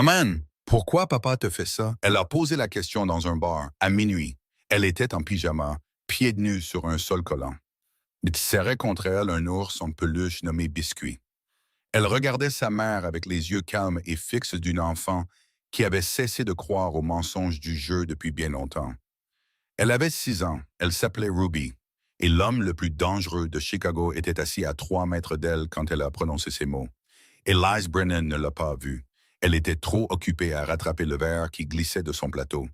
Maman, pourquoi papa te fait ça? Elle a posé la question dans un bar, à minuit. Elle était en pyjama, pieds nus sur un sol collant. Il serrait contre elle un ours en peluche nommé Biscuit. Elle regardait sa mère avec les yeux calmes et fixes d'une enfant qui avait cessé de croire aux mensonges du jeu depuis bien longtemps. Elle avait 6 ans, elle s'appelait Ruby, et l'homme le plus dangereux de Chicago était assis à 3 mètres d'elle quand elle a prononcé ces mots. Elise Brennan ne l'a pas vue. Elle était trop occupée à rattraper le verre qui glissait de son plateau.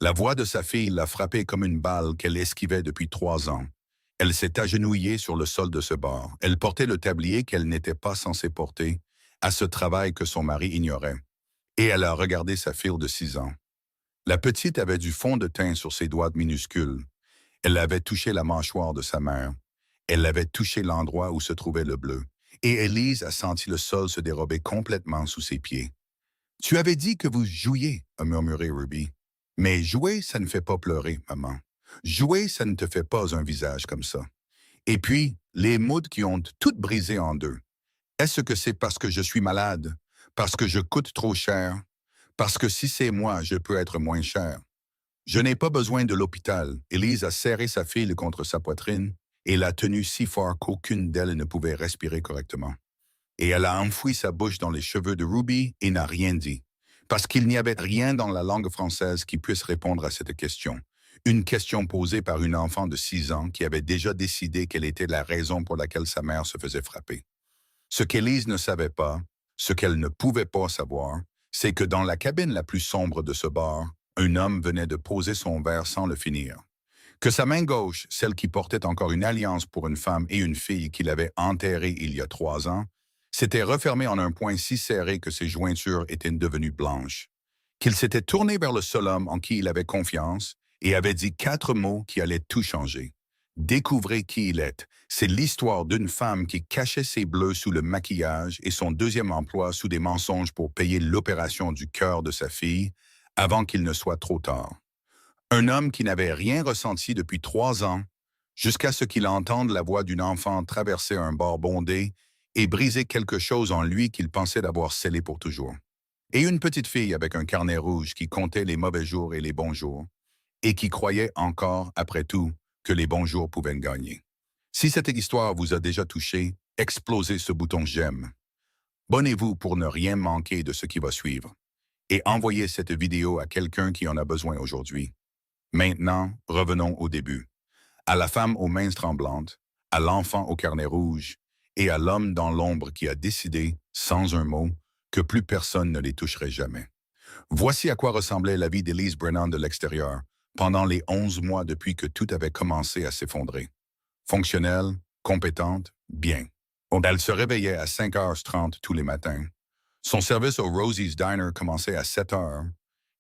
La voix de sa fille l'a frappée comme une balle qu'elle esquivait depuis 3 ans. Elle s'est agenouillée sur le sol de ce bar. Elle portait le tablier qu'elle n'était pas censée porter, à ce travail que son mari ignorait. Et elle a regardé sa fille de 6 ans. La petite avait du fond de teint sur ses doigts minuscules. Elle avait touché la mâchoire de sa mère. Elle avait touché l'endroit où se trouvait le bleu. Et Élise a senti le sol se dérober complètement sous ses pieds. « Tu avais dit que vous jouiez, » a murmuré Ruby. « Mais jouer, ça ne fait pas pleurer, maman. Jouer, ça ne te fait pas un visage comme ça. Et puis, les mots qui ont toutes brisé en deux. Est-ce que c'est parce que je suis malade? Parce que je coûte trop cher? Parce que si c'est moi, je peux être moins cher? Je n'ai pas besoin de l'hôpital. » Élise a serré sa fille contre sa poitrine et l'a tenue si fort qu'aucune d'elles ne pouvait respirer correctement. Et elle a enfoui sa bouche dans les cheveux de Ruby et n'a rien dit. Parce qu'il n'y avait rien dans la langue française qui puisse répondre à cette question. Une question posée par une enfant de 6 ans qui avait déjà décidé quelle était la raison pour laquelle sa mère se faisait frapper. Ce qu'Élise ne savait pas, ce qu'elle ne pouvait pas savoir, c'est que dans la cabine la plus sombre de ce bar, un homme venait de poser son verre sans le finir. Que sa main gauche, celle qui portait encore une alliance pour une femme et une fille qu'il avait enterrée il y a 3 ans, s'était refermée en un point si serré que ses jointures étaient devenues blanches. Qu'il s'était tourné vers le seul homme en qui il avait confiance et avait dit 4 mots qui allaient tout changer. Découvrez qui il est. C'est l'histoire d'une femme qui cachait ses bleus sous le maquillage et son deuxième emploi sous des mensonges pour payer l'opération du cœur de sa fille avant qu'il ne soit trop tard. Un homme qui n'avait rien ressenti depuis 3 ans, jusqu'à ce qu'il entende la voix d'une enfant traverser un bord bondé et briser quelque chose en lui qu'il pensait d'avoir scellé pour toujours. Et une petite fille avec un carnet rouge qui comptait les mauvais jours et les bons jours, et qui croyait encore, après tout, que les bons jours pouvaient gagner. Si cette histoire vous a déjà touché, explosez ce bouton j'aime. Abonnez-vous pour ne rien manquer de ce qui va suivre. Et envoyez cette vidéo à quelqu'un qui en a besoin aujourd'hui. Maintenant, revenons au début. À la femme aux mains tremblantes, à l'enfant au carnet rouge et à l'homme dans l'ombre qui a décidé, sans un mot, que plus personne ne les toucherait jamais. Voici à quoi ressemblait la vie d'Elise Brennan de l'extérieur, pendant les 11 mois depuis que tout avait commencé à s'effondrer. Fonctionnelle, compétente, bien. Elle se réveillait à 5h30 tous les matins. Son service au Rosie's Diner commençait à 7h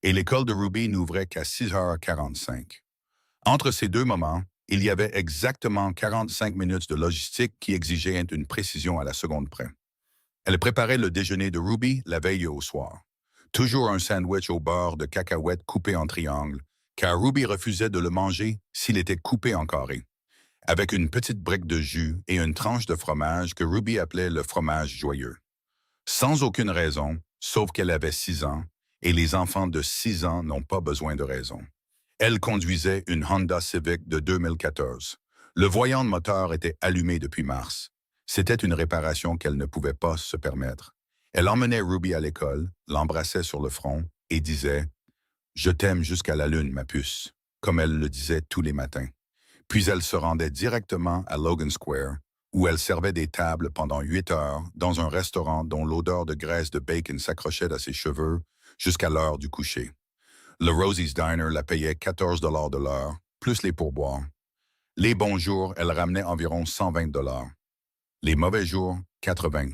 et l'école de Ruby n'ouvrait qu'à 6h45. Entre ces deux moments, il y avait exactement 45 minutes de logistique qui exigeaient une précision à la seconde près. Elle préparait le déjeuner de Ruby la veille au soir. Toujours un sandwich au beurre de cacahuètes coupé en triangles, car Ruby refusait de le manger s'il était coupé en carré, avec une petite brique de jus et une tranche de fromage que Ruby appelait le fromage joyeux. Sans aucune raison, sauf qu'elle avait 6 ans, et les enfants de 6 ans n'ont pas besoin de raison. Elle conduisait une Honda Civic de 2014. Le voyant de moteur était allumé depuis mars. C'était une réparation qu'elle ne pouvait pas se permettre. Elle emmenait Ruby à l'école, l'embrassait sur le front et disait « Je t'aime jusqu'à la lune, ma puce », comme elle le disait tous les matins. Puis elle se rendait directement à Logan Square, où elle servait des tables pendant 8 heures dans un restaurant dont l'odeur de graisse de bacon s'accrochait à ses cheveux jusqu'à l'heure du coucher. Le Rosie's Diner la payait 14 $ de l'heure, plus les pourboires. Les bons jours, elle ramenait environ 120 $. Les mauvais jours, 80.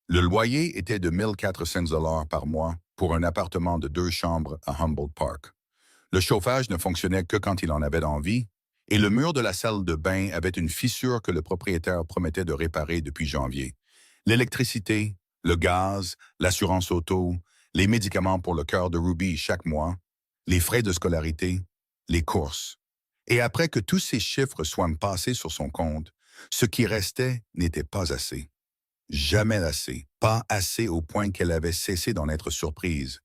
Le loyer était de 1400 $ par mois pour un appartement de 2 chambres à Humboldt Park. Le chauffage ne fonctionnait que quand il en avait envie, et le mur de la salle de bain avait une fissure que le propriétaire promettait de réparer depuis janvier. L'électricité, le gaz, l'assurance auto, les médicaments pour le cœur de Ruby chaque mois, les frais de scolarité, les courses. Et après que tous ces chiffres soient passés sur son compte, ce qui restait n'était pas assez. Jamais assez. Pas assez au point qu'elle avait cessé d'en être surprise.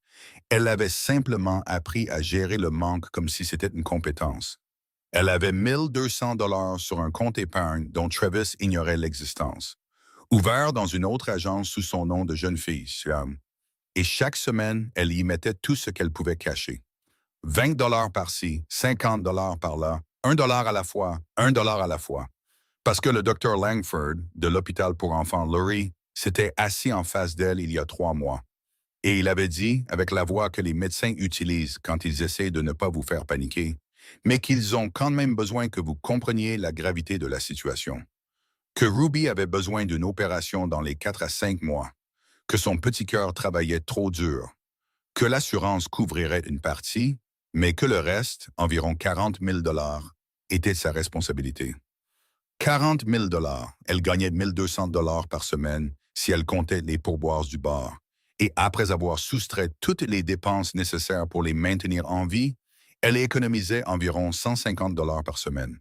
Elle avait simplement appris à gérer le manque comme si c'était une compétence. Elle avait 1 200 $ sur un compte épargne dont Travis ignorait l'existence, ouvert dans une autre agence sous son nom de jeune fille, Siam. Et chaque semaine, elle y mettait tout ce qu'elle pouvait cacher. 20 $ par-ci, 50 $ par-là, 1 $ à la fois, 1 $ à la fois. Parce que le docteur Langford, de l'hôpital pour enfants Lurie, s'était assis en face d'elle il y a 3 mois. Et il avait dit, avec la voix que les médecins utilisent quand ils essaient de ne pas vous faire paniquer, mais qu'ils ont quand même besoin que vous compreniez la gravité de la situation. Que Ruby avait besoin d'une opération dans les 4 à 5 mois, que son petit cœur travaillait trop dur, que l'assurance couvrirait une partie, mais que le reste, environ 40 000 $, était sa responsabilité. 40 000 $, elle gagnait 1 200 $ par semaine si elle comptait les pourboires du bar. Et après avoir soustrait toutes les dépenses nécessaires pour les maintenir en vie, elle économisait environ 150 $ par semaine.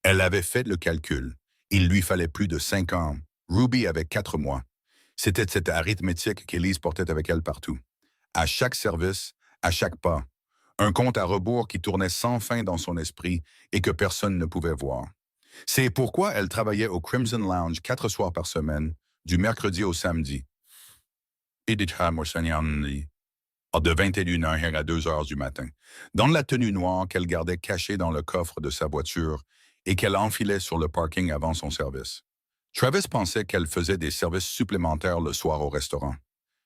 Elle avait fait le calcul. Il lui fallait plus de 5 ans. Ruby avait 4 mois. C'était cette arithmétique qu'Élise portait avec elle partout. À chaque service, à chaque pas. Un compte à rebours qui tournait sans fin dans son esprit et que personne ne pouvait voir. C'est pourquoi elle travaillait au Crimson Lounge 4 soirs par semaine, du mercredi au samedi. Et de 21h à 2h du matin, dans la tenue noire qu'elle gardait cachée dans le coffre de sa voiture et qu'elle enfilait sur le parking avant son service. Travis pensait qu'elle faisait des services supplémentaires le soir au restaurant.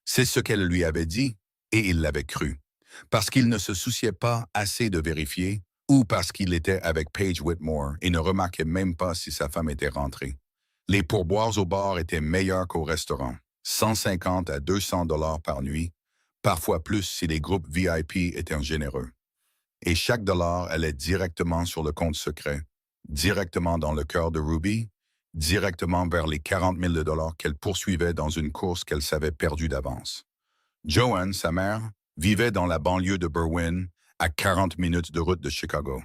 C'est ce qu'elle lui avait dit, et il l'avait cru. Parce qu'il ne se souciait pas assez de vérifier, ou parce qu'il était avec Paige Whitmore et ne remarquait même pas si sa femme était rentrée. Les pourboires au bar étaient meilleurs qu'au restaurant, 150 à 200 $ par nuit, parfois plus si les groupes VIP étaient généreux. Et chaque dollar allait directement sur le compte secret, directement dans le cœur de Ruby, directement vers les 40 000 $ qu'elle poursuivait dans une course qu'elle savait perdue d'avance. Joanne, sa mère, vivait dans la banlieue de Berwyn, à 40 minutes de route de Chicago.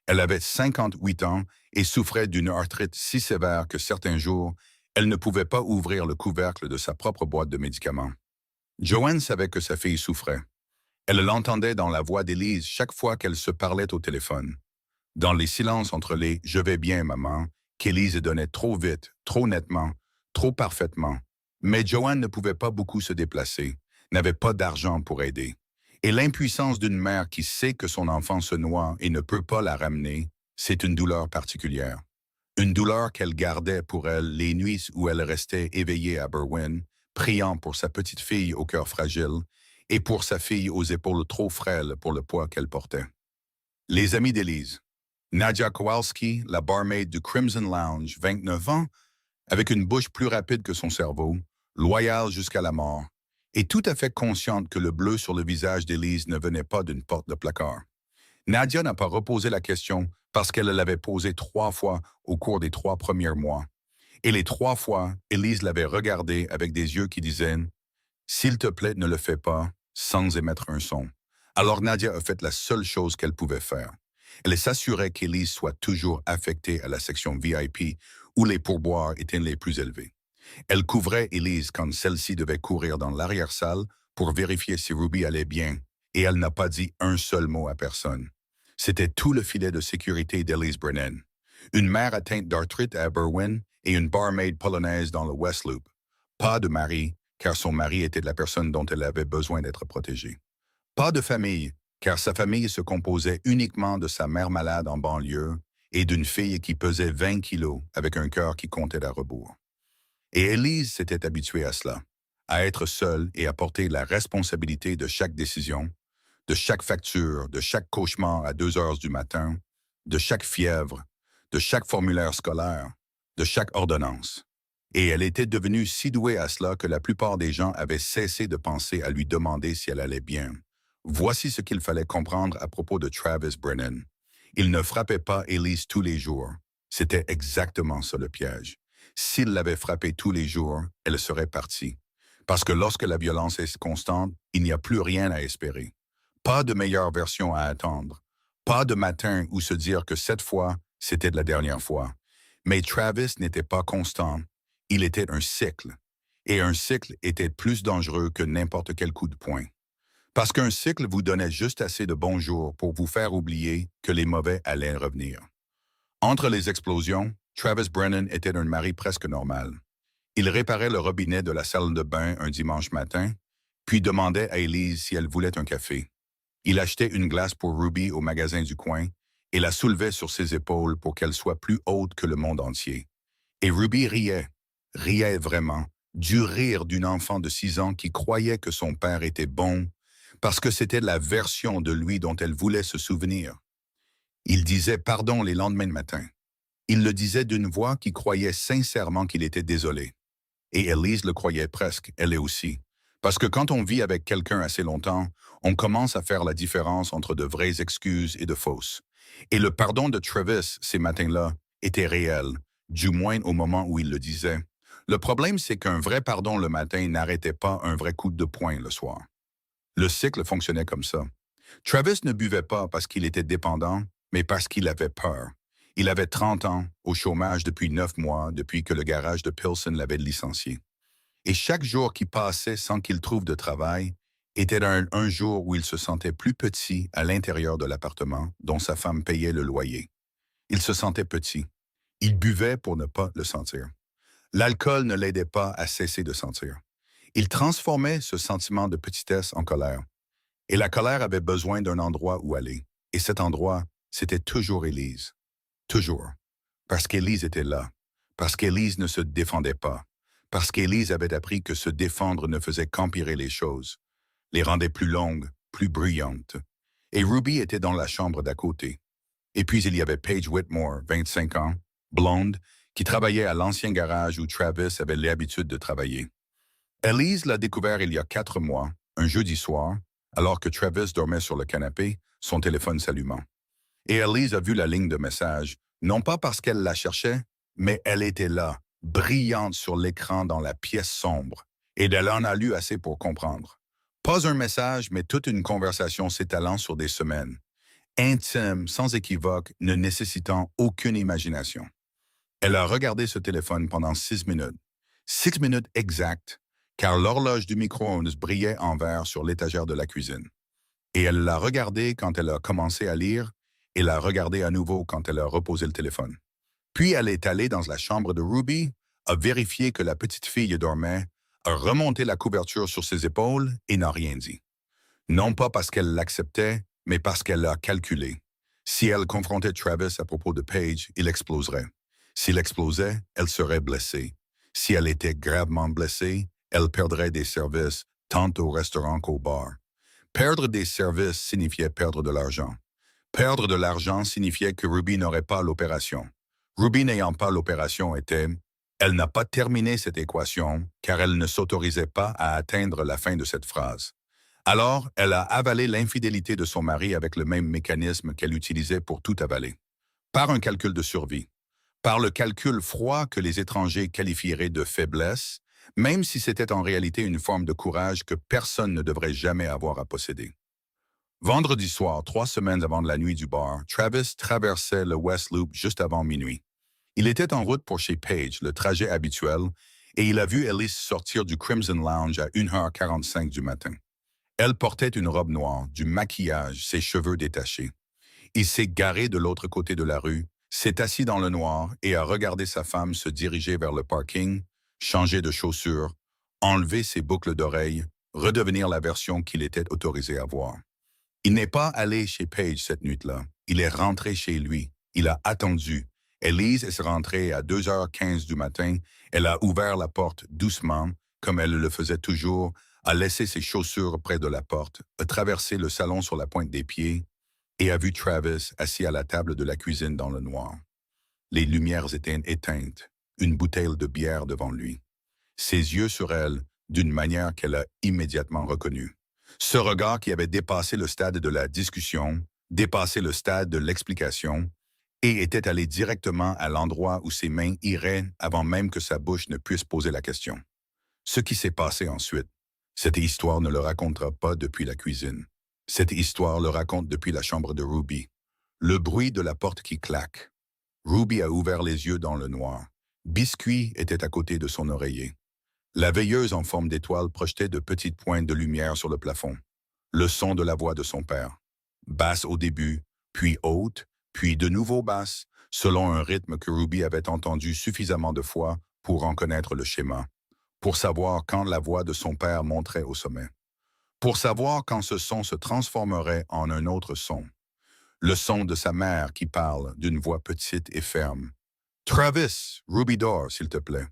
Elle avait 58 ans et souffrait d'une arthrite si sévère que certains jours, elle ne pouvait pas ouvrir le couvercle de sa propre boîte de médicaments. Joanne savait que sa fille souffrait. Elle l'entendait dans la voix d'Élise chaque fois qu'elle se parlait au téléphone. Dans les silences entre les « je vais bien, maman », qu'Élise donnait trop vite, trop nettement, trop parfaitement. Mais Joanne ne pouvait pas beaucoup se déplacer, n'avait pas d'argent pour aider. Et l'impuissance d'une mère qui sait que son enfant se noie et ne peut pas la ramener, c'est une douleur particulière. Une douleur qu'elle gardait pour elle les nuits où elle restait éveillée à Berwyn, priant pour sa petite fille au cœur fragile et pour sa fille aux épaules trop frêles pour le poids qu'elle portait. Les amis d'Élise. Nadia Kowalski, la barmaid du Crimson Lounge, 29 ans, avec une bouche plus rapide que son cerveau, loyale jusqu'à la mort, et tout à fait consciente que le bleu sur le visage d'Élise ne venait pas d'une porte de placard. Nadia n'a pas reposé la question parce qu'elle l'avait posée 3 fois au cours des 3 premiers mois. Et les 3 fois, Élise l'avait regardée avec des yeux qui disaient « S'il te plaît, ne le fais pas », sans émettre un son. Alors Nadia a fait la seule chose qu'elle pouvait faire. Elle s'assurait qu'Élise soit toujours affectée à la section VIP où les pourboires étaient les plus élevés. Elle couvrait Élise quand celle-ci devait courir dans l'arrière-salle pour vérifier si Ruby allait bien, et elle n'a pas dit un seul mot à personne. C'était tout le filet de sécurité d'Élise Brennan. Une mère atteinte d'arthrite à Berwyn et une barmaid polonaise dans le West Loop. Pas de mari, car son mari était la personne dont elle avait besoin d'être protégée. Pas de famille, car sa famille se composait uniquement de sa mère malade en banlieue et d'une fille qui pesait 20 kilos avec un cœur qui comptait à rebours. Et Élise s'était habituée à cela, à être seule et à porter la responsabilité de chaque décision, de chaque facture, de chaque cauchemar à 2 heures du matin, de chaque fièvre, de chaque formulaire scolaire, de chaque ordonnance. Et elle était devenue si douée à cela que la plupart des gens avaient cessé de penser à lui demander si elle allait bien. Voici ce qu'il fallait comprendre à propos de Travis Brennan. Il ne frappait pas Élise tous les jours. C'était exactement ça le piège. S'il l'avait frappée tous les jours, elle serait partie. Parce que lorsque la violence est constante, il n'y a plus rien à espérer. Pas de meilleure version à attendre. Pas de matin où se dire que cette fois, c'était de la dernière fois. Mais Travis n'était pas constant. Il était un cycle. Et un cycle était plus dangereux que n'importe quel coup de poing. Parce qu'un cycle vous donnait juste assez de bons jours pour vous faire oublier que les mauvais allaient revenir. Entre les explosions, Travis Brennan était un mari presque normal. Il réparait le robinet de la salle de bain un dimanche matin, puis demandait à Elise si elle voulait un café. Il achetait une glace pour Ruby au magasin du coin et la soulevait sur ses épaules pour qu'elle soit plus haute que le monde entier. Et Ruby riait vraiment, du rire d'une enfant de 6 ans qui croyait que son père était bon parce que c'était la version de lui dont elle voulait se souvenir. Il disait pardon les lendemains de matin. Il le disait d'une voix qui croyait sincèrement qu'il était désolé. Et Elise le croyait presque, elle aussi. Parce que quand on vit avec quelqu'un assez longtemps, on commence à faire la différence entre de vraies excuses et de fausses. Et le pardon de Travis, ces matins-là, était réel, du moins au moment où il le disait. Le problème, c'est qu'un vrai pardon le matin n'arrêtait pas un vrai coup de poing le soir. Le cycle fonctionnait comme ça. Travis ne buvait pas parce qu'il était dépendant, mais parce qu'il avait peur. Il avait 30 ans, au chômage depuis 9 mois, depuis que le garage de Pilsen l'avait licencié. Et chaque jour qui passait sans qu'il trouve de travail était un jour où il se sentait plus petit à l'intérieur de l'appartement dont sa femme payait le loyer. Il se sentait petit. Il buvait pour ne pas le sentir. L'alcool ne l'aidait pas à cesser de sentir. Il transformait ce sentiment de petitesse en colère. Et la colère avait besoin d'un endroit où aller. Et cet endroit, c'était toujours Élise. Toujours. Parce qu'Élise était là. Parce qu'Élise ne se défendait pas. Parce qu'Élise avait appris que se défendre ne faisait qu'empirer les choses, les rendait plus longues, plus bruyantes. Et Ruby était dans la chambre d'à côté. Et puis il y avait Paige Whitmore, 25 ans, blonde, qui travaillait à l'ancien garage où Travis avait l'habitude de travailler. Elise l'a découvert il y a 4 mois, un jeudi soir, alors que Travis dormait sur le canapé, son téléphone s'allumant. Et Elise a vu la ligne de message, non pas parce qu'elle la cherchait, mais elle était là, brillante sur l'écran dans la pièce sombre, et elle en a lu assez pour comprendre. Pas un message, mais toute une conversation s'étalant sur des semaines, intime, sans équivoque, ne nécessitant aucune imagination. Elle a regardé ce téléphone pendant 6 minutes. 6 minutes exactes, car l'horloge du micro-ondes brillait en vert sur l'étagère de la cuisine. Et elle l'a regardé quand elle a commencé à lire, et l'a regardé à nouveau quand elle a reposé le téléphone. Puis elle est allée dans la chambre de Ruby, a vérifié que la petite fille dormait, a remonté la couverture sur ses épaules et n'a rien dit. Non pas parce qu'elle l'acceptait, mais parce qu'elle l'a calculé. Si elle confrontait Travis à propos de Paige, il exploserait. S'il explosait, elle serait blessée. Si elle était gravement blessée, elle perdrait des services, tant au restaurant qu'au bar. Perdre des services signifiait perdre de l'argent. Perdre de l'argent signifiait que Ruby n'aurait pas l'opération. Ruby n'ayant pas l'opération était, elle n'a pas terminé cette équation car elle ne s'autorisait pas à atteindre la fin de cette phrase. Alors, elle a avalé l'infidélité de son mari avec le même mécanisme qu'elle utilisait pour tout avaler. Par un calcul de survie. Par le calcul froid que les étrangers qualifieraient de faiblesse, même si c'était en réalité une forme de courage que personne ne devrait jamais avoir à posséder. Vendredi soir, 3 semaines avant la nuit du bar, Travis traversait le West Loop juste avant minuit. Il était en route pour chez Paige, le trajet habituel, et il a vu Elise sortir du Crimson Lounge à 1h45 du matin. Elle portait une robe noire, du maquillage, ses cheveux détachés. Il s'est garé de l'autre côté de la rue, s'est assis dans le noir et a regardé sa femme se diriger vers le parking, changer de chaussures, enlever ses boucles d'oreilles, redevenir la version qu'il était autorisé à voir. Il n'est pas allé chez Paige cette nuit-là. Il est rentré chez lui. Il a attendu. Elise est rentrée à 2h15 du matin. Elle a ouvert la porte doucement, comme elle le faisait toujours, a laissé ses chaussures près de la porte, a traversé le salon sur la pointe des pieds et a vu Travis assis à la table de la cuisine dans le noir. Les lumières étaient éteintes, une bouteille de bière devant lui. Ses yeux sur elle, d'une manière qu'elle a immédiatement reconnue. Ce regard qui avait dépassé le stade de la discussion, dépassé le stade de l'explication, et était allé directement à l'endroit où ses mains iraient avant même que sa bouche ne puisse poser la question. Ce qui s'est passé ensuite, cette histoire ne le racontera pas depuis la cuisine. Cette histoire le raconte depuis la chambre de Ruby. Le bruit de la porte qui claque. Ruby a ouvert les yeux dans le noir. Biscuit était à côté de son oreiller. La veilleuse en forme d'étoile projetait de petites pointes de lumière sur le plafond. Le son de la voix de son père. Basse au début, puis haute, puis de nouveau basse, selon un rythme que Ruby avait entendu suffisamment de fois pour en connaître le schéma, pour savoir quand la voix de son père monterait au sommet, pour savoir quand ce son se transformerait en un autre son. Le son de sa mère qui parle d'une voix petite et ferme. Travis, Ruby dort, s'il te plaît.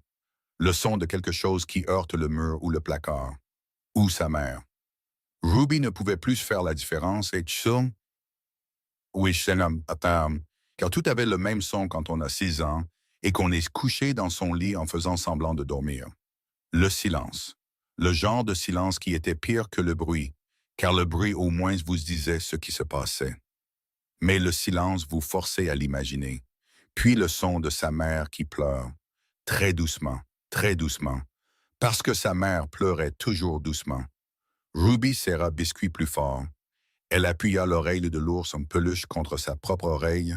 Le son de quelque chose qui heurte le mur ou le placard. Ou sa mère. Ruby ne pouvait plus faire la différence et tchum, oui, car tout avait le même son quand on a 6 ans et qu'on est couché dans son lit en faisant semblant de dormir. Le silence. Le genre de silence qui était pire que le bruit, car le bruit au moins vous disait ce qui se passait. Mais le silence vous forçait à l'imaginer. Puis le son de sa mère qui pleure, très doucement, parce que sa mère pleurait toujours doucement. Ruby serra Biscuit plus fort. Elle appuya l'oreille de l'ours en peluche contre sa propre oreille,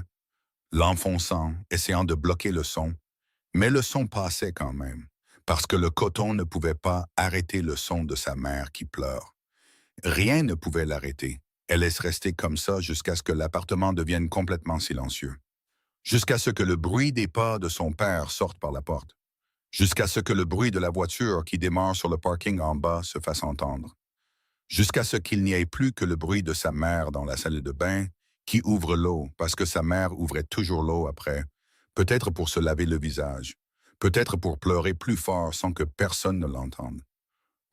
l'enfonçant, essayant de bloquer le son, mais le son passait quand même, parce que le coton ne pouvait pas arrêter le son de sa mère qui pleure. Rien ne pouvait l'arrêter. Elle laisse rester comme ça jusqu'à ce que l'appartement devienne complètement silencieux. Jusqu'à ce que le bruit des pas de son père sorte par la porte. Jusqu'à ce que le bruit de la voiture qui démarre sur le parking en bas se fasse entendre. Jusqu'à ce qu'il n'y ait plus que le bruit de sa mère dans la salle de bain qui ouvre l'eau parce que sa mère ouvrait toujours l'eau après, peut-être pour se laver le visage, peut-être pour pleurer plus fort sans que personne ne l'entende.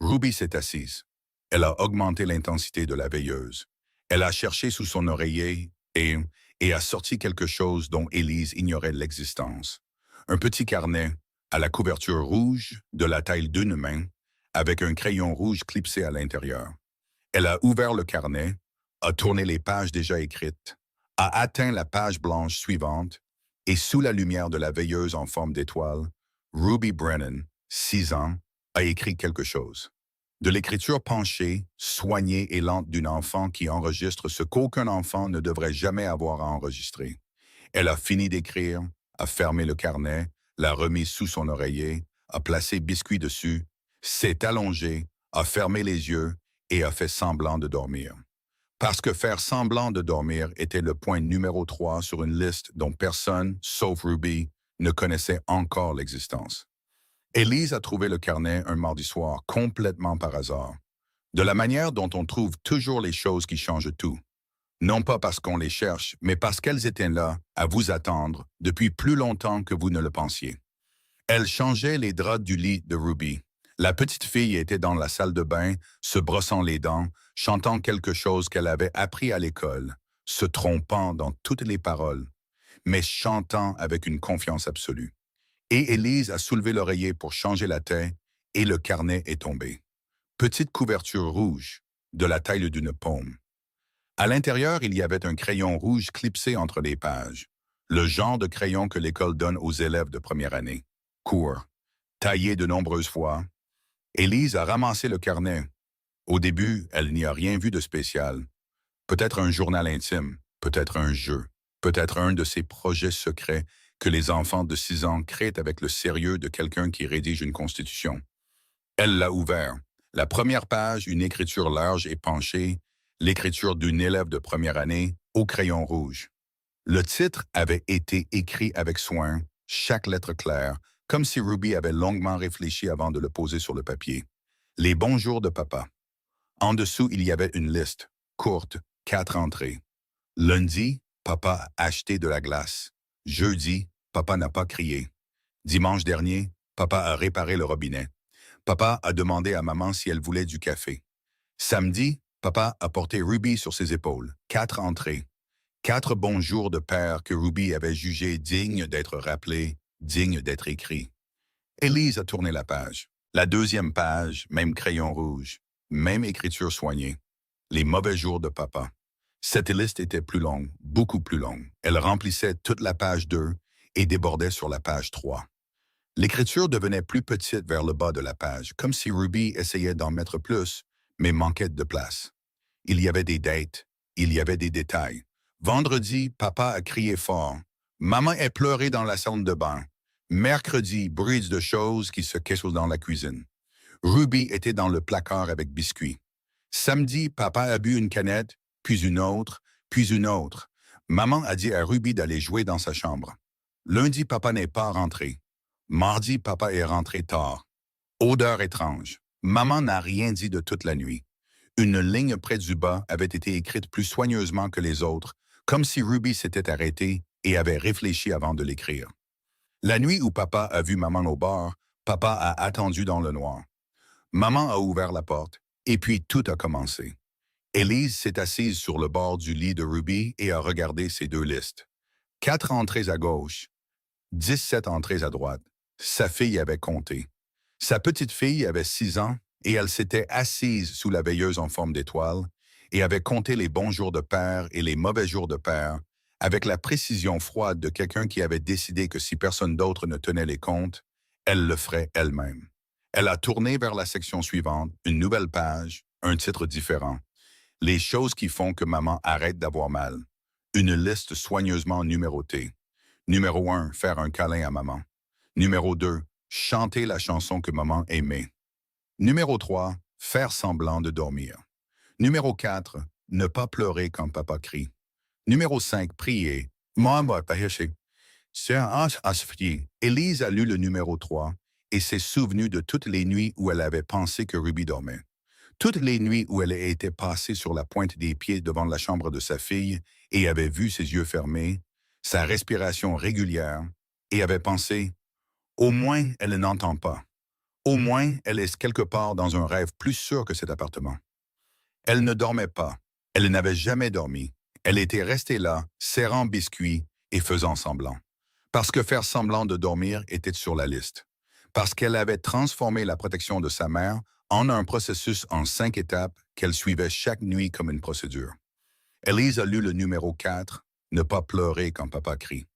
Ruby s'est assise. Elle a augmenté l'intensité de la veilleuse. Elle a cherché sous son oreiller et a sorti quelque chose dont Élise ignorait l'existence. Un petit carnet à la couverture rouge de la taille d'une main, avec un crayon rouge clipsé à l'intérieur. Elle a ouvert le carnet, a tourné les pages déjà écrites, a atteint la page blanche suivante, et sous la lumière de la veilleuse en forme d'étoile, Ruby Brennan, 6 ans, a écrit quelque chose. De l'écriture penchée, soignée et lente d'une enfant qui enregistre ce qu'aucun enfant ne devrait jamais avoir à enregistrer. Elle a fini d'écrire, a fermé le carnet, l'a remis sous son oreiller, a placé Biscuit dessus, s'est allongée, a fermé les yeux et a fait semblant de dormir. Parce que faire semblant de dormir était le point numéro 3 sur une liste dont personne, sauf Ruby, ne connaissait encore l'existence. Élise a trouvé le carnet un mardi soir complètement par hasard. De la manière dont on trouve toujours les choses qui changent tout. Non pas parce qu'on les cherche, mais parce qu'elles étaient là, à vous attendre, depuis plus longtemps que vous ne le pensiez. Elle changeait les draps du lit de Ruby. La petite fille était dans la salle de bain, se brossant les dents, chantant quelque chose qu'elle avait appris à l'école, se trompant dans toutes les paroles, mais chantant avec une confiance absolue. Et Élise a soulevé l'oreiller pour changer la tête, et le carnet est tombé. Petite couverture rouge, de la taille d'une paume. À l'intérieur, il y avait un crayon rouge clipsé entre les pages, le genre de crayon que l'école donne aux élèves de première année. Court, taillé de nombreuses fois. Élise a ramassé le carnet. Au début, elle n'y a rien vu de spécial. Peut-être un journal intime, peut-être un jeu, peut-être un de ces projets secrets que les enfants de 6 ans créent avec le sérieux de quelqu'un qui rédige une constitution. Elle l'a ouvert. La première page, une écriture large et penchée, l'écriture d'une élève de première année, au crayon rouge. Le titre avait été écrit avec soin, chaque lettre claire, comme si Ruby avait longuement réfléchi avant de le poser sur le papier. Les bons jours de papa. En dessous, il y avait une liste, courte, 4 entrées. Lundi, papa a acheté de la glace. Jeudi, papa n'a pas crié. Dimanche dernier, papa a réparé le robinet. Papa a demandé à maman si elle voulait du café. Samedi, papa a porté Ruby sur ses épaules. 4 entrées. 4 bons jours de père que Ruby avait jugés dignes d'être rappelés, dignes d'être écrits. Élise a tourné la page. La deuxième page, même crayon rouge, même écriture soignée. Les mauvais jours de papa. Cette liste était plus longue, beaucoup plus longue. Elle remplissait toute la page 2 et débordait sur la page 3. L'écriture devenait plus petite vers le bas de la page, comme si Ruby essayait d'en mettre plus, mais manquait de place. Il y avait des dates, il y avait des détails. Vendredi, papa a crié fort. Maman est pleurée dans la salle de bain. Mercredi, bruit de choses qui se cassent dans la cuisine. Ruby était dans le placard avec biscuits. Samedi, papa a bu une canette, puis une autre, puis une autre. Maman a dit à Ruby d'aller jouer dans sa chambre. Lundi, papa n'est pas rentré. Mardi, papa est rentré tard. Odeur étrange. Maman n'a rien dit de toute la nuit. Une ligne près du bas avait été écrite plus soigneusement que les autres, comme si Ruby s'était arrêtée et avait réfléchi avant de l'écrire. La nuit où papa a vu maman au bar, papa a attendu dans le noir. Maman a ouvert la porte, et puis tout a commencé. Élise s'est assise sur le bord du lit de Ruby et a regardé ses deux listes. 4 entrées à gauche, 17 entrées à droite. Sa fille avait compté. Sa petite fille avait 6 ans et elle s'était assise sous la veilleuse en forme d'étoile et avait compté les bons jours de père et les mauvais jours de père avec la précision froide de quelqu'un qui avait décidé que si personne d'autre ne tenait les comptes, elle le ferait elle-même. Elle a tourné vers la section suivante, une nouvelle page, un titre différent. Les choses qui font que maman arrête d'avoir mal. Une liste soigneusement numérotée. Numéro 1, faire un câlin à maman. Numéro 2, chanter la chanson que maman aimait. Numéro 3, faire semblant de dormir. Numéro 4, ne pas pleurer quand papa crie. Numéro 5, prier. Maman, Élise a lu le numéro 3 et s'est souvenue de toutes les nuits où elle avait pensé que Ruby dormait. Toutes les nuits où elle était passée sur la pointe des pieds devant la chambre de sa fille et avait vu ses yeux fermés, sa respiration régulière, et avait pensé « Au moins, elle n'entend pas. Au moins, elle est quelque part dans un rêve plus sûr que cet appartement. » Elle ne dormait pas. Elle n'avait jamais dormi. Elle était restée là, serrant biscuits et faisant semblant. Parce que faire semblant de dormir était sur la liste. Parce qu'elle avait transformé la protection de sa mère en un processus en 5 étapes qu'elle suivait chaque nuit comme une procédure. Élise a lu le numéro 4, ne pas pleurer quand papa crie.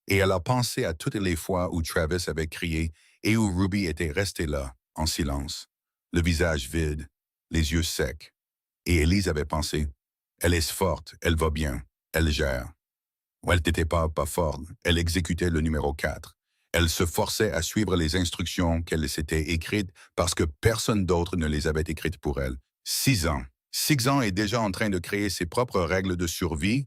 Et elle a pensé à toutes les fois où Travis avait crié et où Ruby était restée là, en silence, le visage vide, les yeux secs. Et Élise avait pensé, elle est forte, elle va bien, elle gère. Ou elle n'était pas forte, elle exécutait le numéro 4. Elle se forçait à suivre les instructions qu'elle s'était écrites parce que personne d'autre ne les avait écrites pour elle. 6 ans. 6 ans est déjà en train de créer ses propres règles de survie,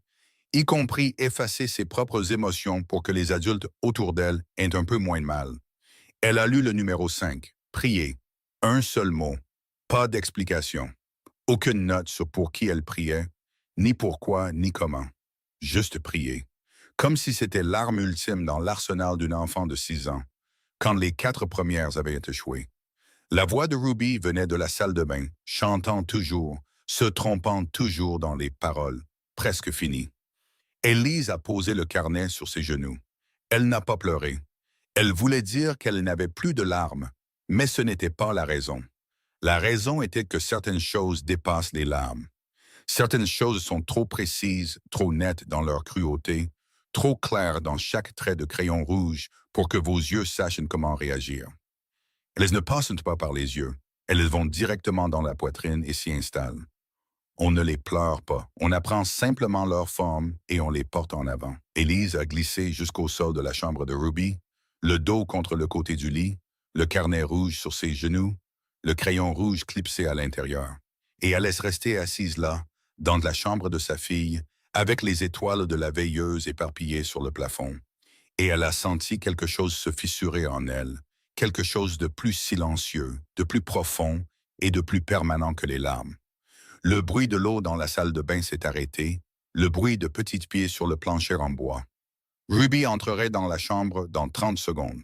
y compris effacer ses propres émotions pour que les adultes autour d'elle aient un peu moins de mal. Elle a lu le numéro 5, prier. Un seul mot, pas d'explication. Aucune note sur pour qui elle priait, ni pourquoi, ni comment. Juste prier. Comme si c'était l'arme ultime dans l'arsenal d'un enfant de 6 ans, quand les 4 premières avaient échoué. La voix de Ruby venait de la salle de bain, chantant toujours, se trompant toujours dans les paroles, presque finies. Élise a posé le carnet sur ses genoux. Elle n'a pas pleuré. Elle voulait dire qu'elle n'avait plus de larmes, mais ce n'était pas la raison. La raison était que certaines choses dépassent les larmes. Certaines choses sont trop précises, trop nettes dans leur cruauté, trop claires dans chaque trait de crayon rouge pour que vos yeux sachent comment réagir. Elles ne passent pas par les yeux. Elles vont directement dans la poitrine et s'y installent. On ne les pleure pas. On apprend simplement leur forme et on les porte en avant. Élise a glissé jusqu'au sol de la chambre de Ruby, le dos contre le côté du lit, le carnet rouge sur ses genoux, le crayon rouge clipsé à l'intérieur. Et elle laisse rester assise là, dans la chambre de sa fille, avec les étoiles de la veilleuse éparpillées sur le plafond. Et elle a senti quelque chose se fissurer en elle, quelque chose de plus silencieux, de plus profond et de plus permanent que les larmes. Le bruit de l'eau dans la salle de bain s'est arrêté, le bruit de petits pieds sur le plancher en bois. Ruby entrerait dans la chambre dans 30 secondes.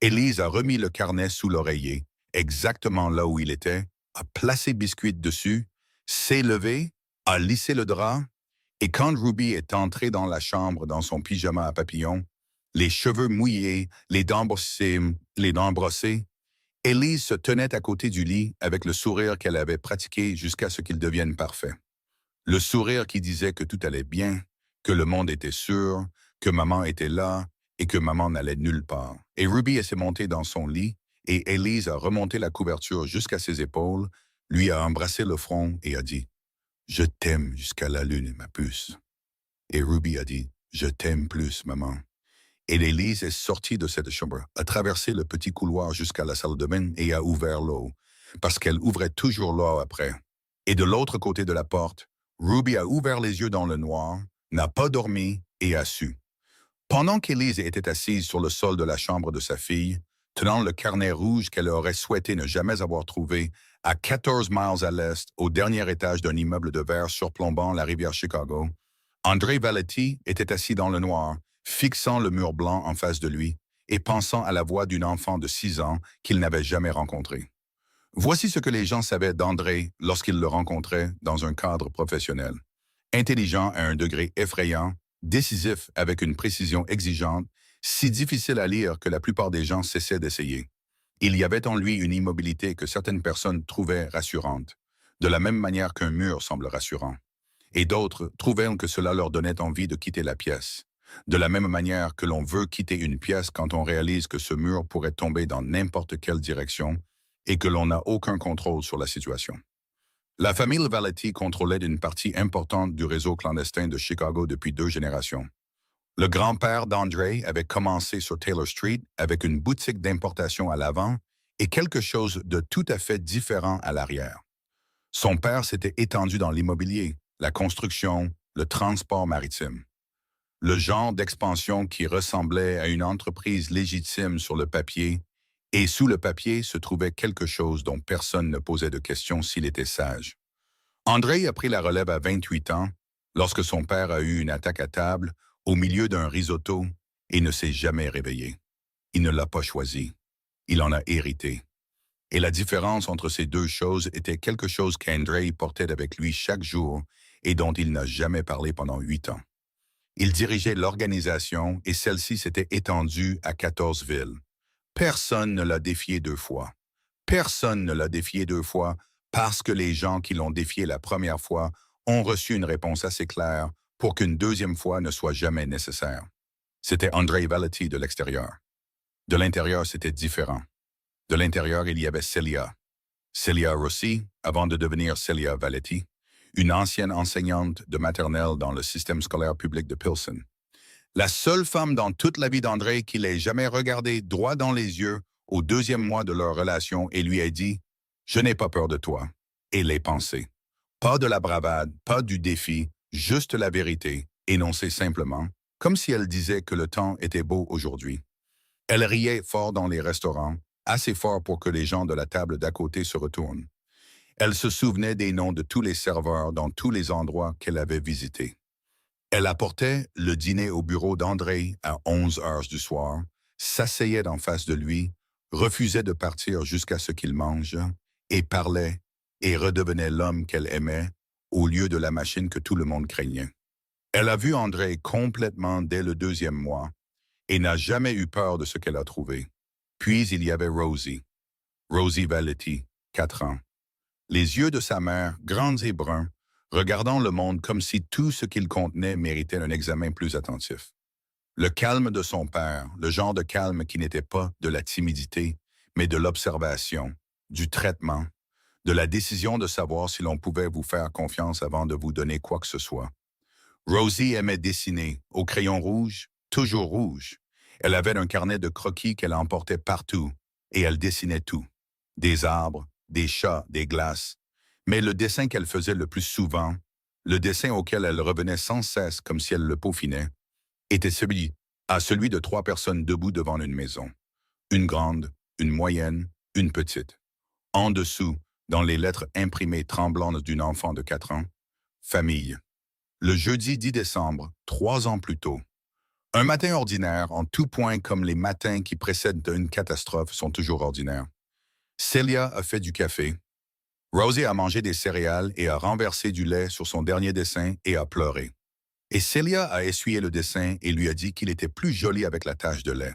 Élise a remis le carnet sous l'oreiller, exactement là où il était, a placé Biscuit dessus, s'est levée, a lissé le drap, et quand Ruby est entrée dans la chambre dans son pyjama à papillons, les cheveux mouillés, les dents brossées, Élise se tenait à côté du lit avec le sourire qu'elle avait pratiqué jusqu'à ce qu'il devienne parfait. Le sourire qui disait que tout allait bien, que le monde était sûr, que maman était là et que maman n'allait nulle part. Et Ruby s'est montée dans son lit et Élise a remonté la couverture jusqu'à ses épaules, lui a embrassé le front et a dit « Je t'aime jusqu'à la lune, ma puce. » Et Ruby a dit « Je t'aime plus, maman. » Et Élise est sortie de cette chambre, a traversé le petit couloir jusqu'à la salle de bain et a ouvert l'eau. parce qu'elle ouvrait toujours là après. Et de l'autre côté de la porte, Ruby a ouvert les yeux dans le noir, n'a pas dormi et a su. Pendant qu'Élise était assise sur le sol de la chambre de sa fille, tenant le carnet rouge qu'elle aurait souhaité ne jamais avoir trouvé, à 14 miles à l'est, au dernier étage d'un immeuble de verre surplombant la rivière Chicago, André Valetti était assis dans le noir, fixant le mur blanc en face de lui et pensant à la voix d'une enfant de 6 ans qu'il n'avait jamais rencontrée. Voici ce que les gens savaient d'André lorsqu'ils le rencontraient dans un cadre professionnel. Intelligent à un degré effrayant, décisif avec une précision exigeante, si difficile à lire que la plupart des gens cessaient d'essayer. Il y avait en lui une immobilité que certaines personnes trouvaient rassurante, de la même manière qu'un mur semble rassurant. Et d'autres trouvaient que cela leur donnait envie de quitter la pièce, de la même manière que l'on veut quitter une pièce quand on réalise que ce mur pourrait tomber dans n'importe quelle direction et que l'on n'a aucun contrôle sur la situation. La famille Valetti contrôlait une partie importante du réseau clandestin de Chicago depuis 2 générations. Le grand-père d'André avait commencé sur Taylor Street avec une boutique d'importation à l'avant et quelque chose de tout à fait différent à l'arrière. Son père s'était étendu dans l'immobilier, la construction, le transport maritime. Le genre d'expansion qui ressemblait à une entreprise légitime sur le papier, et sous le papier se trouvait quelque chose dont personne ne posait de questions s'il était sage. André a pris la relève à 28 ans, lorsque son père a eu une attaque à table, au milieu d'un risotto, et ne s'est jamais réveillé. Il ne l'a pas choisi. Il en a hérité. Et la différence entre ces deux choses était quelque chose qu'André portait avec lui chaque jour et dont il n'a jamais parlé pendant 8 ans. Il dirigeait l'organisation et celle-ci s'était étendue à 14 villes. Personne ne l'a défié 2 fois. Personne ne l'a défié 2 fois parce que les gens qui l'ont défié la première fois ont reçu une réponse assez claire pour qu'une deuxième fois ne soit jamais nécessaire. C'était André Valetti de l'extérieur. De l'intérieur, c'était différent. De l'intérieur, il y avait Celia Rossi, avant de devenir Celia Valetti, une ancienne enseignante de maternelle dans le système scolaire public de Pilsen. La seule femme dans toute la vie d'André qui l'ait jamais regardé droit dans les yeux au 2e mois de leur relation et lui a dit « Je n'ai pas peur de toi » et les pensées. Pas de la bravade, pas du défi, juste la vérité, énoncée simplement, comme si elle disait que le temps était beau aujourd'hui. Elle riait fort dans les restaurants, assez fort pour que les gens de la table d'à côté se retournent. Elle se souvenait des noms de tous les serveurs dans tous les endroits qu'elle avait visités. Elle apportait le dîner au bureau d'André à 11 heures du soir, s'asseyait en face de lui, refusait de partir jusqu'à ce qu'il mange, et parlait, et redevenait l'homme qu'elle aimait, au lieu de la machine que tout le monde craignait. Elle a vu André complètement dès le 2e mois, et n'a jamais eu peur de ce qu'elle a trouvé. Puis il y avait Rosie Valetti, 4 ans. Les yeux de sa mère, grands et bruns, regardant le monde comme si tout ce qu'il contenait méritait un examen plus attentif. Le calme de son père, le genre de calme qui n'était pas de la timidité, mais de l'observation, du traitement, de la décision de savoir si l'on pouvait vous faire confiance avant de vous donner quoi que ce soit. Rosie aimait dessiner, au crayon rouge, toujours rouge. Elle avait un carnet de croquis qu'elle emportait partout, et elle dessinait tout. Des arbres, des chats, des glaces. Mais le dessin qu'elle faisait le plus souvent, le dessin auquel elle revenait sans cesse comme si elle le peaufinait, était celui de 3 personnes debout devant une maison. Une grande, une moyenne, une petite. En dessous, dans les lettres imprimées tremblantes d'une enfant de 4 ans, famille. Le jeudi 10 décembre, 3 ans plus tôt. Un matin ordinaire, en tout point comme les matins qui précèdent une catastrophe sont toujours ordinaires. Celia a fait du café. Rosie a mangé des céréales et a renversé du lait sur son dernier dessin et a pleuré. Et Celia a essuyé le dessin et lui a dit qu'il était plus joli avec la tache de lait.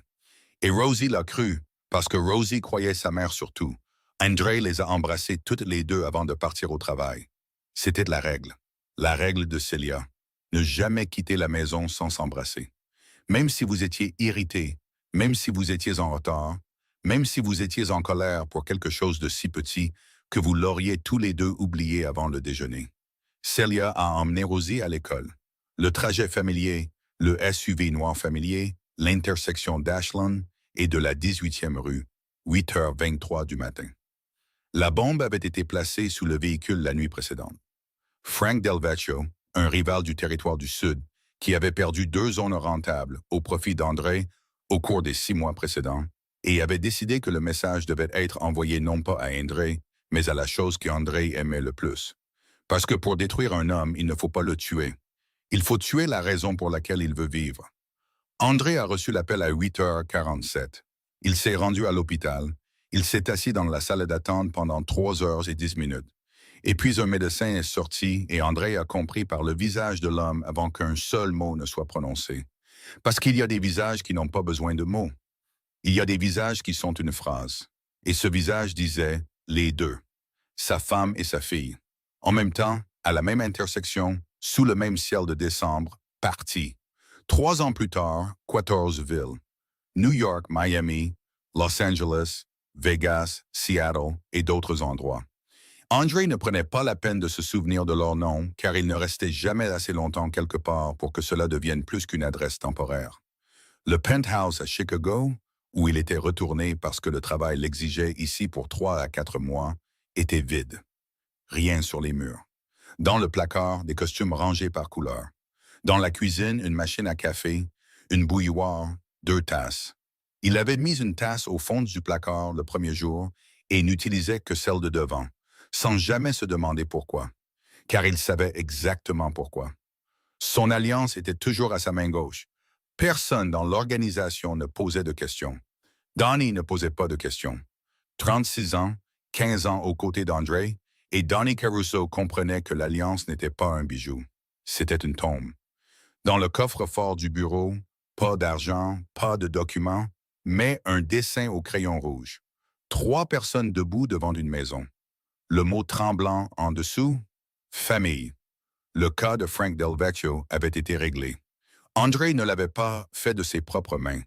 Et Rosie l'a cru, parce que Rosie croyait sa mère surtout. André les a embrassés toutes les deux avant de partir au travail. C'était la règle de Celia. Ne jamais quitter la maison sans s'embrasser. Même si vous étiez irrité, même si vous étiez en retard, même si vous étiez en colère pour quelque chose de si petit que vous l'auriez tous les deux oublié avant le déjeuner. Celia a emmené Rosie à l'école. Le trajet familier, le SUV noir familier, l'intersection d'Ashland et de la 18e rue, 8h23 du matin. La bombe avait été placée sous le véhicule la nuit précédente. Frank Del Vecchio, un rival du territoire du Sud, qui avait perdu 2 zones rentables au profit d'André au cours des 6 mois précédents, et avait décidé que le message devait être envoyé non pas à André, mais à la chose qu'André aimait le plus. Parce que pour détruire un homme, il ne faut pas le tuer. Il faut tuer la raison pour laquelle il veut vivre. André a reçu l'appel à 8h47. Il s'est rendu à l'hôpital. Il s'est assis dans la salle d'attente pendant 3h10. Et puis un médecin est sorti et André a compris par le visage de l'homme avant qu'un seul mot ne soit prononcé. Parce qu'il y a des visages qui n'ont pas besoin de mots. Il y a des visages qui sont une phrase. Et ce visage disait « les deux », sa femme et sa fille. En même temps, à la même intersection, sous le même ciel de décembre, partis. 3 ans plus tard, 14 villes. New York, Miami, Los Angeles, Vegas, Seattle et d'autres endroits. André ne prenait pas la peine de se souvenir de leur nom car il ne restait jamais assez longtemps quelque part pour que cela devienne plus qu'une adresse temporaire. Le penthouse à Chicago, où il était retourné parce que le travail l'exigeait ici pour 3 à 4 mois, était vide. Rien sur les murs. Dans le placard, des costumes rangés par couleur. Dans la cuisine, une machine à café, une bouilloire, 2 tasses. Il avait mis une tasse au fond du placard le premier jour et n'utilisait que celle de devant, sans jamais se demander pourquoi, car il savait exactement pourquoi. Son alliance était toujours à sa main gauche. Personne dans l'organisation ne posait de questions. Donnie ne posait pas de questions. 36 ans, 15 ans aux côtés d'André, et Donnie Caruso comprenait que l'alliance n'était pas un bijou. C'était une tombe. Dans le coffre-fort du bureau, pas d'argent, pas de documents, mais un dessin au crayon rouge. 3 personnes debout devant une maison. Le mot tremblant en dessous, famille. Le cas de Frank Del Vecchio avait été réglé. André ne l'avait pas fait de ses propres mains.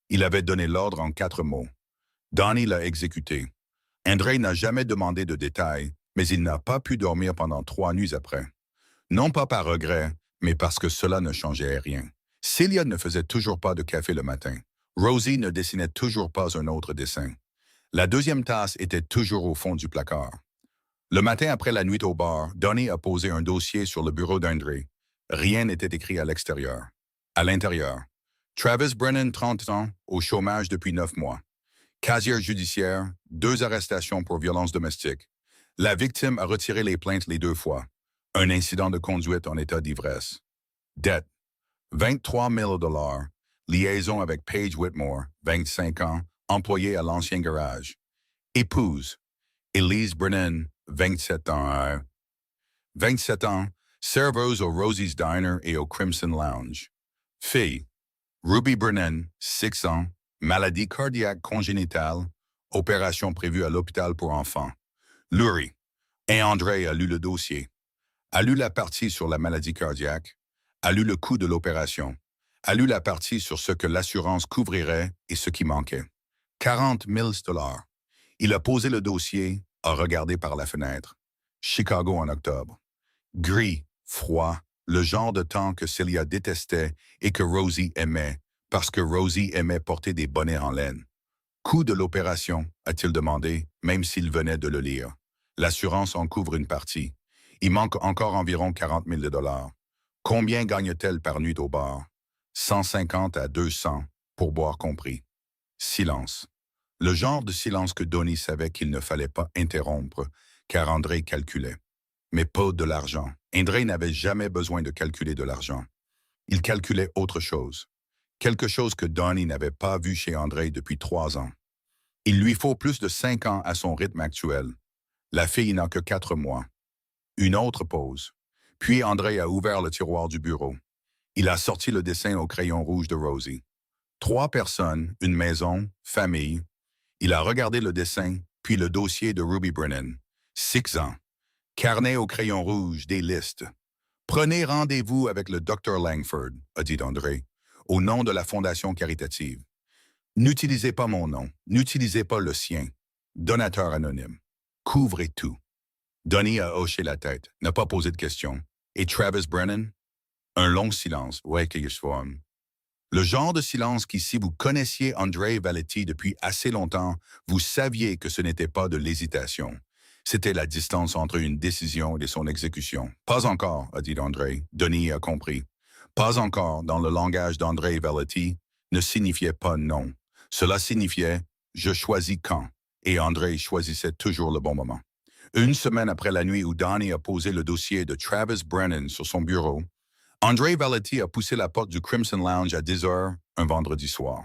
Il avait donné l'ordre en 4 mots. Donnie l'a exécuté. André n'a jamais demandé de détails, mais il n'a pas pu dormir pendant 3 nuits après. Non pas par regret, mais parce que cela ne changeait rien. Celia ne faisait toujours pas de café le matin. Rosie ne dessinait toujours pas un autre dessin. La deuxième tasse était toujours au fond du placard. Le matin après la nuit au bar, Donnie a posé un dossier sur le bureau d'André. Rien n'était écrit à l'extérieur. À l'intérieur, Travis Brennan, 30 ans, au chômage depuis 9 mois. Casier judiciaire, 2 arrestations pour violence domestique. La victime a retiré les plaintes les 2 fois. Un incident de conduite en état d'ivresse. Dette, 23 000 $. Liaison avec Paige Whitmore, 25 ans, employée à l'ancien garage. Épouse, Elise Brennan, 27 ans. 27 ans, serveuse au Rosie's Diner et au Crimson Lounge. Fille, Ruby Brennan, 6 ans, maladie cardiaque congénitale, opération prévue à l'hôpital pour enfants. Lurie, et André a lu le dossier, a lu la partie sur la maladie cardiaque, a lu le coût de l'opération, a lu la partie sur ce que l'assurance couvrirait et ce qui manquait. 40 000 $. Il a posé le dossier, a regardé par la fenêtre. Chicago en octobre. Gris, froid, le genre de temps que Celia détestait et que Rosie aimait, parce que Rosie aimait porter des bonnets en laine. Coût de l'opération, a-t-il demandé, même s'il venait de le lire. L'assurance en couvre une partie. Il manque encore environ 40 000 $. Combien gagne-t-elle par nuit au bar? 150 à 200, pour boire compris. Silence. Le genre de silence que Donnie savait qu'il ne fallait pas interrompre, car André calculait. Mais pas de l'argent. André n'avait jamais besoin de calculer de l'argent. Il calculait autre chose. Quelque chose que Donnie n'avait pas vu chez André depuis 3 ans. Il lui faut plus de 5 ans à son rythme actuel. La fille n'a que 4 mois. Une autre pause. Puis André a ouvert le tiroir du bureau. Il a sorti le dessin au crayon rouge de Rosie. 3 personnes, une maison, famille. Il a regardé le dessin, puis le dossier de Ruby Brennan. 6 ans. Carnet au crayon rouge, des listes. Prenez rendez-vous avec le Dr Langford, a dit André, au nom de la Fondation caritative. N'utilisez pas mon nom, n'utilisez pas le sien. Donateur anonyme. Couvrez tout. Donnie a hoché la tête, n'a pas posé de questions. Et Travis Brennan? Un long silence. Ouais, qu'il se forme. Le genre de silence qui, si vous connaissiez André Valetti depuis assez longtemps, vous saviez que ce n'était pas de l'hésitation. C'était la distance entre une décision et son exécution. Pas encore, a dit André. Denis a compris. Pas encore, dans le langage d'André Valetti, ne signifiait pas non. Cela signifiait je choisis quand. Et André choisissait toujours le bon moment. Une semaine après la nuit où Donnie a posé le dossier de Travis Brennan sur son bureau, André Valetti a poussé la porte du Crimson Lounge à 10 heures un vendredi soir.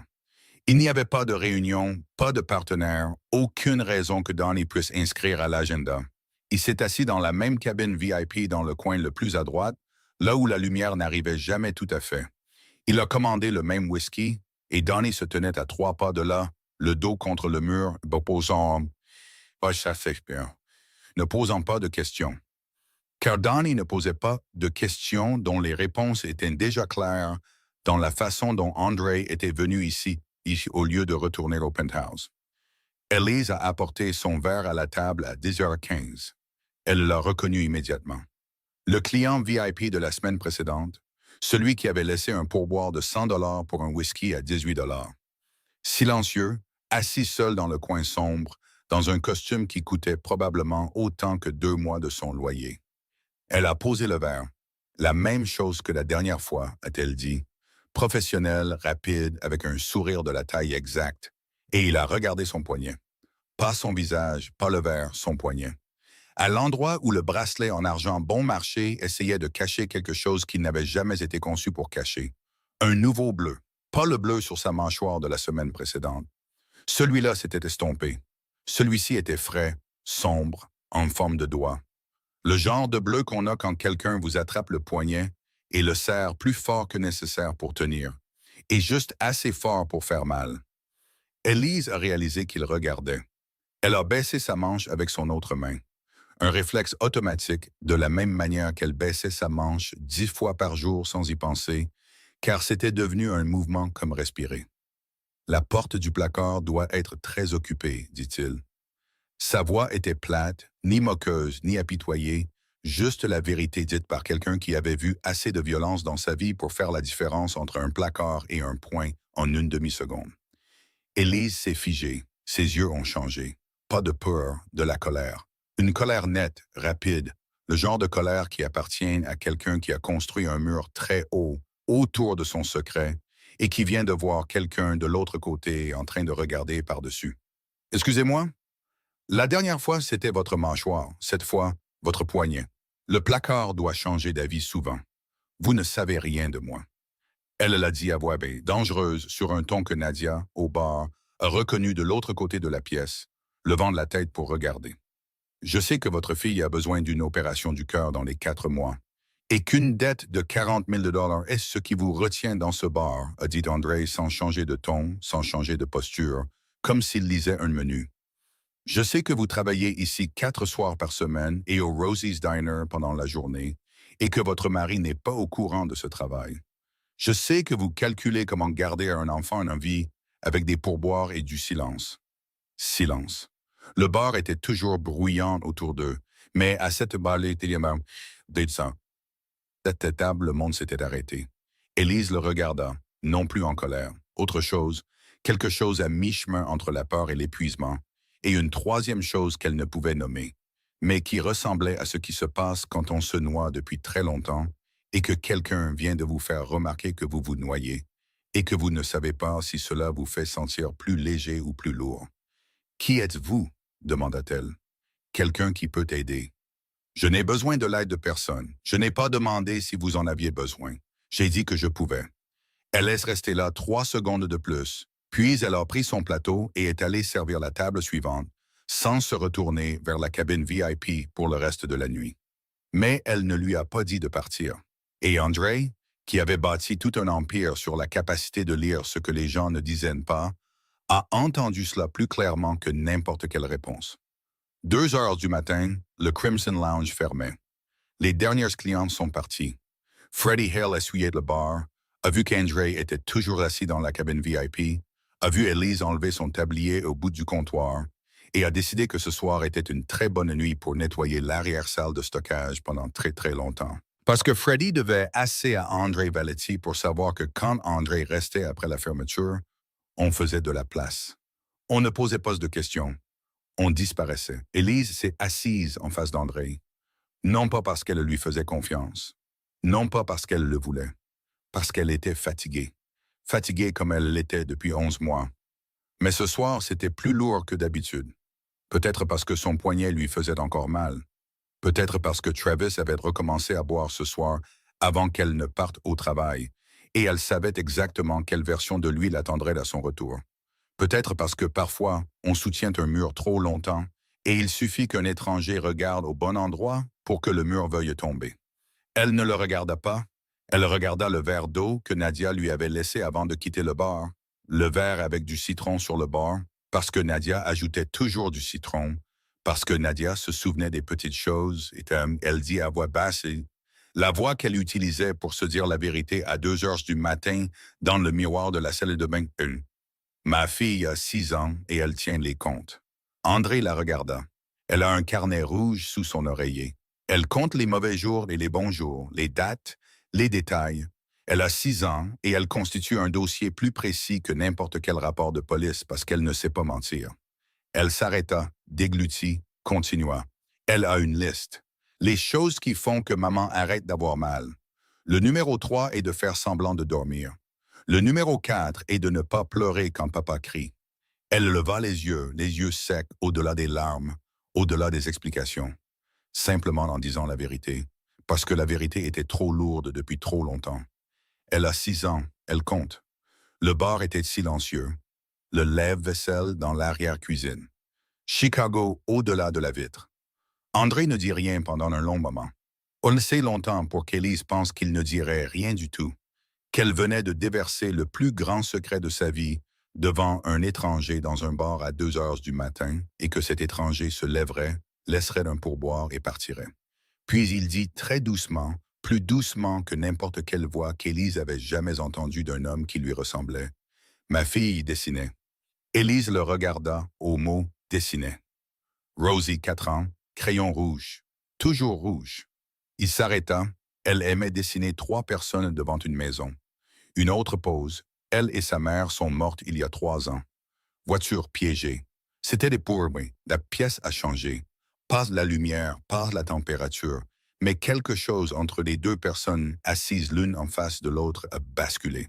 Il n'y avait pas de réunion, pas de partenaire, aucune raison que Donnie puisse inscrire à l'agenda. Il s'est assis dans la même cabine VIP dans le coin le plus à droite, là où la lumière n'arrivait jamais tout à fait. Il a commandé le même whisky et Donnie se tenait à 3 pas de là, le dos contre le mur, ça fait bien, ne posant pas de questions. Car Donnie ne posait pas de questions dont les réponses étaient déjà claires dans la façon dont André était venu ici au lieu de retourner au penthouse. Elise a apporté son verre à la table à 10h15. Elle l'a reconnu immédiatement. Le client VIP de la semaine précédente, celui qui avait laissé un pourboire de $100 pour un whisky à $18. Silencieux, assis seul dans le coin sombre, dans un costume qui coûtait probablement autant que 2 mois de son loyer. Elle a posé le verre. La même chose que la dernière fois, a-t-elle dit. Professionnel, rapide, avec un sourire de la taille exacte. Et il a regardé son poignet. Pas son visage, pas le verre, son poignet. À l'endroit où le bracelet en argent bon marché essayait de cacher quelque chose qui n'avait jamais été conçu pour cacher. Un nouveau bleu. Pas le bleu sur sa mâchoire de la semaine précédente. Celui-là s'était estompé. Celui-ci était frais, sombre, en forme de doigt. Le genre de bleu qu'on a quand quelqu'un vous attrape le poignet et le serre plus fort que nécessaire pour tenir, et juste assez fort pour faire mal. Elise a réalisé qu'il regardait. Elle a baissé sa manche avec son autre main. Un réflexe automatique, de la même manière qu'elle baissait sa manche 10 fois par jour sans y penser, car c'était devenu un mouvement comme respirer. La porte du placard doit être très occupée, dit-il. Sa voix était plate, ni moqueuse, ni apitoyée, juste la vérité dite par quelqu'un qui avait vu assez de violence dans sa vie pour faire la différence entre un placard et un poing en une demi-seconde. Élise s'est figée, ses yeux ont changé. Pas de peur, de la colère. Une colère nette, rapide, le genre de colère qui appartient à quelqu'un qui a construit un mur très haut autour de son secret et qui vient de voir quelqu'un de l'autre côté en train de regarder par-dessus. « Excusez-moi? La dernière fois, c'était votre mâchoire. Cette fois, votre poignet. Le placard doit changer d'avis souvent. Vous ne savez rien de moi. » Elle l'a dit à voix basse, dangereuse, sur un ton que Nadia, au bar, a reconnu de l'autre côté de la pièce, levant la tête pour regarder. « Je sais que votre fille a besoin d'une opération du cœur dans les 4 mois, et qu'une dette de 40 000 $ est ce qui vous retient dans ce bar, a dit André sans changer de ton, sans changer de posture, comme s'il lisait un menu. Je sais que vous travaillez ici 4 soirs par semaine et au Rosie's Diner pendant la journée, et que votre mari n'est pas au courant de ce travail. Je sais que vous calculez comment garder un enfant en vie avec des pourboires et du silence. » Silence. Le bar était toujours bruyant autour d'eux, mais à cette table, le monde s'était arrêté. Élise le regarda, non plus en colère. Autre chose, quelque chose à mi-chemin entre la peur et l'épuisement, et une troisième chose qu'elle ne pouvait nommer, mais qui ressemblait à ce qui se passe quand on se noie depuis très longtemps et que quelqu'un vient de vous faire remarquer que vous vous noyez et que vous ne savez pas si cela vous fait sentir plus léger ou plus lourd. « Qui êtes-vous? » demanda-t-elle. « Quelqu'un qui peut t'aider. » « Je n'ai besoin de l'aide de personne. Je n'ai pas demandé si vous en aviez besoin. J'ai dit que je pouvais. » Elle laisse rester là 3 secondes de plus, puis elle a pris son plateau et est allée servir la table suivante, sans se retourner vers la cabine VIP pour le reste de la nuit. Mais elle ne lui a pas dit de partir. Et André, qui avait bâti tout un empire sur la capacité de lire ce que les gens ne disaient pas, a entendu cela plus clairement que n'importe quelle réponse. 2 heures du matin, le Crimson Lounge fermait. Les derniers clients sont partis. Freddie Hill essuyait le bar, a vu qu'André était toujours assis dans la cabine VIP, a vu Elise enlever son tablier au bout du comptoir et a décidé que ce soir était une très bonne nuit pour nettoyer l'arrière-salle de stockage pendant très très longtemps. Parce que Freddie devait assez à André Valetti pour savoir que quand André restait après la fermeture, on faisait de la place. On ne posait pas de questions. On disparaissait. Élise s'est assise en face d'André, non pas parce qu'elle lui faisait confiance, non pas parce qu'elle le voulait, parce qu'elle était fatiguée. Fatiguée comme elle l'était depuis 11 mois. Mais ce soir, c'était plus lourd que d'habitude. Peut-être parce que son poignet lui faisait encore mal. Peut-être parce que Travis avait recommencé à boire ce soir avant qu'elle ne parte au travail, et elle savait exactement quelle version de lui l'attendrait à son retour. Peut-être parce que parfois, on soutient un mur trop longtemps, et il suffit qu'un étranger regarde au bon endroit pour que le mur veuille tomber. Elle ne le regarda pas. Elle regarda le verre d'eau que Nadia lui avait laissé avant de quitter le bar, le verre avec du citron sur le bord, parce que Nadia ajoutait toujours du citron, parce que Nadia se souvenait des petites choses, et elle dit à voix basse, la voix qu'elle utilisait pour se dire la vérité à 2 heures du matin dans le miroir de la salle de bain. Ma fille a 6 ans et elle tient les comptes. André la regarda. Elle a un carnet rouge sous son oreiller. Elle compte les mauvais jours et les bons jours, les dates, les détails. Elle a 6 ans et elle constitue un dossier plus précis que n'importe quel rapport de police parce qu'elle ne sait pas mentir. Elle s'arrêta, déglutit, continua. Elle a une liste. Les choses qui font que maman arrête d'avoir mal. Le numéro 3 est de faire semblant de dormir. Le numéro 4 est de ne pas pleurer quand papa crie. Elle leva les yeux secs au-delà des larmes, au-delà des explications, simplement en disant la vérité, parce que la vérité était trop lourde depuis trop longtemps. Elle a 6 ans, elle compte. Le bar était silencieux, le lève-vaisselle dans l'arrière-cuisine. Chicago au-delà de la vitre. André ne dit rien pendant un long moment. On le sait longtemps pour qu'Élise pense qu'il ne dirait rien du tout, qu'elle venait de déverser le plus grand secret de sa vie devant un étranger dans un bar à 2 heures du matin et que cet étranger se lèverait, laisserait un pourboire et partirait. Puis il dit très doucement, plus doucement que n'importe quelle voix qu'Élise avait jamais entendue d'un homme qui lui ressemblait. Ma fille dessinait. Élise le regarda au mot « dessinait ». Rosie, 4 ans, crayon rouge, toujours rouge. Il s'arrêta. Elle aimait dessiner 3 personnes devant une maison. Une autre pause. Elle et sa mère sont mortes il y a 3 ans. Voiture piégée. C'était des oui. La pièce a changé. Pas la lumière, pas la température, mais quelque chose entre les 2 personnes assises l'une en face de l'autre a basculé.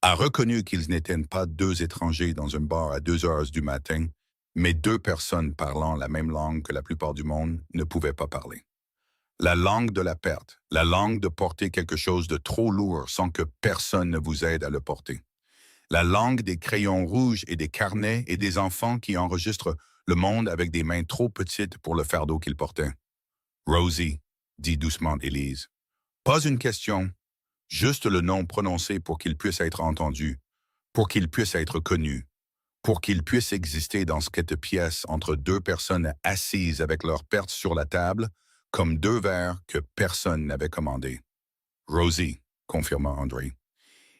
A reconnu qu'ils n'étaient pas 2 étrangers dans un bar à 2 heures du matin, mais 2 personnes parlant la même langue que la plupart du monde ne pouvaient pas parler. La langue de la perte, la langue de porter quelque chose de trop lourd sans que personne ne vous aide à le porter. La langue des crayons rouges et des carnets et des enfants qui enregistrent le monde avec des mains trop petites pour le fardeau qu'ils portaient. Rosie, dit doucement Élise. Pas une question, juste le nom prononcé pour qu'il puisse être entendu, pour qu'il puisse être connu, pour qu'il puisse exister dans cette pièce entre 2 personnes assises avec leur perte sur la table, comme 2 verres que personne n'avait commandés. Rosie, confirma André.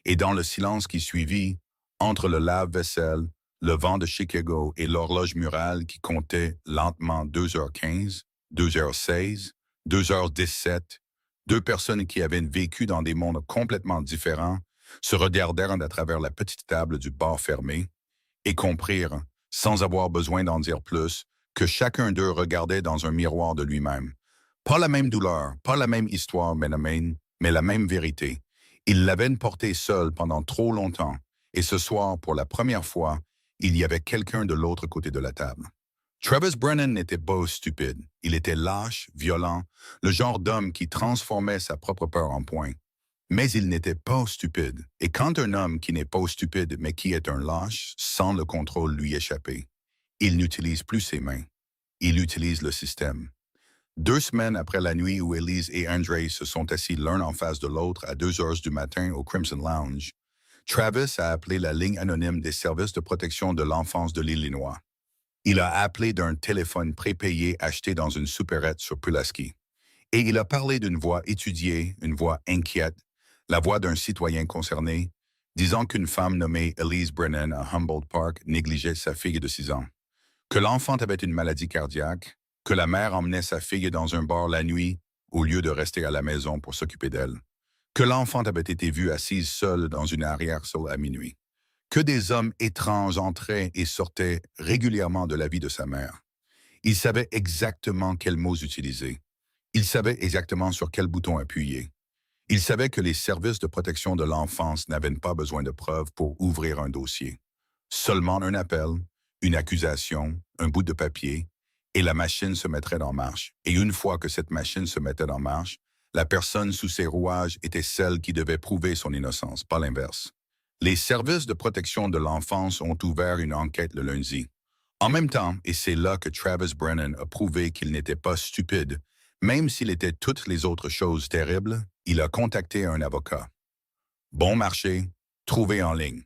Et dans le silence qui suivit, entre le lave-vaisselle, le vent de Chicago et l'horloge murale qui comptait lentement 2h15, 2h16, 2h17, 2 personnes qui avaient vécu dans des mondes complètement différents se regardèrent à travers la petite table du bar fermé et comprirent, sans avoir besoin d'en dire plus, que chacun d'eux regardait dans un miroir de lui-même. Pas la même douleur, pas la même histoire, mais la même vérité. Il l'avait portée seul pendant trop longtemps, et ce soir, pour la première fois, il y avait quelqu'un de l'autre côté de la table. Travis Brennan n'était pas stupide. Il était lâche, violent, le genre d'homme qui transformait sa propre peur en point. Mais il n'était pas stupide. Et quand un homme qui n'est pas stupide mais qui est un lâche, sans le contrôle lui échapper, il n'utilise plus ses mains. Il utilise le système. 2 semaines après la nuit où Élise et André se sont assis l'un en face de l'autre à 2 heures du matin au Crimson Lounge, Travis a appelé la ligne anonyme des services de protection de l'enfance de l'Illinois. Il a appelé d'un téléphone prépayé acheté dans une supérette sur Pulaski. Et il a parlé d'une voix étudiée, une voix inquiète, la voix d'un citoyen concerné, disant qu'une femme nommée Elise Brennan à Humboldt Park négligeait sa fille de 6 ans, que l'enfant avait une maladie cardiaque, que la mère emmenait sa fille dans un bar la nuit au lieu de rester à la maison pour s'occuper d'elle, que l'enfant avait été vu assise seule dans une arrière-salle à minuit, que des hommes étranges entraient et sortaient régulièrement de la vie de sa mère, Il savait exactement quels mots utiliser. Il savait exactement sur quel bouton appuyer. Il savait que les services de protection de l'enfance n'avaient pas besoin de preuves pour ouvrir un dossier. Seulement un appel, une accusation, un bout de papier, et la machine se mettrait en marche. Et une fois que cette machine se mettait en marche, la personne sous ses rouages était celle qui devait prouver son innocence, pas l'inverse. Les services de protection de l'enfance ont ouvert une enquête le lundi. En même temps, et c'est là que Travis Brennan a prouvé qu'il n'était pas stupide, même s'il était toutes les autres choses terribles, il a contacté un avocat. Bon marché, trouvé en ligne.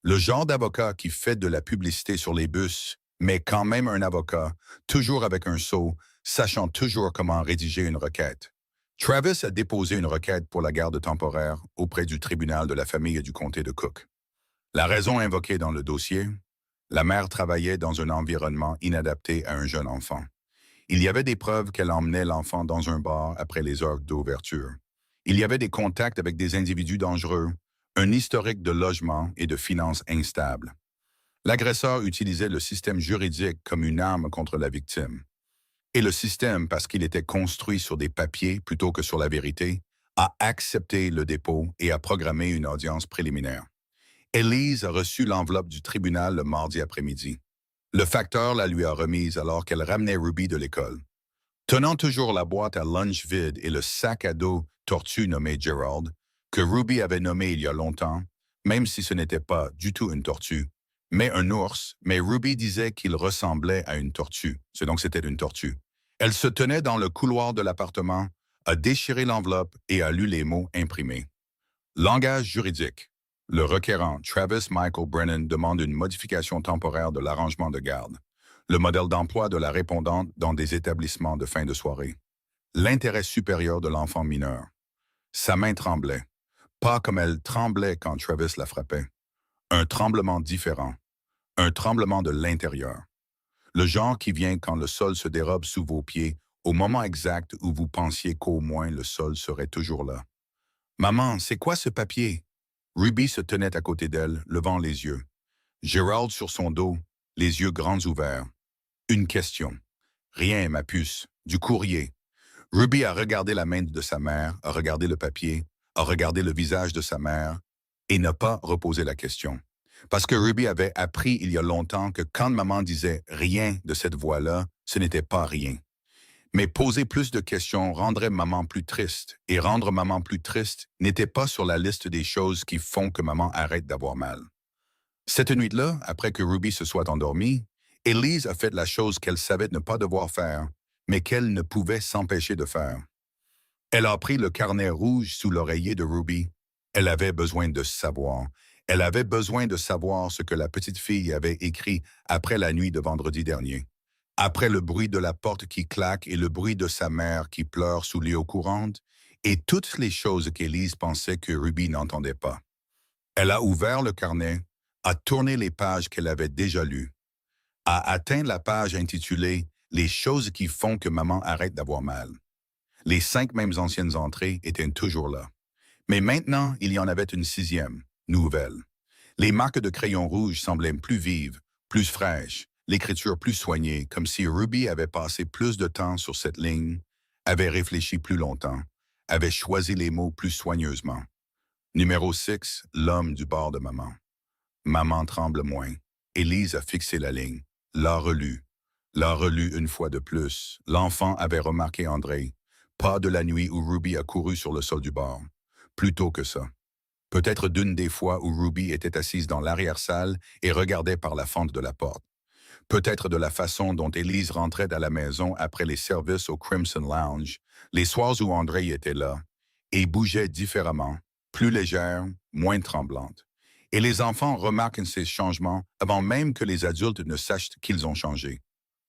Le genre d'avocat qui fait de la publicité sur les bus, mais quand même un avocat, toujours avec un sceau, sachant toujours comment rédiger une requête. Travis a déposé une requête pour la garde temporaire auprès du tribunal de la famille du comté de Cook. La raison invoquée dans le dossier, la mère travaillait dans un environnement inadapté à un jeune enfant. Il y avait des preuves qu'elle emmenait l'enfant dans un bar après les heures d'ouverture. Il y avait des contacts avec des individus dangereux, un historique de logement et de finances instables. L'agresseur utilisait le système juridique comme une arme contre la victime. Et le système, parce qu'il était construit sur des papiers plutôt que sur la vérité, a accepté le dépôt et a programmé une audience préliminaire. Elise a reçu l'enveloppe du tribunal le mardi après-midi. Le facteur la lui a remise alors qu'elle ramenait Ruby de l'école. Tenant toujours la boîte à lunch vide et le sac à dos tortue nommé Gerald, que Ruby avait nommé il y a longtemps, même si ce n'était pas du tout une tortue, mais un ours, mais Ruby disait qu'il ressemblait à une tortue, donc c'était une tortue. Elle se tenait dans le couloir de l'appartement, a déchiré l'enveloppe et a lu les mots imprimés. Langage juridique. Le requérant Travis Michael Brennan demande une modification temporaire de l'arrangement de garde. Le modèle d'emploi de la répondante dans des établissements de fin de soirée. L'intérêt supérieur de l'enfant mineur. Sa main tremblait. Pas comme elle tremblait quand Travis la frappait. Un tremblement différent. Un tremblement de l'intérieur. Le genre qui vient quand le sol se dérobe sous vos pieds au moment exact où vous pensiez qu'au moins le sol serait toujours là. « Maman, c'est quoi ce papier? » Ruby se tenait à côté d'elle, levant les yeux. Gerald sur son dos, les yeux grands ouverts. Une question. Rien, ma puce. Du courrier. Ruby a regardé la main de sa mère, a regardé le papier, a regardé le visage de sa mère et n'a pas reposé la question. Parce que Ruby avait appris il y a longtemps que quand maman disait « rien » de cette voix-là, ce n'était pas rien. Mais poser plus de questions rendrait maman plus triste, et rendre maman plus triste n'était pas sur la liste des choses qui font que maman arrête d'avoir mal. Cette nuit-là, après que Ruby se soit endormie, Elise a fait la chose qu'elle savait ne pas devoir faire, mais qu'elle ne pouvait s'empêcher de faire. Elle a pris le carnet rouge sous l'oreiller de Ruby. Elle avait besoin de savoir. Elle avait besoin de savoir ce que la petite fille avait écrit après la nuit de vendredi dernier. Après le bruit de la porte qui claque et le bruit de sa mère qui pleure sous l'eau courante, et toutes les choses qu'Élise pensait que Ruby n'entendait pas. Elle a ouvert le carnet, a tourné les pages qu'elle avait déjà lues, a atteint la page intitulée « Les choses qui font que maman arrête d'avoir mal ». Les 5 mêmes anciennes entrées étaient toujours là. Mais maintenant, il y en avait une 6e, nouvelle. Les marques de crayon rouge semblaient plus vives, plus fraîches, l'écriture plus soignée, comme si Ruby avait passé plus de temps sur cette ligne, avait réfléchi plus longtemps, avait choisi les mots plus soigneusement. Numéro 6, l'homme du bord de maman. Maman tremble moins. Élise a fixé la ligne, l'a relue une fois de plus. L'enfant avait remarqué André. Pas de la nuit où Ruby a couru sur le sol du bar. Plutôt que ça. Peut-être d'une des fois où Ruby était assise dans l'arrière-salle et regardait par la fente de la porte. Peut-être de la façon dont Élise rentrait à la maison après les services au Crimson Lounge, les soirs où André était là, et bougeait différemment, plus légère, moins tremblante. Et les enfants remarquent ces changements avant même que les adultes ne sachent qu'ils ont changé.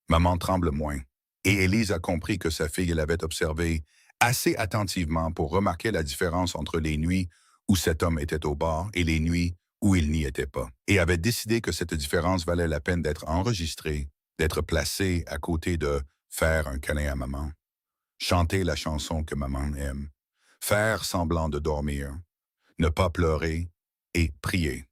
Maman tremble moins, et Élise a compris que sa fille l'avait observée assez attentivement pour remarquer la différence entre les nuits où cet homme était au bar et les nuits où il n'y était pas, et avait décidé que cette différence valait la peine d'être enregistrée, d'être placée à côté de « faire un câlin à maman », chanter la chanson que maman aime, faire semblant de dormir, ne pas pleurer et prier.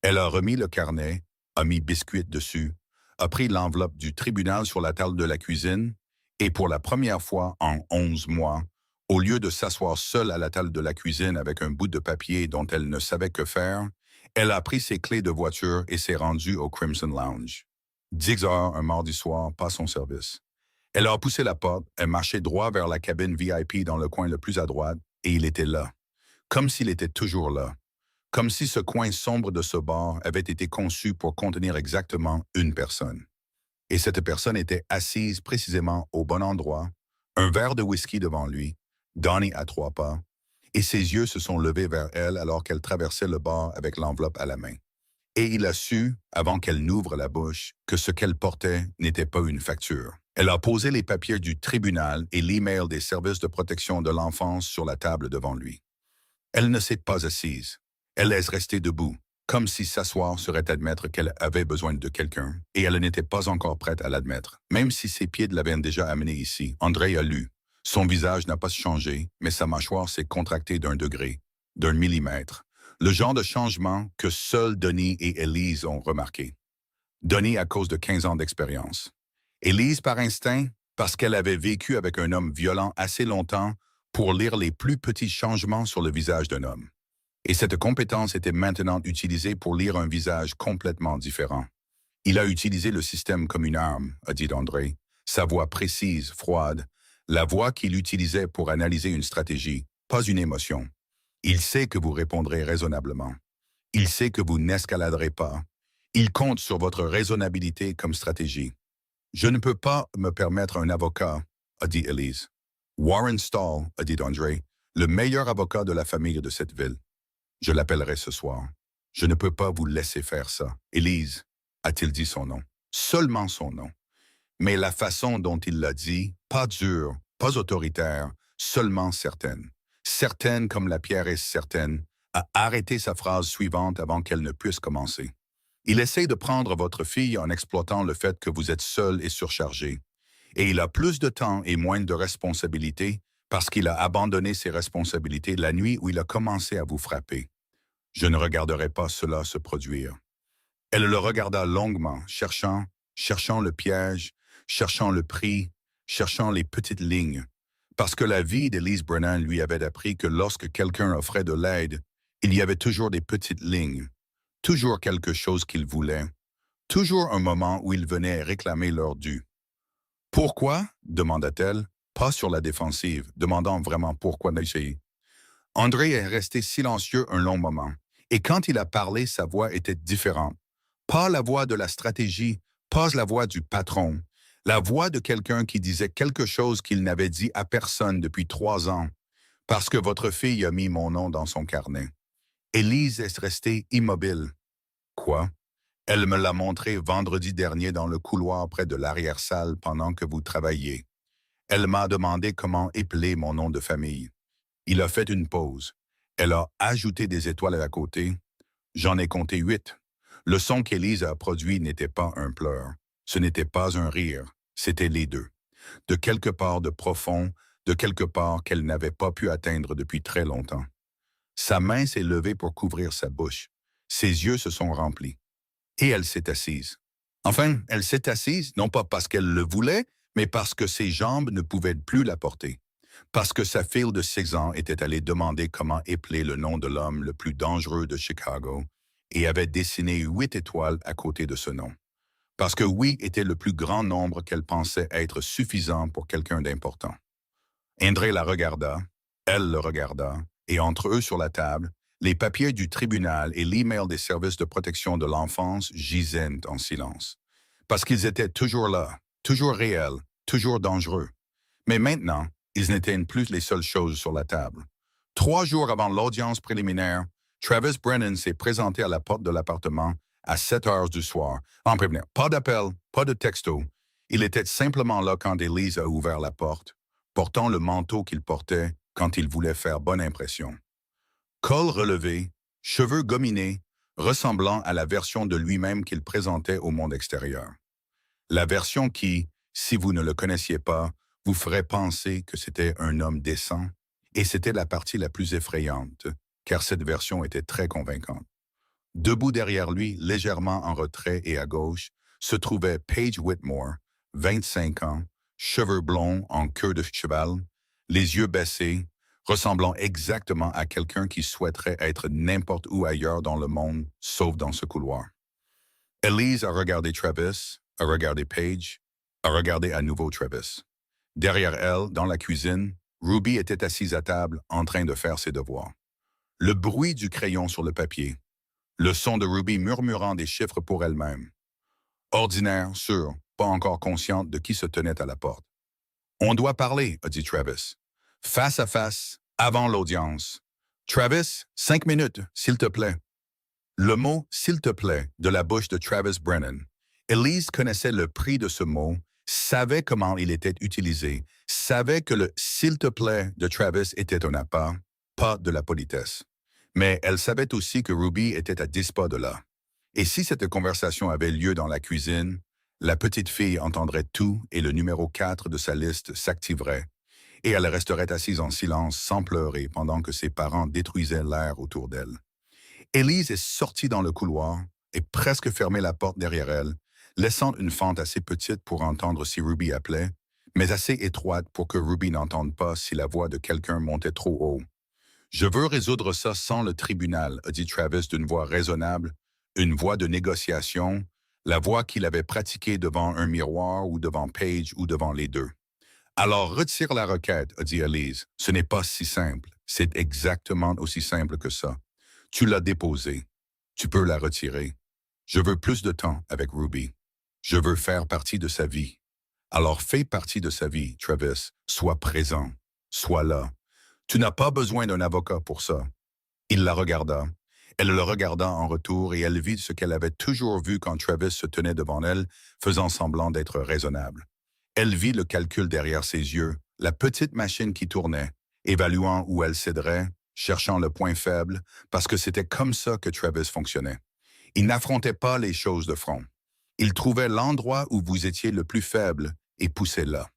Elle a remis le carnet, a mis biscuit dessus, a pris l'enveloppe du tribunal sur la table de la cuisine et pour la première fois en 11 mois, au lieu de s'asseoir seule à la table de la cuisine avec un bout de papier dont elle ne savait que faire, elle a pris ses clés de voiture et s'est rendue au Crimson Lounge. 10 heures un mardi soir, pas son service. Elle a poussé la porte, elle marchait droit vers la cabine VIP dans le coin le plus à droite, et il était là. Comme s'il était toujours là. Comme si ce coin sombre de ce bar avait été conçu pour contenir exactement une personne. Et cette personne était assise précisément au bon endroit, un verre de whisky devant lui, Donnie à 3 pas, et ses yeux se sont levés vers elle alors qu'elle traversait le bar avec l'enveloppe à la main. Et il a su, avant qu'elle n'ouvre la bouche, que ce qu'elle portait n'était pas une facture. Elle a posé les papiers du tribunal et l'email des services de protection de l'enfance sur la table devant lui. Elle ne s'est pas assise. Elle laisse rester debout, comme si s'asseoir serait admettre qu'elle avait besoin de quelqu'un, et elle n'était pas encore prête à l'admettre. Même si ses pieds l'avaient déjà amenée ici, André a lu. Son visage n'a pas changé, mais sa mâchoire s'est contractée d'un degré, d'un millimètre. Le genre de changement que seuls Denis et Élise ont remarqué. Denis à cause de 15 ans d'expérience. Élise par instinct, parce qu'elle avait vécu avec un homme violent assez longtemps pour lire les plus petits changements sur le visage d'un homme. Et cette compétence était maintenant utilisée pour lire un visage complètement différent. Il a utilisé le système comme une arme, a dit André, sa voix précise, froide, la voix qu'il utilisait pour analyser une stratégie, pas une émotion. Il sait que vous répondrez raisonnablement. Il sait que vous n'escaladerez pas. Il compte sur votre raisonnabilité comme stratégie. Je ne peux pas me permettre un avocat, a dit Élise. Warren Stahl, a dit André, le meilleur avocat de la famille de cette ville. Je l'appellerai ce soir. Je ne peux pas vous laisser faire ça. Élise, a-t-il dit son nom? Seulement son nom. Mais la façon dont il l'a dit, pas dure, pas autoritaire, seulement certaine. Certaine comme la pierre est certaine, a arrêté sa phrase suivante avant qu'elle ne puisse commencer. Il essaie de prendre votre fille en exploitant le fait que vous êtes seul et surchargé. Et il a plus de temps et moins de responsabilités parce qu'il a abandonné ses responsabilités la nuit où il a commencé à vous frapper. Je ne regarderai pas cela se produire. Elle le regarda longuement, cherchant le piège, cherchant le prix, cherchant les petites lignes, parce que la vie d'Élise Brennan lui avait appris que lorsque quelqu'un offrait de l'aide, il y avait toujours des petites lignes, toujours quelque chose qu'il voulait, toujours un moment où il venait réclamer leur dû. « Pourquoi ?» demanda-t-elle, pas sur la défensive, demandant vraiment pourquoi d'essayer. André est resté silencieux un long moment, et quand il a parlé, sa voix était différente. Pas la voix de la stratégie, pas la voix du patron, la voix de quelqu'un qui disait quelque chose qu'il n'avait dit à personne depuis 3 ans, parce que votre fille a mis mon nom dans son carnet. Élise est restée immobile. Quoi? Elle me l'a montré vendredi dernier dans le couloir près de l'arrière-salle pendant que vous travailliez. Elle m'a demandé comment épeler mon nom de famille. Il a fait une pause. Elle a ajouté des étoiles à côté. J'en ai compté 8. Le son qu'Élise a produit n'était pas un pleur. Ce n'était pas un rire. C'était les deux. De quelque part de profond, de quelque part qu'elle n'avait pas pu atteindre depuis très longtemps. Sa main s'est levée pour couvrir sa bouche. Ses yeux se sont remplis. Et elle s'est assise. Enfin, elle s'est assise, non pas parce qu'elle le voulait, mais parce que ses jambes ne pouvaient plus la porter. Parce que sa fille de 6 ans était allée demander comment épeler le nom de l'homme le plus dangereux de Chicago et avait dessiné 8 étoiles à côté de ce nom. Parce que 8 était le plus grand nombre qu'elle pensait être suffisant pour quelqu'un d'important. André la regarda, elle le regarda, et entre eux sur la table, les papiers du tribunal et l'email des services de protection de l'enfance gisaient en silence. Parce qu'ils étaient toujours là, toujours réels, toujours dangereux. Mais maintenant, ils n'étaient plus les seules choses sur la table. 3 jours avant l'audience préliminaire, Travis Brennan s'est présenté à la porte de l'appartement à 7 heures du soir, en prévenant. Pas d'appel, pas de texto. Il était simplement là quand Élise a ouvert la porte, portant le manteau qu'il portait quand il voulait faire bonne impression. Col relevé, cheveux gominés, ressemblant à la version de lui-même qu'il présentait au monde extérieur. La version qui, si vous ne le connaissiez pas, vous ferait penser que c'était un homme décent, et c'était la partie la plus effrayante, car cette version était très convaincante. Debout derrière lui, légèrement en retrait et à gauche, se trouvait Paige Whitmore, 25 ans, cheveux blonds en queue de cheval, les yeux baissés, ressemblant exactement à quelqu'un qui souhaiterait être n'importe où ailleurs dans le monde, sauf dans ce couloir. Elise a regardé Travis, a regardé Paige, a regardé à nouveau Travis. Derrière elle, dans la cuisine, Ruby était assise à table en train de faire ses devoirs. Le bruit du crayon sur le papier, le son de Ruby murmurant des chiffres pour elle-même. Ordinaire, sûr, pas encore consciente de qui se tenait à la porte. On doit parler, a dit Travis. Face à face, avant l'audience. Travis, 5 minutes, s'il te plaît. Le mot « s'il te plaît » de la bouche de Travis Brennan. Elise connaissait le prix de ce mot, savait comment il était utilisé, savait que le « s'il te plaît » de Travis était un appât, pas de la politesse. Mais elle savait aussi que Ruby était à 10 pas de là. Et si cette conversation avait lieu dans la cuisine, la petite fille entendrait tout et le numéro 4 de sa liste s'activerait, et elle resterait assise en silence sans pleurer pendant que ses parents détruisaient l'air autour d'elle. Elise est sortie dans le couloir et presque fermé la porte derrière elle, laissant une fente assez petite pour entendre si Ruby appelait, mais assez étroite pour que Ruby n'entende pas si la voix de quelqu'un montait trop haut. « Je veux résoudre ça sans le tribunal », a dit Travis d'une voix raisonnable, une voix de négociation, la voix qu'il avait pratiquée devant un miroir ou devant Paige ou devant les deux. « Alors retire la requête », a dit Elise. « Ce n'est pas si simple. C'est exactement aussi simple que ça. Tu l'as déposée. Tu peux la retirer. Je veux plus de temps avec Ruby. Je veux faire partie de sa vie. Alors fais partie de sa vie, Travis. Sois présent. Sois là. Tu n'as pas besoin d'un avocat pour ça. » Il la regarda. Elle le regarda en retour et elle vit ce qu'elle avait toujours vu quand Travis se tenait devant elle, faisant semblant d'être raisonnable. Elle vit le calcul derrière ses yeux, la petite machine qui tournait, évaluant où elle céderait, cherchant le point faible, parce que c'était comme ça que Travis fonctionnait. Il n'affrontait pas les choses de front. Il trouvait l'endroit où vous étiez le plus faible et poussait là.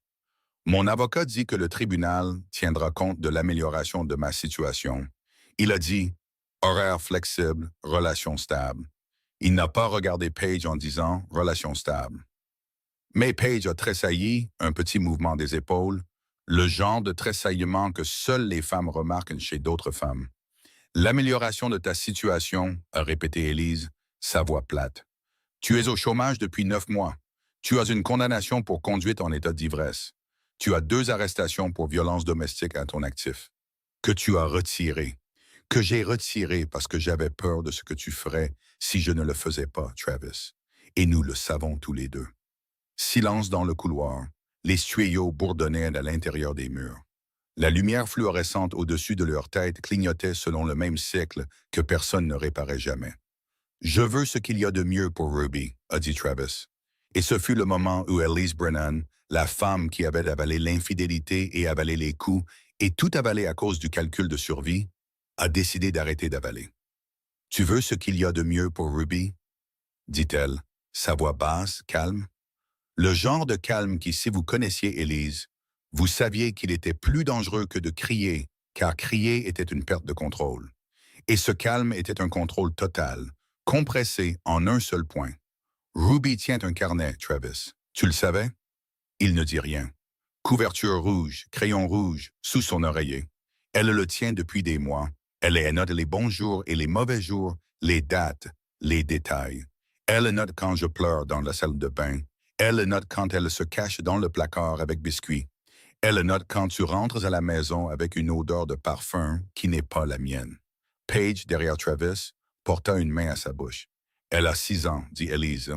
Mon avocat dit que le tribunal tiendra compte de l'amélioration de ma situation. Il a dit « horaire flexible, relation stable ». Il n'a pas regardé Paige en disant « relation stable ». Mais Paige a tressailli, un petit mouvement des épaules, le genre de tressaillement que seules les femmes remarquent chez d'autres femmes. « L'amélioration de ta situation », a répété Elise, sa voix plate. « Tu es au chômage depuis 9 mois. Tu as une condamnation pour conduite en état d'ivresse. Tu as 2 arrestations pour violence domestique à ton actif. Que tu as retiré. Que j'ai retiré parce que j'avais peur de ce que tu ferais si je ne le faisais pas, Travis. Et nous le savons tous les deux. » Silence dans le couloir. Les tuyaux bourdonnaient à l'intérieur des murs. La lumière fluorescente au-dessus de leur tête clignotait selon le même cycle que personne ne réparait jamais. « Je veux ce qu'il y a de mieux pour Ruby », a dit Travis. Et ce fut le moment où Elise Brennan, la femme qui avait avalé l'infidélité et avalé les coups, et tout avalé à cause du calcul de survie, a décidé d'arrêter d'avaler. « Tu veux ce qu'il y a de mieux pour Ruby ?» dit-elle, sa voix basse, calme. Le genre de calme qui, si vous connaissiez Elise, vous saviez qu'il était plus dangereux que de crier, car crier était une perte de contrôle. Et ce calme était un contrôle total, compressé en un seul point. Ruby tient un carnet, Travis. Tu le savais? Il ne dit rien. Couverture rouge, crayon rouge, sous son oreiller. Elle le tient depuis des mois. Elle note les bons jours et les mauvais jours, les dates, les détails. Elle note quand je pleure dans la salle de bain. Elle note quand elle se cache dans le placard avec biscuits. Elle note quand tu rentres à la maison avec une odeur de parfum qui n'est pas la mienne. Paige, derrière Travis, porta une main à sa bouche. « Elle a 6 ans, dit Elise,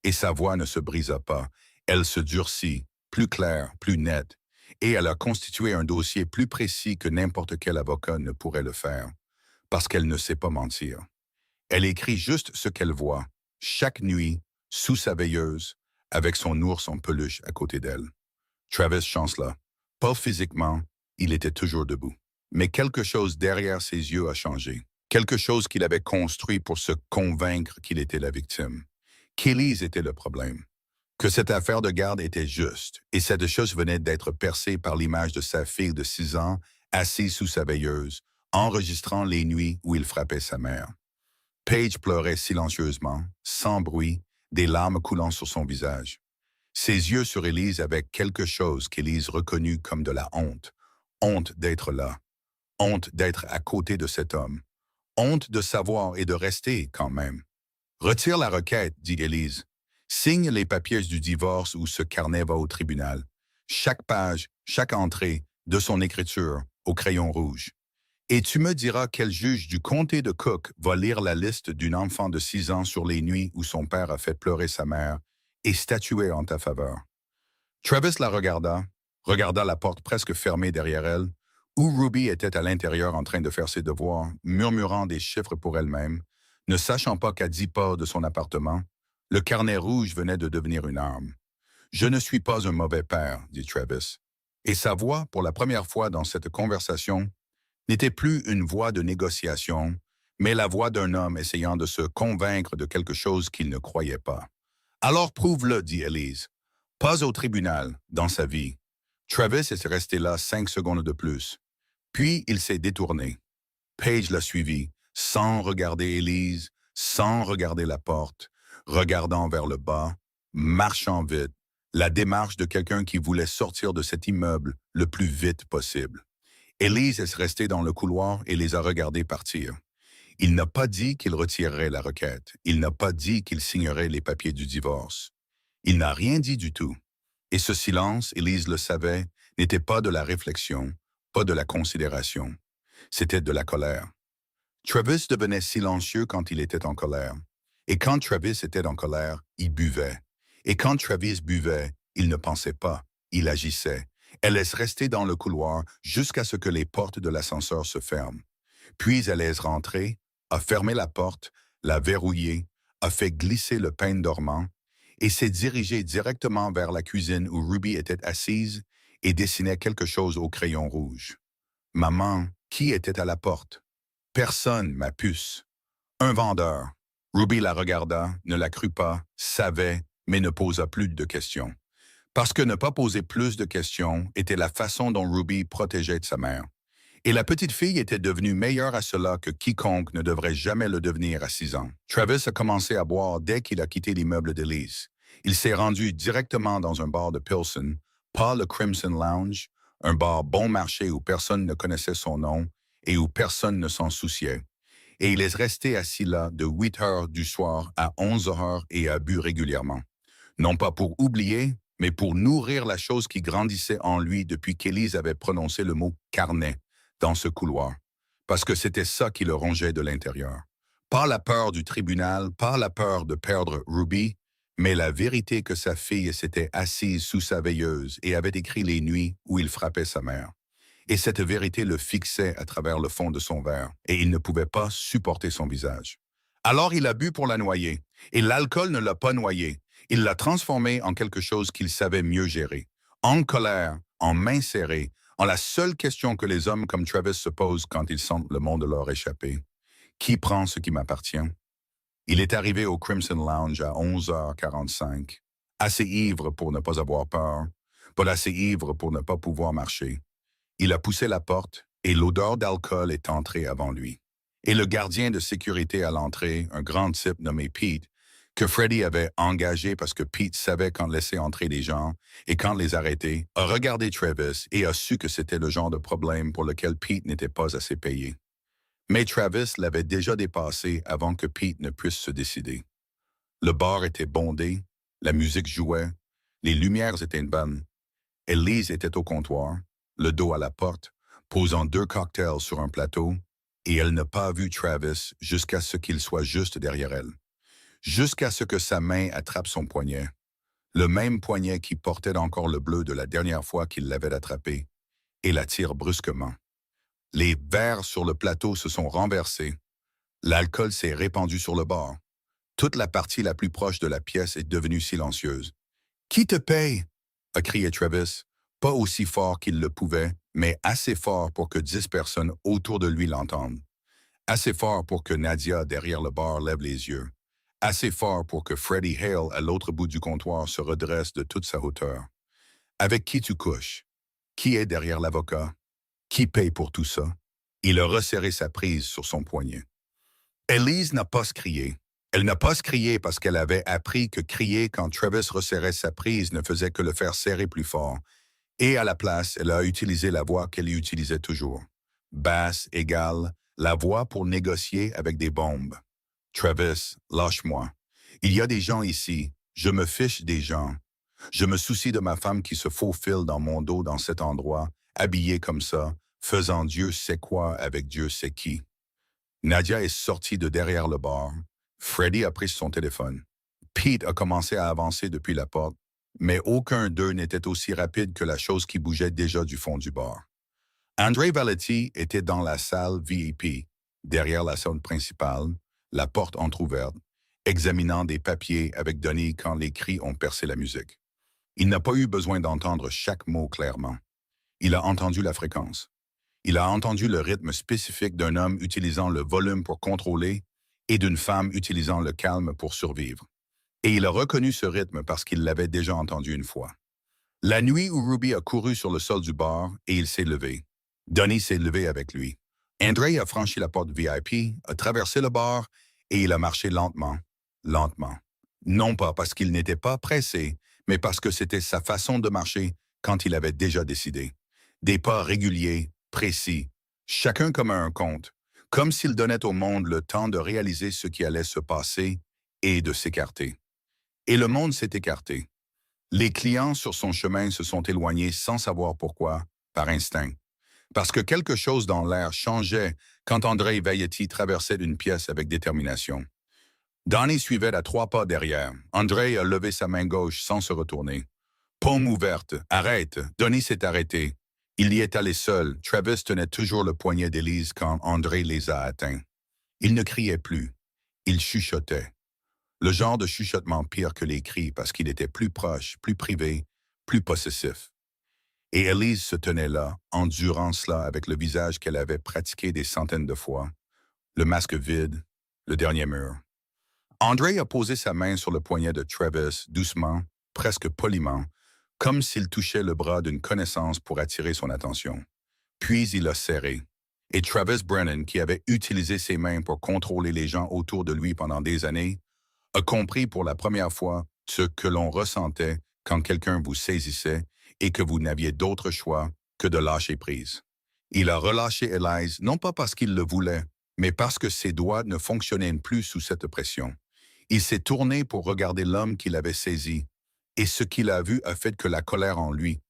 et sa voix ne se brisa pas. Elle se durcit, plus claire, plus nette, et elle a constitué un dossier plus précis que n'importe quel avocat ne pourrait le faire, parce qu'elle ne sait pas mentir. Elle écrit juste ce qu'elle voit, chaque nuit, sous sa veilleuse, avec son ours en peluche à côté d'elle. Travis chancela. Pas physiquement, il était toujours debout. Mais quelque chose derrière ses yeux a changé. Quelque chose qu'il avait construit pour se convaincre qu'il était la victime. Qu'Élise était le problème. Que cette affaire de garde était juste, et cette chose venait d'être percée par l'image de sa fille de 6 ans, assise sous sa veilleuse, enregistrant les nuits où il frappait sa mère. Paige pleurait silencieusement, sans bruit, des larmes coulant sur son visage. Ses yeux sur Élise avaient quelque chose qu'Élise reconnut comme de la honte. Honte d'être là. Honte d'être à côté de cet homme. Honte de savoir et de rester quand même. Retire la requête, dit Élise. Signe les papiers du divorce où ce carnet va au tribunal. Chaque page, chaque entrée, de son écriture, au crayon rouge. Et tu me diras quel juge du comté de Cook va lire la liste d'une enfant de 6 ans sur les nuits où son père a fait pleurer sa mère et statuer en ta faveur. Travis la regarda la porte presque fermée derrière elle, où Ruby était à l'intérieur en train de faire ses devoirs, murmurant des chiffres pour elle-même, ne sachant pas qu'à 10 pas de son appartement, le carnet rouge venait de devenir une arme. « Je ne suis pas un mauvais père, » dit Travis. Et sa voix, pour la première fois dans cette conversation, n'était plus une voix de négociation, mais la voix d'un homme essayant de se convaincre de quelque chose qu'il ne croyait pas. « Alors prouve-le, » dit Élise. « Pas au tribunal, dans sa vie. » Travis est resté là 5 secondes de plus. Puis il s'est détourné. Paige l'a suivi, sans regarder Élise, sans regarder la porte, regardant vers le bas, marchant vite, la démarche de quelqu'un qui voulait sortir de cet immeuble le plus vite possible. Élise est restée dans le couloir et les a regardés partir. Il n'a pas dit qu'il retirerait la requête. Il n'a pas dit qu'il signerait les papiers du divorce. Il n'a rien dit du tout. Et ce silence, Élise le savait, n'était pas de la réflexion, pas de la considération. C'était de la colère. Travis devenait silencieux quand il était en colère. Et quand Travis était en colère, il buvait. Et quand Travis buvait, il ne pensait pas, il agissait. Elle laisse rester dans le couloir jusqu'à ce que les portes de l'ascenseur se ferment. Puis elle laisse rentrer, a fermé la porte, l'a verrouillée, a fait glisser le peigne dormant et s'est dirigée directement vers la cuisine où Ruby était assise et dessinait quelque chose au crayon rouge. « Maman, qui était à la porte? »« Personne, ma puce. »« Un vendeur. » Ruby la regarda, ne la crut pas, savait, mais ne posa plus de questions. Parce que ne pas poser plus de questions était la façon dont Ruby protégeait sa mère. Et la petite fille était devenue meilleure à cela que quiconque ne devrait jamais le devenir à 6 ans. Travis a commencé à boire dès qu'il a quitté l'immeuble d'Élise. Il s'est rendu directement dans un bar de Pilsen, pas le Crimson Lounge, un bar bon marché où personne ne connaissait son nom et où personne ne s'en souciait. Et il est resté assis là de 8 heures du soir à 11 heures et a bu régulièrement. Non pas pour oublier, mais pour nourrir la chose qui grandissait en lui depuis qu'Élise avait prononcé le mot « carnet » dans ce couloir, parce que c'était ça qui le rongeait de l'intérieur. Pas la peur du tribunal, pas la peur de perdre Ruby, mais la vérité que sa fille s'était assise sous sa veilleuse et avait écrit les nuits où il frappait sa mère. Et cette vérité le fixait à travers le fond de son verre, et il ne pouvait pas supporter son visage. Alors il a bu pour la noyer, et l'alcool ne l'a pas noyé. Il l'a transformé en quelque chose qu'il savait mieux gérer. En colère, en main serrée, en la seule question que les hommes comme Travis se posent quand ils sentent le monde leur échapper. Qui prend ce qui m'appartient? Il est arrivé au Crimson Lounge à 11h45, assez ivre pour ne pas avoir peur, pas assez ivre pour ne pas pouvoir marcher. Il a poussé la porte et l'odeur d'alcool est entrée avant lui. Et le gardien de sécurité à l'entrée, un grand type nommé Pete, que Freddie avait engagé parce que Pete savait quand laisser entrer des gens et quand les arrêter, a regardé Travis et a su que c'était le genre de problème pour lequel Pete n'était pas assez payé. Mais Travis l'avait déjà dépassé avant que Pete ne puisse se décider. Le bar était bondé, la musique jouait, les lumières étaient bonnes. Élise était au comptoir, le dos à la porte, posant 2 cocktails sur un plateau, et elle n'a pas vu Travis jusqu'à ce qu'il soit juste derrière elle. Jusqu'à ce que sa main attrape son poignet, le même poignet qui portait encore le bleu de la dernière fois qu'il l'avait attrapé, et la tire brusquement. Les verres sur le plateau se sont renversés. L'alcool s'est répandu sur le bar. Toute la partie la plus proche de la pièce est devenue silencieuse. « Qui te paye? » a crié Travis, pas aussi fort qu'il le pouvait, mais assez fort pour que 10 personnes autour de lui l'entendent. Assez fort pour que Nadia, derrière le bar, lève les yeux. Assez fort pour que Freddie Hale, à l'autre bout du comptoir, se redresse de toute sa hauteur. Avec qui tu couches? Qui est derrière l'avocat? Qui paye pour tout ça? Il a resserré sa prise sur son poignet. Élise n'a pas crié. Elle n'a pas crié parce qu'elle avait appris que crier quand Travis resserrait sa prise ne faisait que le faire serrer plus fort. Et à la place, elle a utilisé la voix qu'elle utilisait toujours. Basse égale la voix pour négocier avec des bombes. Travis, lâche-moi. Il y a des gens ici. Je me fiche des gens. Je me soucie de ma femme qui se faufile dans mon dos dans cet endroit, habillée comme ça, faisant Dieu sait quoi avec Dieu sait qui. Nadia est sortie de derrière le bar. Freddie a pris son téléphone. Pete a commencé à avancer depuis la porte, mais aucun d'eux n'était aussi rapide que la chose qui bougeait déjà du fond du bar. André Valetti était dans la salle VIP, derrière la salle principale, la porte entr'ouverte, examinant des papiers avec Donnie quand les cris ont percé la musique. Il n'a pas eu besoin d'entendre chaque mot clairement. Il a entendu la fréquence. Il a entendu le rythme spécifique d'un homme utilisant le volume pour contrôler et d'une femme utilisant le calme pour survivre. Et il a reconnu ce rythme parce qu'il l'avait déjà entendu une fois. La nuit où Ruby a couru sur le sol du bar et il s'est levé. Donnie s'est levé avec lui. André a franchi la porte VIP, a traversé le bar et il a marché lentement, lentement. Non pas parce qu'il n'était pas pressé, mais parce que c'était sa façon de marcher quand il avait déjà décidé. Des pas réguliers, précis, chacun comme un compte, comme s'il donnait au monde le temps de réaliser ce qui allait se passer et de s'écarter. Et le monde s'est écarté. Les clients sur son chemin se sont éloignés sans savoir pourquoi, par instinct. Parce que quelque chose dans l'air changeait quand André Valetti traversait une pièce avec détermination. Donnie suivait à 3 pas derrière. André a levé sa main gauche sans se retourner. Paume ouverte. Arrête. Donnie s'est arrêté. Il y est allé seul. Travis tenait toujours le poignet d'Élise quand André les a atteints. Il ne criait plus. Il chuchotait. Le genre de chuchotement pire que les cris parce qu'il était plus proche, plus privé, plus possessif. Et Élise se tenait là, endurant cela avec le visage qu'elle avait pratiqué des centaines de fois, le masque vide, le dernier mur. André a posé sa main sur le poignet de Travis, doucement, presque poliment, comme s'il touchait le bras d'une connaissance pour attirer son attention. Puis il l'a serré. Et Travis Brennan, qui avait utilisé ses mains pour contrôler les gens autour de lui pendant des années, a compris pour la première fois ce que l'on ressentait quand quelqu'un vous saisissait et que vous n'aviez d'autre choix que de lâcher prise. Il a relâché Élise, non pas parce qu'il le voulait, mais parce que ses doigts ne fonctionnaient plus sous cette pression. Il s'est tourné pour regarder l'homme qu'il avait saisi, et ce qu'il a vu a fait que la colère en lui.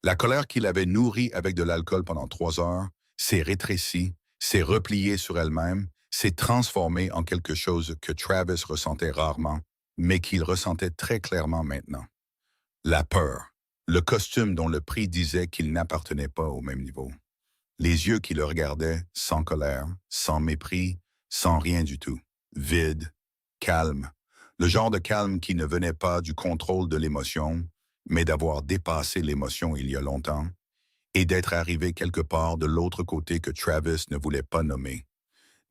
La colère qu'il avait nourrie avec de l'alcool pendant 3 heures s'est rétrécie, s'est repliée sur elle-même, s'est transformée en quelque chose que Travis ressentait rarement, mais qu'il ressentait très clairement maintenant. La peur, le costume dont le prix disait qu'il n'appartenait pas au même niveau. Les yeux qui le regardaient, sans colère, sans mépris, sans rien du tout. Vide, calme. Le genre de calme qui ne venait pas du contrôle de l'émotion, mais d'avoir dépassé l'émotion il y a longtemps, et d'être arrivé quelque part de l'autre côté que Travis ne voulait pas nommer.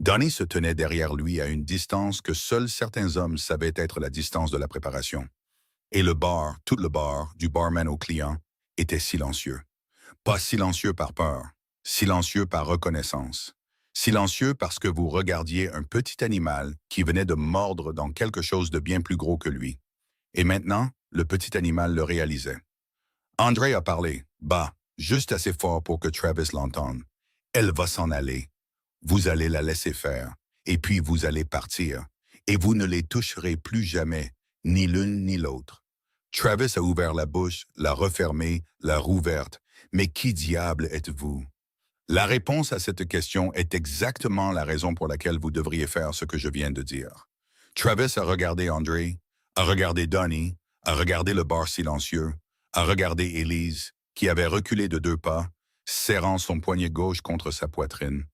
Donnie se tenait derrière lui à une distance que seuls certains hommes savaient être la distance de la préparation. Et le bar, tout le bar, du barman au client, était silencieux. Pas silencieux par peur, silencieux par reconnaissance. Silencieux parce que vous regardiez un petit animal qui venait de mordre dans quelque chose de bien plus gros que lui. Et maintenant, le petit animal le réalisait. André a parlé, bas, juste assez fort pour que Travis l'entende. Elle va s'en aller. Vous allez la laisser faire, et puis vous allez partir, et vous ne les toucherez plus jamais, ni l'une ni l'autre. Travis a ouvert la bouche, l'a refermée, l'a rouverte. Mais qui diable êtes-vous? La réponse à cette question est exactement la raison pour laquelle vous devriez faire ce que je viens de dire. Travis a regardé André, a regardé Donnie, a regardé le bar silencieux, a regardé Élise, qui avait reculé de 2 pas, serrant son poignet gauche contre sa poitrine,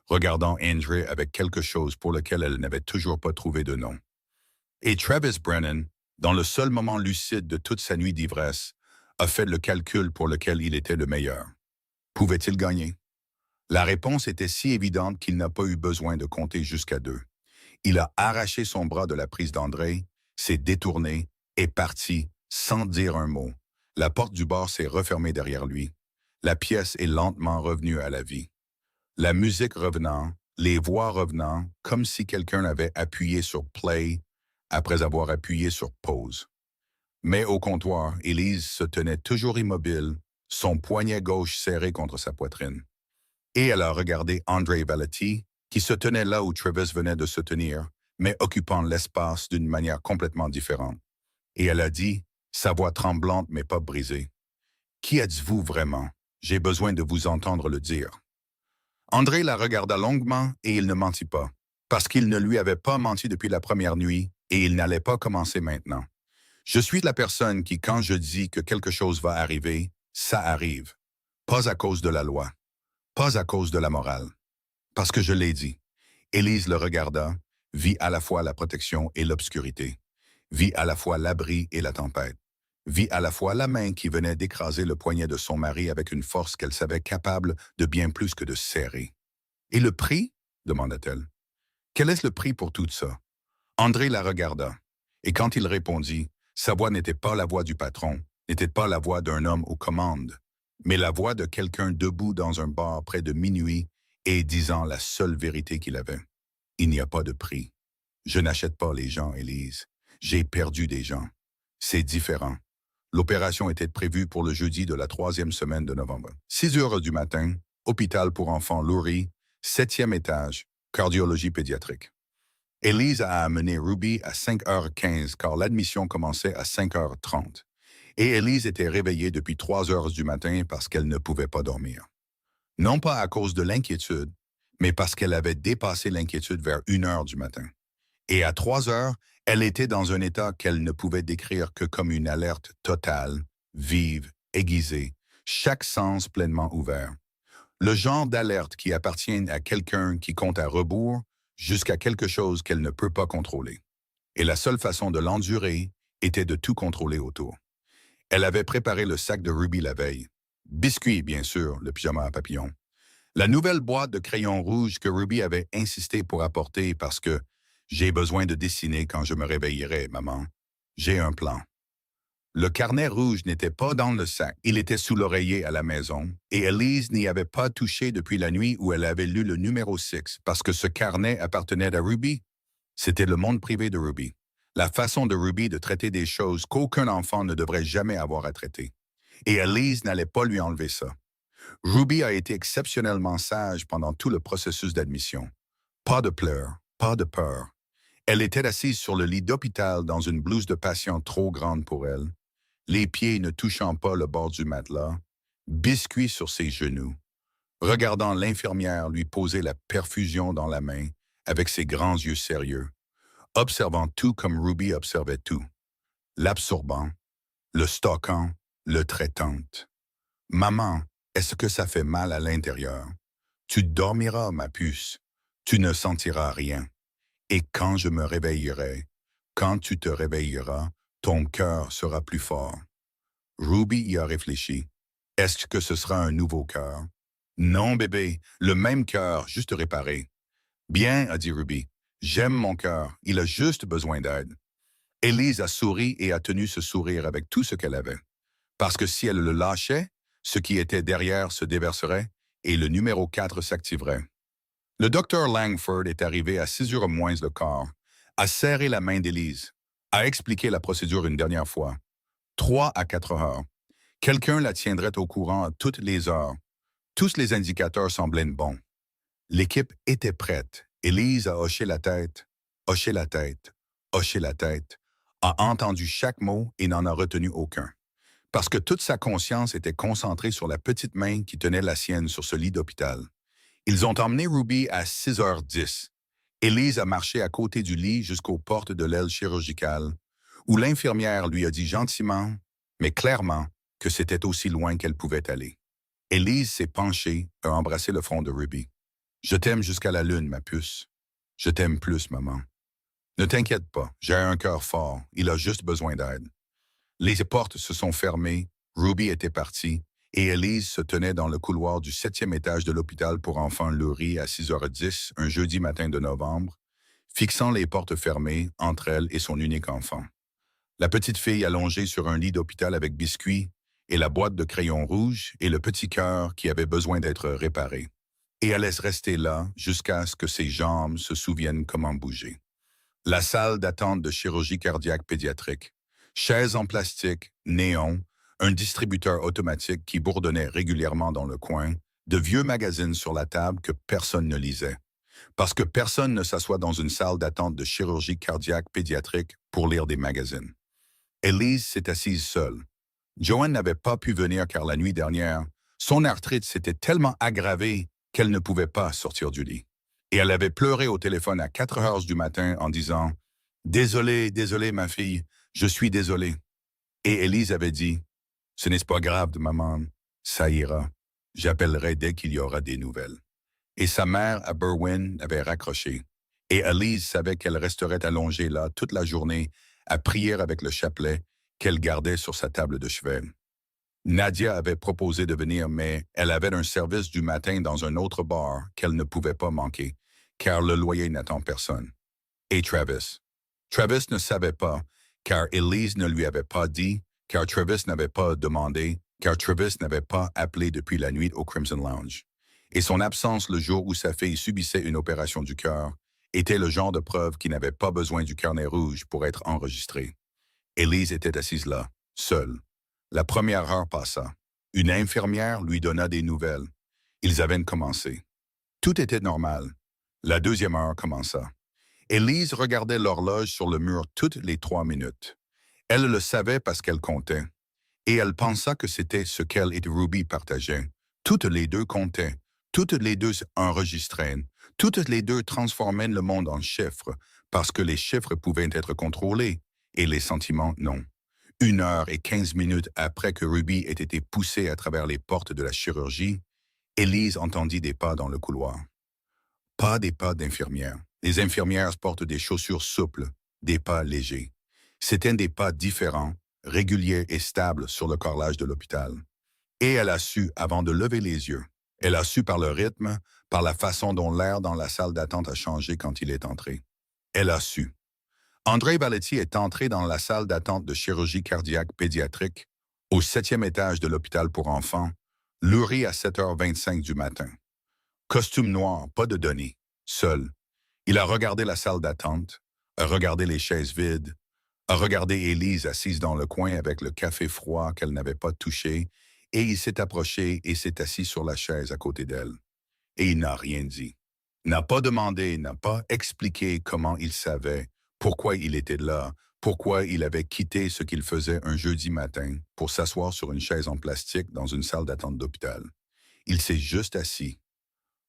regardant André avec quelque chose pour lequel elle n'avait toujours pas trouvé de nom. Et Travis Brennan, dans le seul moment lucide de toute sa nuit d'ivresse, a fait le calcul pour lequel il était le meilleur. Pouvait-il gagner? La réponse était si évidente qu'il n'a pas eu besoin de compter jusqu'à 2. Il a arraché son bras de la prise d'André, s'est détourné, est parti, sans dire un mot. La porte du bar s'est refermée derrière lui. La pièce est lentement revenue à la vie. La musique revenant, les voix revenant comme si quelqu'un avait appuyé sur play après avoir appuyé sur pause. Mais au comptoir, Élise se tenait toujours immobile, son poignet gauche serré contre sa poitrine. Et elle a regardé André Valetti, qui se tenait là où Travis venait de se tenir, mais occupant l'espace d'une manière complètement différente. Et elle a dit, sa voix tremblante mais pas brisée, « Qui êtes-vous vraiment? J'ai besoin de vous entendre le dire. » André la regarda longuement et il ne mentit pas, parce qu'il ne lui avait pas menti depuis la première nuit et il n'allait pas commencer maintenant. Je suis la personne qui, quand je dis que quelque chose va arriver, ça arrive. Pas à cause de la loi, pas à cause de la morale. Parce que je l'ai dit. Élise le regarda, vit à la fois la protection et l'obscurité, vit à la fois l'abri et la tempête, vit à la fois la main qui venait d'écraser le poignet de son mari avec une force qu'elle savait capable de bien plus que de serrer. « Et le prix? » demanda-t-elle. « Quel est le prix pour tout ça? » André la regarda, et quand il répondit, sa voix n'était pas la voix du patron, n'était pas la voix d'un homme aux commandes, mais la voix de quelqu'un debout dans un bar près de minuit et disant la seule vérité qu'il avait. « Il n'y a pas de prix. Je n'achète pas les gens, Élise. J'ai perdu des gens. C'est différent. » L'opération était prévue pour le jeudi de la 3e semaine de novembre. 6 heures du matin, hôpital pour enfants Lurie, 7e étage, cardiologie pédiatrique. Élise a amené Ruby à 5h15 car l'admission commençait à 5h30. Et Élise était réveillée depuis 3 heures du matin parce qu'elle ne pouvait pas dormir. Non pas à cause de l'inquiétude, mais parce qu'elle avait dépassé l'inquiétude vers 1 heure du matin. Et à 3 heures, elle était dans un état qu'elle ne pouvait décrire que comme une alerte totale, vive, aiguisée, chaque sens pleinement ouvert. Le genre d'alerte qui appartient à quelqu'un qui compte à rebours jusqu'à quelque chose qu'elle ne peut pas contrôler. Et la seule façon de l'endurer était de tout contrôler autour. Elle avait préparé le sac de Ruby la veille. Biscuits, bien sûr, le pyjama à papillons. La nouvelle boîte de crayons rouges que Ruby avait insisté pour apporter parce que « J'ai besoin de dessiner quand je me réveillerai, maman. J'ai un plan. » Le carnet rouge n'était pas dans le sac, il était sous l'oreiller à la maison, et Élise n'y avait pas touché depuis la nuit où elle avait lu le numéro 6, parce que ce carnet appartenait à Ruby. C'était le monde privé de Ruby, la façon de Ruby de traiter des choses qu'aucun enfant ne devrait jamais avoir à traiter. Et Élise n'allait pas lui enlever ça. Ruby a été exceptionnellement sage pendant tout le processus d'admission. Pas de pleurs, pas de peur. Elle était assise sur le lit d'hôpital dans une blouse de patient trop grande pour elle, les pieds ne touchant pas le bord du matelas, biscuit sur ses genoux, regardant l'infirmière lui poser la perfusion dans la main avec ses grands yeux sérieux, observant tout comme Ruby observait tout, l'absorbant, le stockant, le traitant. « Maman, est-ce que ça fait mal à l'intérieur? Tu dormiras, ma puce, tu ne sentiras rien. Et quand je me réveillerai, quand tu te réveilleras, ton cœur sera plus fort. » Ruby y a réfléchi. Est-ce que ce sera un nouveau cœur? Non, bébé, le même cœur, juste réparé. Bien, a dit Ruby. J'aime mon cœur, il a juste besoin d'aide. Élise a souri et a tenu ce sourire avec tout ce qu'elle avait. Parce que si elle le lâchait, ce qui était derrière se déverserait et le numéro 4 s'activerait. Le docteur Langford est arrivé à 6 heures moins le quart, a serré la main d'Élise, a expliqué la procédure une dernière fois. 3 à 4 heures. Quelqu'un la tiendrait au courant à toutes les heures. Tous les indicateurs semblaient bons. L'équipe était prête. Élise a hoché la tête, hoché la tête, hoché la tête, a entendu chaque mot et n'en a retenu aucun. Parce que toute sa conscience était concentrée sur la petite main qui tenait la sienne sur ce lit d'hôpital. Ils ont emmené Ruby à 6h10. Élise a marché à côté du lit jusqu'aux portes de l'aile chirurgicale, où l'infirmière lui a dit gentiment, mais clairement, que c'était aussi loin qu'elle pouvait aller. Élise s'est penchée, a embrassé le front de Ruby. « Je t'aime jusqu'à la lune, ma puce. Je t'aime plus, maman. Ne t'inquiète pas, j'ai un cœur fort, il a juste besoin d'aide. » Les portes se sont fermées, Ruby était partie, et Élise se tenait dans le couloir du 7e étage de l'hôpital pour enfants Lurie à 6h10, un jeudi matin de novembre, fixant les portes fermées entre elle et son unique enfant. La petite fille allongée sur un lit d'hôpital avec biscuits, et la boîte de crayons rouges et le petit cœur qui avait besoin d'être réparé. et elle laisse rester là jusqu'à ce que ses jambes se souviennent comment bouger. La salle d'attente de chirurgie cardiaque pédiatrique. Chaises en plastique, néon, un distributeur automatique qui bourdonnait régulièrement dans le coin, de vieux magazines sur la table que personne ne lisait. Parce que personne ne s'assoit dans une salle d'attente de chirurgie cardiaque pédiatrique pour lire des magazines. Elise s'est assise seule. Joanne n'avait pas pu venir car la nuit dernière, son arthrite s'était tellement aggravée qu'elle ne pouvait pas sortir du lit. Et elle avait pleuré au téléphone à 4 heures du matin en disant « Désolé, désolé, ma fille, je suis désolé. » Et Elise avait dit « Ce n'est pas grave, maman, ça ira. J'appellerai dès qu'il y aura des nouvelles. » Et sa mère à Berwyn avait raccroché. Et Elise savait qu'elle resterait allongée là toute la journée à prier avec le chapelet qu'elle gardait sur sa table de chevet. Nadia avait proposé de venir, mais elle avait un service du matin dans un autre bar qu'elle ne pouvait pas manquer, car le loyer n'attend personne. Et Travis. Travis ne savait pas, car Elise ne lui avait pas dit, car Travis n'avait pas demandé, car Travis n'avait pas appelé depuis la nuit au Crimson Lounge. Et son absence le jour où sa fille subissait une opération du cœur était le genre de preuve qui n'avait pas besoin du carnet rouge pour être enregistré. Elise était assise là, seule. La première heure passa. Une infirmière lui donna des nouvelles. Ils avaient commencé. Tout était normal. La deuxième heure commença. Elise regardait l'horloge sur le mur toutes les 3 minutes. Elle le savait parce qu'elle comptait. Et elle pensa que c'était ce qu'elle et Ruby partageaient. Toutes les deux comptaient. Toutes les deux enregistraient. Toutes les deux transformaient le monde en chiffres, parce que les chiffres pouvaient être contrôlés, et les sentiments non. 1 heure et 15 minutes après que Ruby ait été poussée à travers les portes de la chirurgie, Elise entendit des pas dans le couloir. Pas des pas d'infirmières. Les infirmières portent des chaussures souples, des pas légers. C'étaient des pas différents, réguliers et stables sur le carrelage de l'hôpital. Et elle a su, avant de lever les yeux, elle a su par le rythme, par la façon dont l'air dans la salle d'attente a changé quand il est entré. Elle a su. André Valetti est entré dans la salle d'attente de chirurgie cardiaque pédiatrique au 7e étage de l'hôpital pour enfants, louré à 7h25 du matin. Costume noir, pas de données, seul. Il a regardé la salle d'attente, a regardé les chaises vides, a regardé Élise assise dans le coin avec le café froid qu'elle n'avait pas touché, et il s'est approché et s'est assis sur la chaise à côté d'elle. Et il n'a rien dit. N'a pas demandé, n'a pas expliqué comment il savait, pourquoi il était là, pourquoi il avait quitté ce qu'il faisait un jeudi matin pour s'asseoir sur une chaise en plastique dans une salle d'attente d'hôpital. Il s'est juste assis.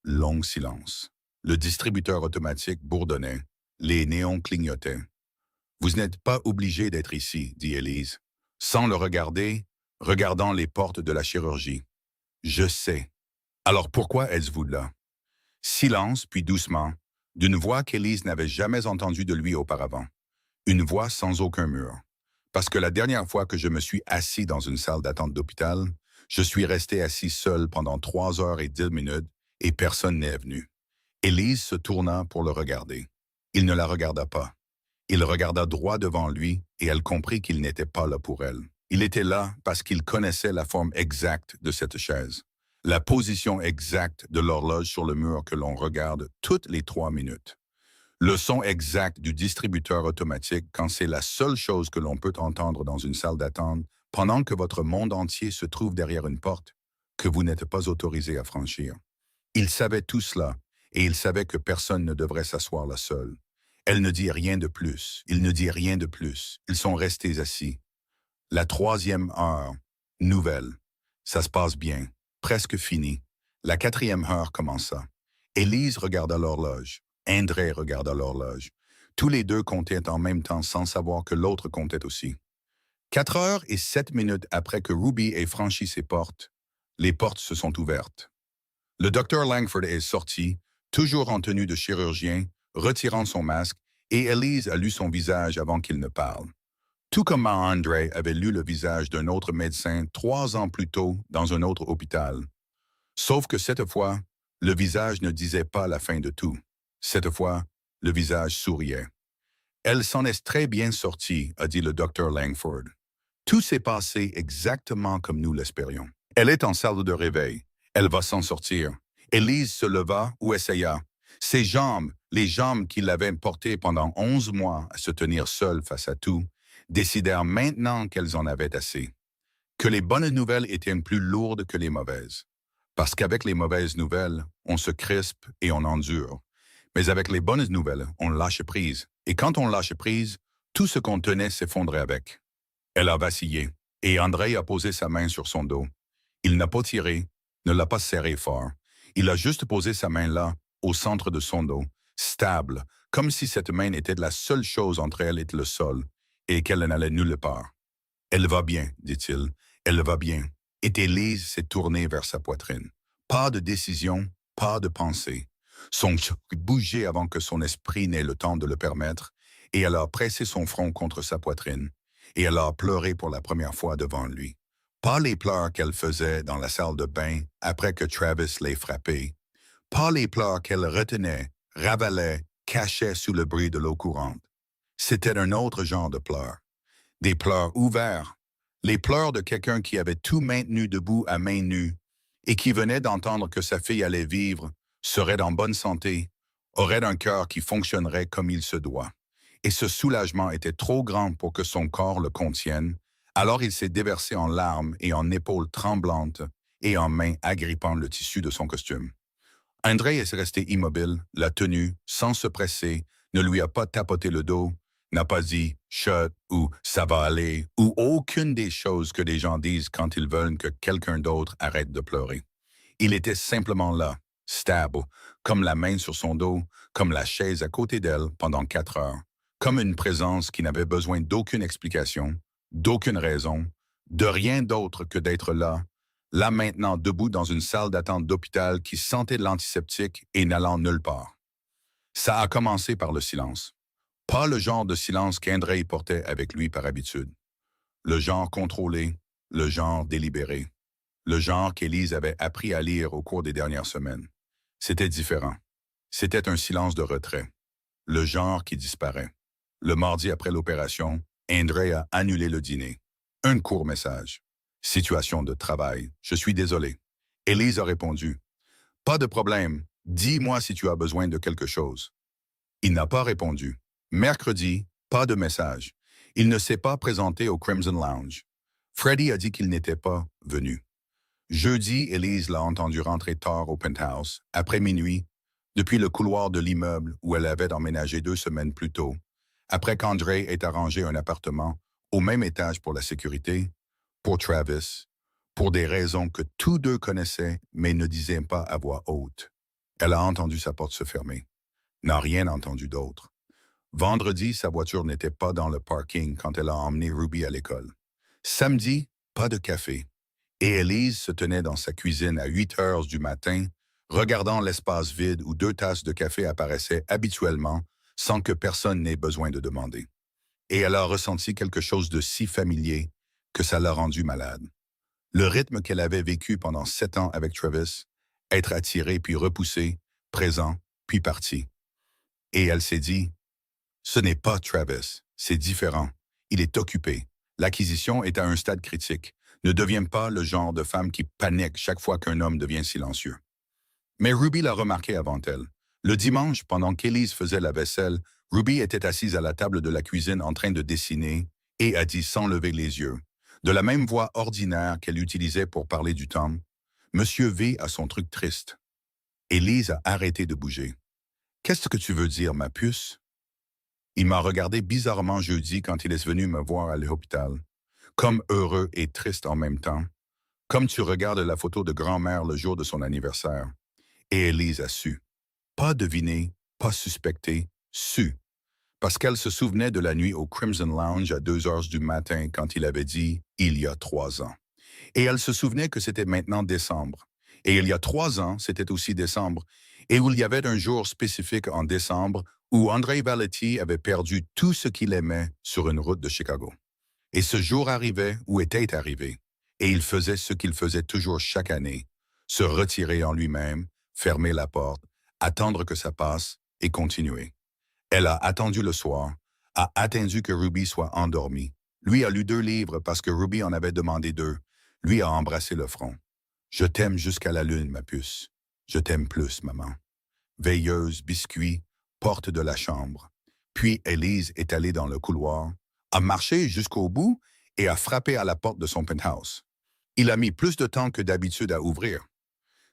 Long silence. Le distributeur automatique bourdonnait. Les néons clignotaient. « Vous n'êtes pas obligé d'être ici, » dit Élise, sans le regarder, regardant les portes de la chirurgie. « Je sais. Alors pourquoi êtes-vous là? » Silence, puis doucement, d'une voix qu'Élise n'avait jamais entendue de lui auparavant. Une voix sans aucun mur. Parce que la dernière fois que je me suis assis dans une salle d'attente d'hôpital, je suis resté assis seul pendant 3 heures et 10 minutes et personne n'est venu. Élise se tourna pour le regarder. Il ne la regarda pas. Il regarda droit devant lui et elle comprit qu'il n'était pas là pour elle. Il était là parce qu'il connaissait la forme exacte de cette chaise, la position exacte de l'horloge sur le mur que l'on regarde toutes les 3 minutes, le son exact du distributeur automatique quand c'est la seule chose que l'on peut entendre dans une salle d'attente pendant que votre monde entier se trouve derrière une porte que vous n'êtes pas autorisé à franchir. Il savait tout cela et il savait que personne ne devrait s'asseoir là seul. Elle ne dit rien de plus, il ne dit rien de plus. Ils sont restés assis. La 3e heure, nouvelle. Ça se passe bien, presque fini. La 4e heure commença. Élise regarda l'horloge. André regarda l'horloge. Tous les deux comptaient en même temps sans savoir que l'autre comptait aussi. 4 heures et 7 minutes après que Ruby ait franchi ses portes, les portes se sont ouvertes. Le docteur Langford est sorti, toujours en tenue de chirurgien, retirant son masque, et Elise a lu son visage avant qu'il ne parle. Tout comme André avait lu le visage d'un autre médecin 3 ans plus tôt dans un autre hôpital. Sauf que cette fois, le visage ne disait pas la fin de tout. Cette fois, le visage souriait. « Elle s'en est très bien sortie », a dit le docteur Langford. « Tout s'est passé exactement comme nous l'espérions. Elle est en salle de réveil. Elle va s'en sortir. Élise se leva ou essaya. Ses jambes, les jambes qui l'avaient portée pendant 11 mois à se tenir seule face à tout, décidèrent maintenant qu'elles en avaient assez. Que les bonnes nouvelles étaient plus lourdes que les mauvaises. Parce qu'avec les mauvaises nouvelles, on se crispe et on endure. Mais avec les bonnes nouvelles, on lâche prise. Et quand on lâche prise, tout ce qu'on tenait s'effondrait avec. Elle a vacillé, et André a posé sa main sur son dos. Il n'a pas tiré, ne l'a pas serré fort. Il a juste posé sa main là, au centre de son dos, stable, comme si cette main était la seule chose entre elle et le sol, et qu'elle n'allait nulle part. Elle va bien, dit-il. Elle va bien. Et Élise s'est tournée vers sa poitrine. Pas de décision, pas de pensée. Son cœur bougeait avant que son esprit n'ait le temps de le permettre, et elle a pressé son front contre sa poitrine, et elle a pleuré pour la première fois devant lui. Pas les pleurs qu'elle faisait dans la salle de bain après que Travis l'ait frappée. Pas les pleurs qu'elle retenait, ravalait, cachait sous le bruit de l'eau courante. C'était un autre genre de pleurs. Des pleurs ouverts. Les pleurs de quelqu'un qui avait tout maintenu debout à main nue et qui venait d'entendre que sa fille allait vivre, serait en bonne santé, aurait un cœur qui fonctionnerait comme il se doit. Et ce soulagement était trop grand pour que son corps le contienne, alors il s'est déversé en larmes et en épaules tremblantes et en mains agrippant le tissu de son costume. André est resté immobile, l'a tenu, sans se presser, ne lui a pas tapoté le dos, n'a pas dit « chut » ou « ça va aller » ou aucune des choses que les gens disent quand ils veulent que quelqu'un d'autre arrête de pleurer. Il était simplement là, stable, comme la main sur son dos, comme la chaise à côté d'elle pendant 4 heures, comme une présence qui n'avait besoin d'aucune explication, d'aucune raison, de rien d'autre que d'être là, là maintenant debout dans une salle d'attente d'hôpital qui sentait de l'antiseptique et n'allant nulle part. Ça a commencé par le silence. Pas le genre de silence qu'André portait avec lui par habitude. Le genre contrôlé, le genre délibéré, le genre qu'Élise avait appris à lire au cours des dernières semaines. C'était différent. C'était un silence de retrait. Le genre qui disparaît. Le mardi après l'opération, André a annulé le dîner. Un court message. Situation de travail. Je suis désolé. Élise a répondu. Pas de problème. Dis-moi si tu as besoin de quelque chose. Il n'a pas répondu. Mercredi, pas de message. Il ne s'est pas présenté au Crimson Lounge. Freddie a dit qu'il n'était pas venu. Jeudi, Élise l'a entendu rentrer tard au penthouse, après minuit, depuis le couloir de l'immeuble où elle avait emménagé 2 semaines plus tôt, après qu'André ait arrangé un appartement au même étage pour la sécurité, pour Travis, pour des raisons que tous deux connaissaient mais ne disaient pas à voix haute. Elle a entendu sa porte se fermer. N'a rien entendu d'autre. Vendredi, sa voiture n'était pas dans le parking quand elle a emmené Ruby à l'école. Samedi, pas de café. Et Élise se tenait dans sa cuisine à 8 heures du matin, regardant l'espace vide où 2 tasses de café apparaissaient habituellement sans que personne n'ait besoin de demander. Et elle a ressenti quelque chose de si familier que ça l'a rendue malade. Le rythme qu'elle avait vécu pendant 7 ans avec Travis, être attiré puis repoussé, présent puis parti. Et elle s'est dit, ce n'est pas Travis, c'est différent. Il est occupé. L'acquisition est à un stade critique. Ne deviens pas le genre de femme qui panique chaque fois qu'un homme devient silencieux. Mais Ruby l'a remarqué avant elle. Le dimanche, pendant qu'Élise faisait la vaisselle, Ruby était assise à la table de la cuisine en train de dessiner et a dit sans lever les yeux, de la même voix ordinaire qu'elle utilisait pour parler du temps, « Monsieur V a son truc triste. » Élise a arrêté de bouger. « Qu'est-ce que tu veux dire, ma puce? » Il m'a regardé bizarrement jeudi quand il est venu me voir à l'hôpital, comme heureux et triste en même temps, comme tu regardes la photo de grand-mère le jour de son anniversaire. Et Élise a su. Pas deviné, pas suspecté, su. Parce qu'elle se souvenait de la nuit au Crimson Lounge à 2 heures du matin quand il avait dit « il y a 3 ans ». Et elle se souvenait que c'était maintenant décembre. Et il y a 3 ans, c'était aussi décembre, et où il y avait un jour spécifique en décembre où André Valetti avait perdu tout ce qu'il aimait sur une route de Chicago. Et ce jour arrivait ou était arrivé, et il faisait ce qu'il faisait toujours chaque année, se retirer en lui-même, fermer la porte, attendre que ça passe et continuer. Elle a attendu le soir, a attendu que Ruby soit endormie. Lui a lu 2 livres parce que Ruby en avait demandé 2. Lui a embrassé le front. « Je t'aime jusqu'à la lune, ma puce. Je t'aime plus, maman. Veilleuse, biscuit, porte de la chambre. Puis Élise est allée dans le couloir, a marché jusqu'au bout et a frappé à la porte de son penthouse. Il a mis plus de temps que d'habitude à ouvrir.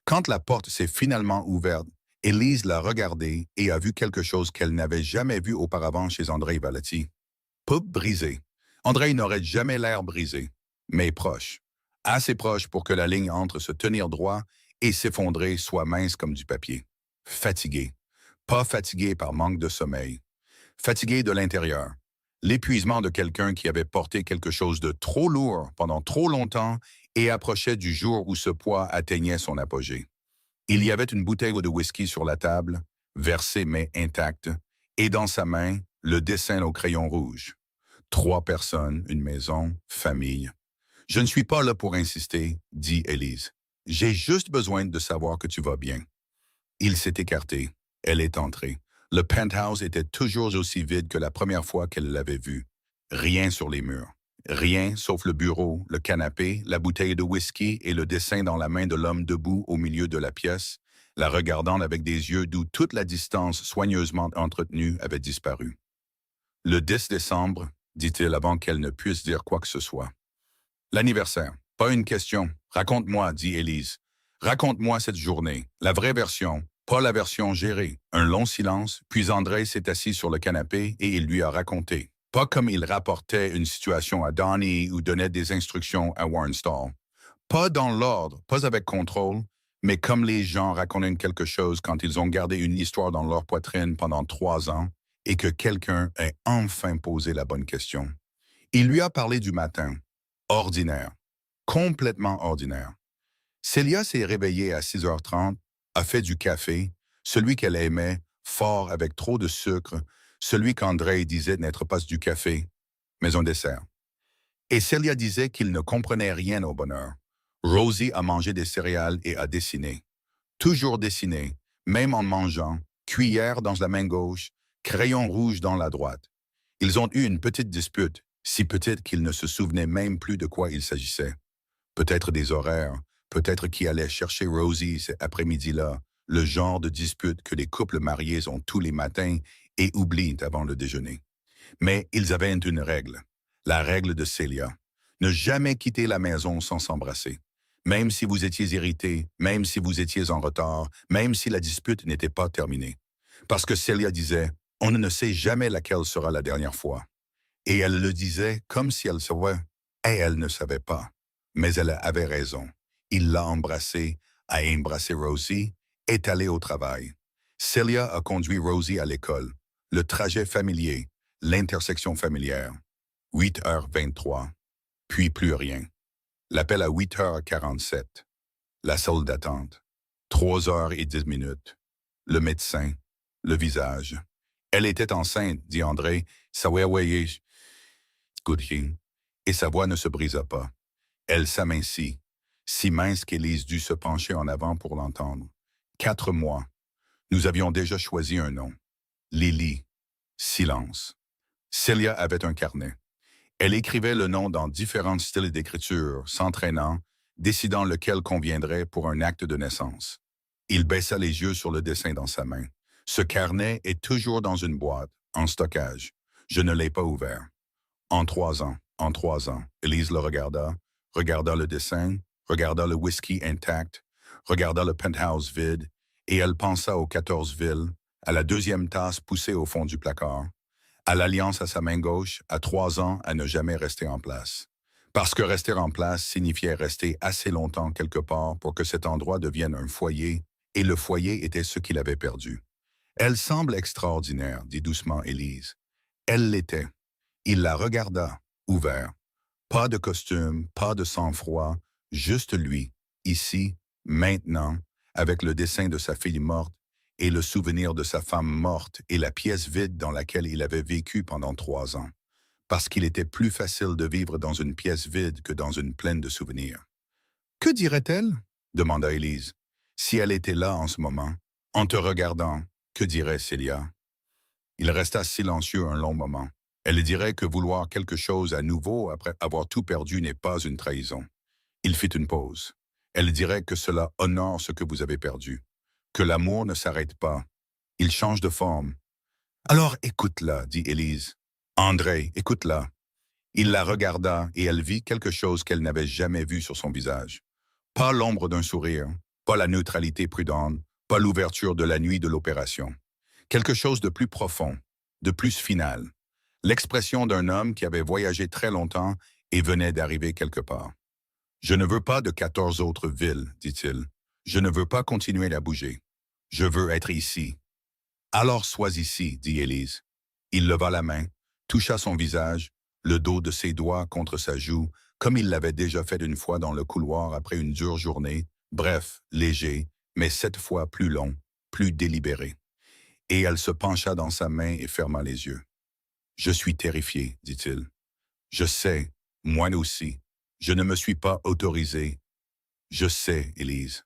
Quand la porte s'est finalement ouverte, Élise l'a regardé et a vu quelque chose qu'elle n'avait jamais vu auparavant chez André Valati. Poupe brisée. André n'aurait jamais l'air brisé, mais proche. Assez proche pour que la ligne entre se tenir droit et s'effondrer soit mince comme du papier. Fatigué. Pas fatigué par manque de sommeil. Fatigué de l'intérieur. L'épuisement de quelqu'un qui avait porté quelque chose de trop lourd pendant trop longtemps et approchait du jour où ce poids atteignait son apogée. Il y avait une bouteille de whisky sur la table, versée mais intacte, et dans sa main, le dessin au crayon rouge. 3 personnes, une maison, famille. Je ne suis pas là pour insister, dit Élise. J'ai juste besoin de savoir que tu vas bien. Il s'est écarté. Elle est entrée. Le penthouse était toujours aussi vide que la première fois qu'elle l'avait vu. Rien sur les murs. Rien sauf le bureau, le canapé, la bouteille de whisky et le dessin dans la main de l'homme debout au milieu de la pièce, la regardant avec des yeux d'où toute la distance soigneusement entretenue avait disparu. Le 10 décembre, dit-il avant qu'elle ne puisse dire quoi que ce soit. L'anniversaire. Pas une question. Raconte-moi, dit Élise. Raconte-moi cette journée. La vraie version, pas la version gérée. Un long silence, puis André s'est assis sur le canapé et il lui a raconté. Pas comme il rapportait une situation à Donnie ou donnait des instructions à Warrenstall. Pas dans l'ordre, pas avec contrôle, mais comme les gens racontent quelque chose quand ils ont gardé une histoire dans leur poitrine pendant 3 ans et que quelqu'un ait enfin posé la bonne question. Il lui a parlé du matin. Ordinaire. Complètement ordinaire. Célia s'est réveillée à 6h30, a fait du café, celui qu'elle aimait, fort avec trop de sucre, celui qu'André disait n'être pas du café, mais un dessert. Et Célia disait qu'il ne comprenait rien au bonheur. Rosie a mangé des céréales et a dessiné. Toujours dessiné, même en mangeant, cuillère dans la main gauche, crayon rouge dans la droite. Ils ont eu une petite dispute, si petite qu'ils ne se souvenaient même plus de quoi il s'agissait. Peut-être des horaires, peut-être qui allait chercher Rosie cet après-midi-là, le genre de dispute que les couples mariés ont tous les matins et oublient avant le déjeuner. Mais ils avaient une règle, la règle de Célia. Ne jamais quitter la maison sans s'embrasser. Même si vous étiez irrité, même si vous étiez en retard, même si la dispute n'était pas terminée. Parce que Célia disait, on ne sait jamais laquelle sera la dernière fois. Et elle le disait comme si elle savait, et elle ne savait pas. Mais elle avait raison. Il l'a embrassée, a embrassé Rosie, est allé au travail. Célia a conduit Rosie à l'école. Le trajet familier, l'intersection familière. 8h23. Puis plus rien. L'appel à 8h47. La salle d'attente. 3h10. Le médecin. Le visage. Elle était enceinte, dit André. Et sa voix ne se brisa pas. Elle s'amincit, si mince qu'Élise dut se pencher en avant pour l'entendre. 4 mois. Nous avions déjà choisi un nom. Lily. Silence. Célia avait un carnet. Elle écrivait le nom dans différents styles d'écriture, s'entraînant, décidant lequel conviendrait pour un acte de naissance. Il baissa les yeux sur le dessin dans sa main. Ce carnet est toujours dans une boîte, en stockage. Je ne l'ai pas ouvert. En 3 ans, Élise le regarda le dessin, regarda le whisky intact, regarda le penthouse vide, et elle pensa aux 14 villes, à la 2e tasse poussée au fond du placard, à l'alliance à sa main gauche, à 3 ans à ne jamais rester en place. Parce que rester en place signifiait rester assez longtemps quelque part pour que cet endroit devienne un foyer, et le foyer était ce qu'il avait perdu. Elle semble extraordinaire, dit doucement Élise. Elle l'était. Il la regarda, ouvert. Pas de costume, pas de sang-froid, juste lui, ici, maintenant, avec le dessin de sa fille morte et le souvenir de sa femme morte et la pièce vide dans laquelle il avait vécu pendant 3 ans. Parce qu'il était plus facile de vivre dans une pièce vide que dans une pleine de souvenirs. « Que dirait-elle » demanda Élise. « Si elle était là en ce moment, en te regardant, que dirait Célia ?» Il resta silencieux un long moment. Elle dirait que vouloir quelque chose à nouveau après avoir tout perdu n'est pas une trahison. Il fit une pause. Elle dirait que cela honore ce que vous avez perdu. que l'amour ne s'arrête pas. Il change de forme. Alors écoute-la, dit Élise. André, écoute-la. Il la regarda et elle vit quelque chose qu'elle n'avait jamais vu sur son visage. Pas l'ombre d'un sourire, pas la neutralité prudente, pas l'ouverture de la nuit de l'opération. Quelque chose de plus profond, de plus final. L'expression d'un homme qui avait voyagé très longtemps et venait d'arriver quelque part. Je ne veux pas de 14 autres villes, dit-il. Je ne veux pas continuer à bouger. Je veux être ici. Alors sois ici, dit Élise. Il leva la main, toucha son visage, le dos de ses doigts contre sa joue, comme il l'avait déjà fait une fois dans le couloir après une dure journée, bref, léger, mais cette fois plus long, plus délibéré. Et elle se pencha dans sa main et ferma les yeux. Je suis terrifié, dit-il. Je sais, moi aussi. Je ne me suis pas autorisé. Je sais, Élise.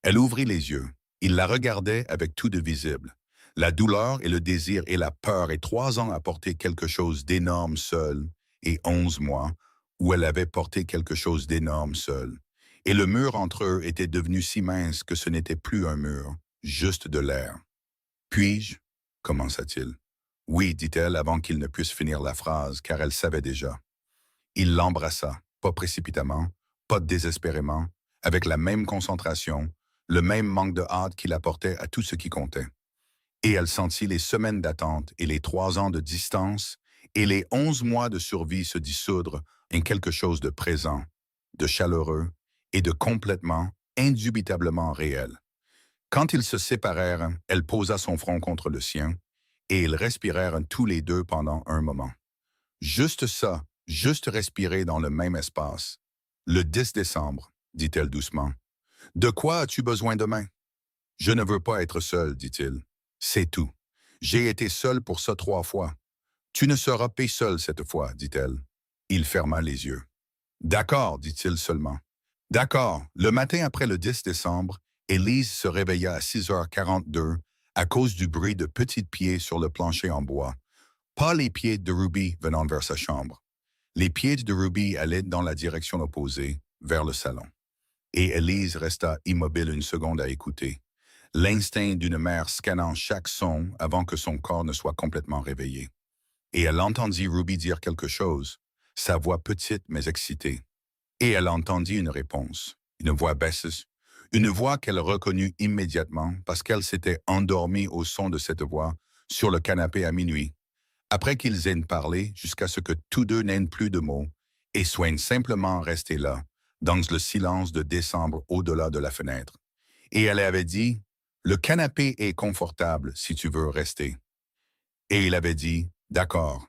Elle ouvrit les yeux. Il la regardait avec tout de visible. La douleur et le désir et la peur et 3 ans à porter quelque chose d'énorme seule, et 11 mois, où elle avait porté quelque chose d'énorme seule. Et le mur entre eux était devenu si mince que ce n'était plus un mur, juste de l'air. Puis-je commença-t-il. Oui, dit-elle avant qu'il ne puisse finir la phrase, car elle savait déjà. Il l'embrassa, pas précipitamment, pas désespérément, avec la même concentration, le même manque de hâte qu'il apportait à tout ce qui comptait. Et elle sentit les semaines d'attente et les 3 ans de distance et les 11 mois de survie se dissoudre en quelque chose de présent, de chaleureux et de complètement, indubitablement réel. Quand ils se séparèrent, elle posa son front contre le sien et ils respirèrent tous les deux pendant un moment. Juste ça, juste respirer dans le même espace. Le 10 décembre, dit-elle doucement. De quoi as-tu besoin demain? Je ne veux pas être seul, dit-il. C'est tout. J'ai été seul pour ça 3 fois. Tu ne seras pas seul cette fois, dit-elle. Il ferma les yeux. D'accord, dit-il seulement. D'accord. Le matin après le 10 décembre, Élise se réveilla à 6h42 à cause du bruit de petits pieds sur le plancher en bois. Pas les pieds de Ruby venant vers sa chambre. Les pieds de Ruby allaient dans la direction opposée, vers le salon. Et Élise resta immobile une seconde à écouter. L'instinct d'une mère scannant chaque son avant que son corps ne soit complètement réveillé. Et elle entendit Ruby dire quelque chose, sa voix petite mais excitée. Et elle entendit une réponse, une voix basse, une voix qu'elle reconnut immédiatement parce qu'elle s'était endormie au son de cette voix sur le canapé à minuit, après qu'ils aient parlé jusqu'à ce que tous deux n'aient plus de mots et soient simplement restés là, dans le silence de décembre au-delà de la fenêtre. Et elle avait dit, « Le canapé est confortable si tu veux rester. » Et il avait dit, « D'accord. »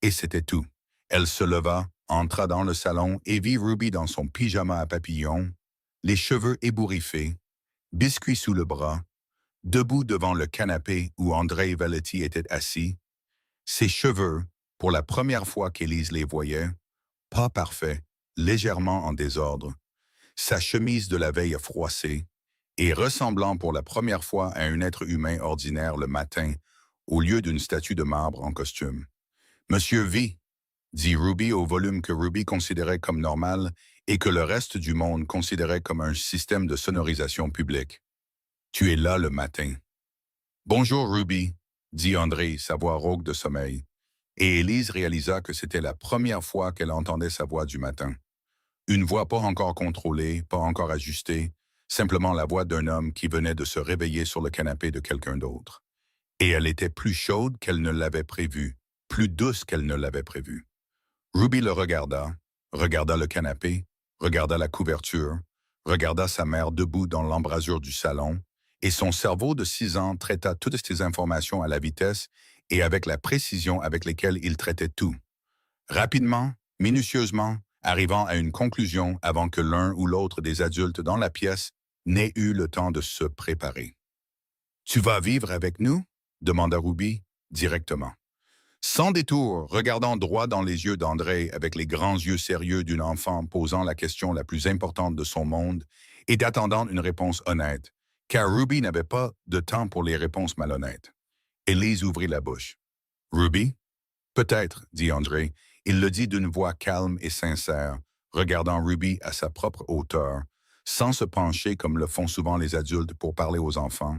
Et c'était tout. Elle se leva, entra dans le salon et vit Ruby dans son pyjama à papillons, les cheveux ébouriffés, biscuits sous le bras, debout devant le canapé où André Valetti était assis, ses cheveux, pour la première fois qu'Élise les voyait, pas parfaits, légèrement en désordre, sa chemise de la veille froissée, et ressemblant pour la première fois à un être humain ordinaire le matin, au lieu d'une statue de marbre en costume. « Monsieur V », dit Ruby au volume que Ruby considérait comme normal et que le reste du monde considérait comme un système de sonorisation publique. « Tu es là le matin. »« Bonjour Ruby », dit André, sa voix rauque de sommeil. Et Élise réalisa que c'était la première fois qu'elle entendait sa voix du matin. Une voix pas encore contrôlée, pas encore ajustée, simplement la voix d'un homme qui venait de se réveiller sur le canapé de quelqu'un d'autre. Et elle était plus chaude qu'elle ne l'avait prévu, plus douce qu'elle ne l'avait prévu. Ruby le regarda le canapé, regarda la couverture, regarda sa mère debout dans l'embrasure du salon, et son cerveau de 6 ans traita toutes ces informations à la vitesse et avec la précision avec laquelle il traitait tout. Rapidement, minutieusement, arrivant à une conclusion avant que l'un ou l'autre des adultes dans la pièce n'ait eu le temps de se préparer. « Tu vas vivre avec nous ?» demanda Ruby directement. Sans détour, regardant droit dans les yeux d'André avec les grands yeux sérieux d'une enfant posant la question la plus importante de son monde et d'attendant une réponse honnête, car Ruby n'avait pas de temps pour les réponses malhonnêtes. Élise ouvrit la bouche. « Ruby? »« Peut-être, » dit André. Il le dit d'une voix calme et sincère, regardant Ruby à sa propre hauteur, sans se pencher comme le font souvent les adultes pour parler aux enfants,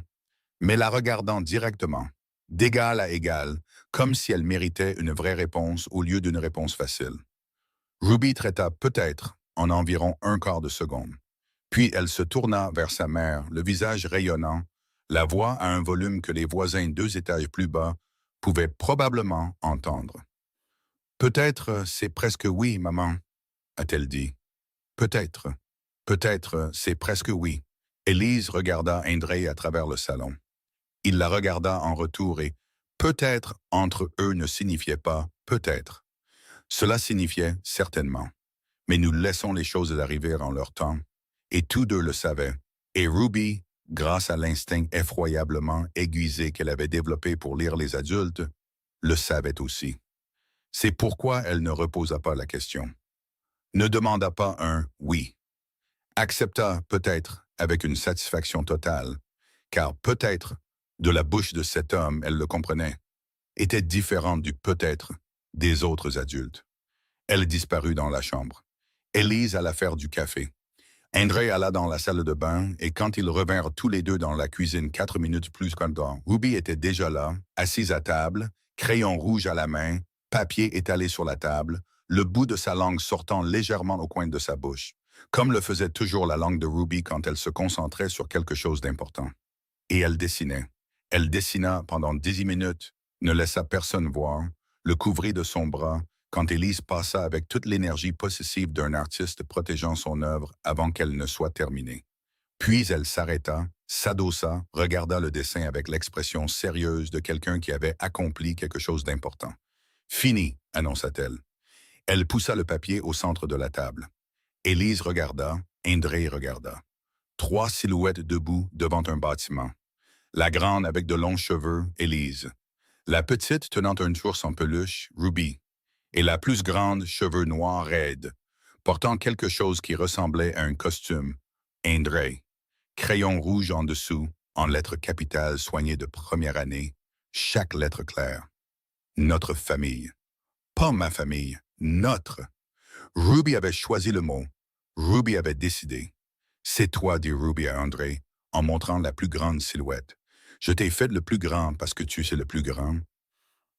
mais la regardant directement, d'égal à égal, comme si elle méritait une vraie réponse au lieu d'une réponse facile. Ruby traita peut-être en environ un quart de seconde. Puis elle se tourna vers sa mère, le visage rayonnant, la voix à un volume que les voisins 2 étages plus bas pouvaient probablement entendre. Peut-être c'est presque oui, maman, a-t-elle dit. Peut-être. Peut-être c'est presque oui. Élise regarda Indré à travers le salon. Il la regarda en retour et peut-être entre eux ne signifiait pas peut-être. Cela signifiait certainement. Mais nous laissons les choses arriver en leur temps. Et tous deux le savaient. Et Ruby, grâce à l'instinct effroyablement aiguisé qu'elle avait développé pour lire les adultes, le savait aussi. C'est pourquoi elle ne reposa pas la question. Ne demanda pas un « oui ». Accepta peut-être avec une satisfaction totale, car peut-être, de la bouche de cet homme, elle le comprenait, était différente du peut-être des autres adultes. Elle disparut dans la chambre. Élise alla faire du café. Indré alla dans la salle de bain, et quand ils revinrent tous les deux dans la cuisine 4 minutes plus tard, Ruby était déjà là, assise à table, crayon rouge à la main, papier étalé sur la table, le bout de sa langue sortant légèrement au coin de sa bouche, comme le faisait toujours la langue de Ruby quand elle se concentrait sur quelque chose d'important. Et elle dessinait. Elle dessina pendant 10 minutes, ne laissa personne voir, le couvrit de son bras, quand Élise passa avec toute l'énergie possessive d'un artiste protégeant son œuvre avant qu'elle ne soit terminée. Puis elle s'arrêta, s'adossa, regarda le dessin avec l'expression sérieuse de quelqu'un qui avait accompli quelque chose d'important. « Fini », annonça-t-elle. Elle poussa le papier au centre de la table. Élise regarda, Indré regarda. 3 silhouettes debout devant un bâtiment. La grande avec de longs cheveux, Élise. La petite tenant un ours en peluche, Ruby. Et la plus grande, cheveux noirs raides, portant quelque chose qui ressemblait à un costume, Indré. Crayon rouge en dessous, en lettres capitales soignées de première année, chaque lettre claire. Notre famille. Pas ma famille, notre. Ruby avait choisi le mot. Ruby avait décidé. C'est toi, dit Ruby à André, en montrant la plus grande silhouette. Je t'ai fait le plus grand parce que tu sais le plus grand.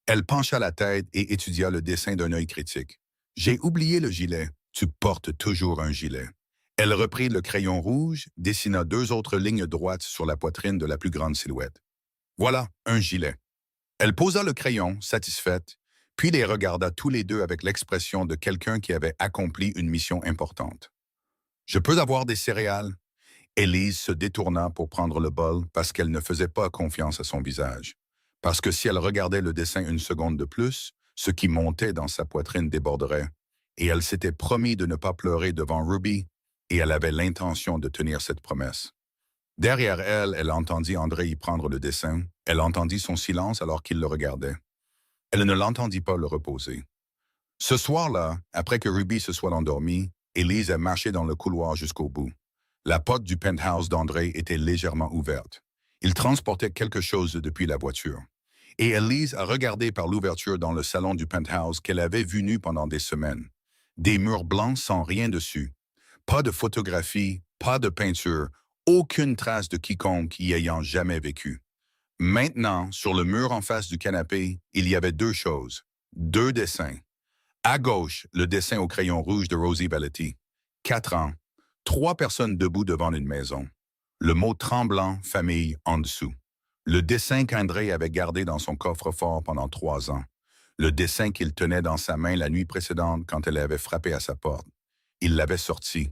Elle pencha la tête et étudia le dessin d'un œil critique. J'ai oublié le gilet. Tu portes toujours un gilet. Elle reprit le crayon rouge, dessina 2 autres lignes droites sur la poitrine de la plus grande silhouette. Voilà, un gilet. Elle posa le crayon, satisfaite, puis les regarda tous les deux avec l'expression de quelqu'un qui avait accompli une mission importante. Je peux avoir des céréales? Élise se détourna pour prendre le bol parce qu'elle ne faisait pas confiance à son visage. Parce que si elle regardait le dessin une seconde de plus, ce qui montait dans sa poitrine déborderait. Et elle s'était promis de ne pas pleurer devant Ruby, et elle avait l'intention de tenir cette promesse. Derrière elle, elle entendit André y prendre le dessin. Elle entendit son silence alors qu'il le regardait. Elle ne l'entendit pas le reposer. Ce soir-là, après que Ruby se soit endormie, Élise a marché dans le couloir jusqu'au bout. La porte du penthouse d'André était légèrement ouverte. Il transportait quelque chose depuis la voiture. Et Élise a regardé par l'ouverture dans le salon du penthouse qu'elle avait vu nu pendant des semaines. Des murs blancs sans rien dessus. Pas de photographie, pas de peinture, aucune trace de quiconque y ayant jamais vécu. Maintenant, sur le mur en face du canapé, il y avait 2 choses. 2 dessins. À gauche, le dessin au crayon rouge de Rosie Valletti. 4 ans. 3 personnes debout devant une maison. Le mot tremblant, famille, en dessous. Le dessin qu'André avait gardé dans son coffre-fort pendant 3 ans. Le dessin qu'il tenait dans sa main la nuit précédente quand elle avait frappé à sa porte. Il l'avait sorti.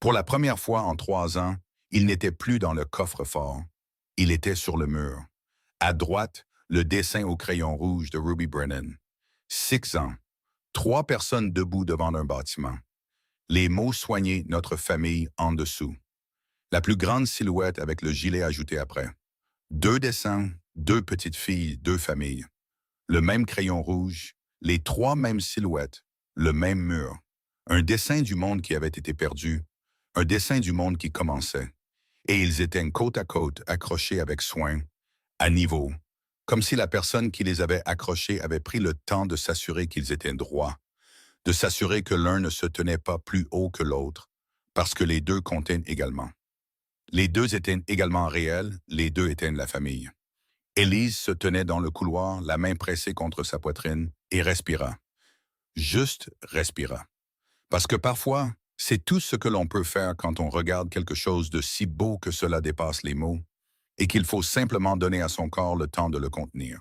Pour la première fois en 3 ans, il n'était plus dans le coffre-fort. Il était sur le mur. À droite, le dessin au crayon rouge de Ruby Brennan. 6 ans. 3 personnes debout devant un bâtiment. Les mots soignés « notre famille » en dessous. La plus grande silhouette avec le gilet ajouté après. 2 dessins, 2 petites filles, 2 familles. Le même crayon rouge, les 3 mêmes silhouettes, le même mur. Un dessin du monde qui avait été perdu, un dessin du monde qui commençait. Et ils étaient côte à côte, accrochés avec soin, à niveau, comme si la personne qui les avait accrochés avait pris le temps de s'assurer qu'ils étaient droits, de s'assurer que l'un ne se tenait pas plus haut que l'autre, parce que les deux comptaient également. Les deux étaient également réels, les deux étaient la famille. Élise se tenait dans le couloir, la main pressée contre sa poitrine, et respira. Juste respira. Parce que parfois, c'est tout ce que l'on peut faire quand on regarde quelque chose de si beau que cela dépasse les mots, et qu'il faut simplement donner à son corps le temps de le contenir.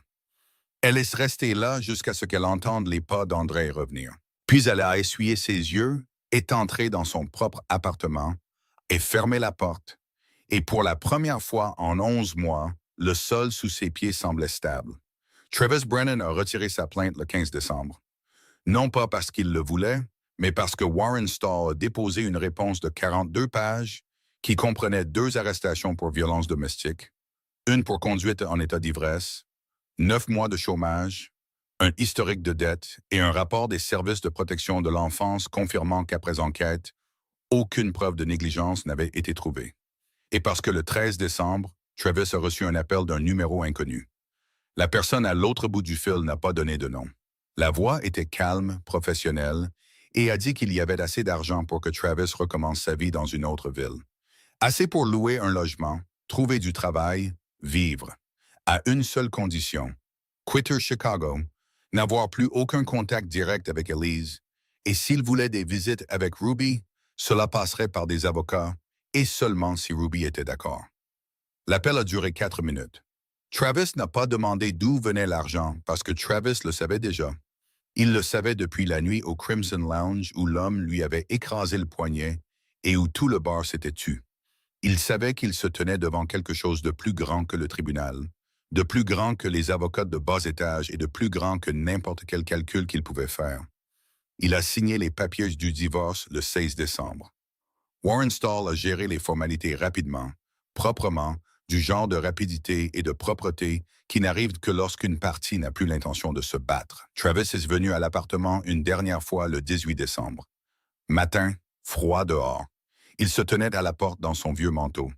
Elle est restée là jusqu'à ce qu'elle entende les pas d'André revenir. Puis elle a essuyé ses yeux, est entrée dans son propre appartement, et fermé la porte. Et pour la première fois en 11 mois, le sol sous ses pieds semblait stable. Travis Brennan a retiré sa plainte le 15 décembre. Non pas parce qu'il le voulait, mais parce que Warren Stahl a déposé une réponse de 42 pages qui comprenait 2 arrestations pour violence domestique, une pour conduite en état d'ivresse, 9 mois de chômage, un historique de dette et un rapport des services de protection de l'enfance confirmant qu'après enquête, aucune preuve de négligence n'avait été trouvée. Et parce que le 13 décembre, Travis a reçu un appel d'un numéro inconnu. La personne à l'autre bout du fil n'a pas donné de nom. La voix était calme, professionnelle, et a dit qu'il y avait assez d'argent pour que Travis recommence sa vie dans une autre ville. Assez pour louer un logement, trouver du travail, vivre. À une seule condition, quitter Chicago, n'avoir plus aucun contact direct avec Élise, et s'il voulait des visites avec Ruby, cela passerait par des avocats, et seulement si Ruby était d'accord. L'appel a duré 4 minutes. Travis n'a pas demandé d'où venait l'argent parce que Travis le savait déjà. Il le savait depuis la nuit au Crimson Lounge où l'homme lui avait écrasé le poignet et où tout le bar s'était tu. Il savait qu'il se tenait devant quelque chose de plus grand que le tribunal, de plus grand que les avocats de bas étage et de plus grand que n'importe quel calcul qu'il pouvait faire. Il a signé les papiers du divorce le 16 décembre. Warren Stahl a géré les formalités rapidement, proprement, du genre de rapidité et de propreté qui n'arrive que lorsqu'une partie n'a plus l'intention de se battre. Travis est venu à l'appartement une dernière fois le 18 décembre. Matin, froid dehors. Il se tenait à la porte dans son vieux manteau.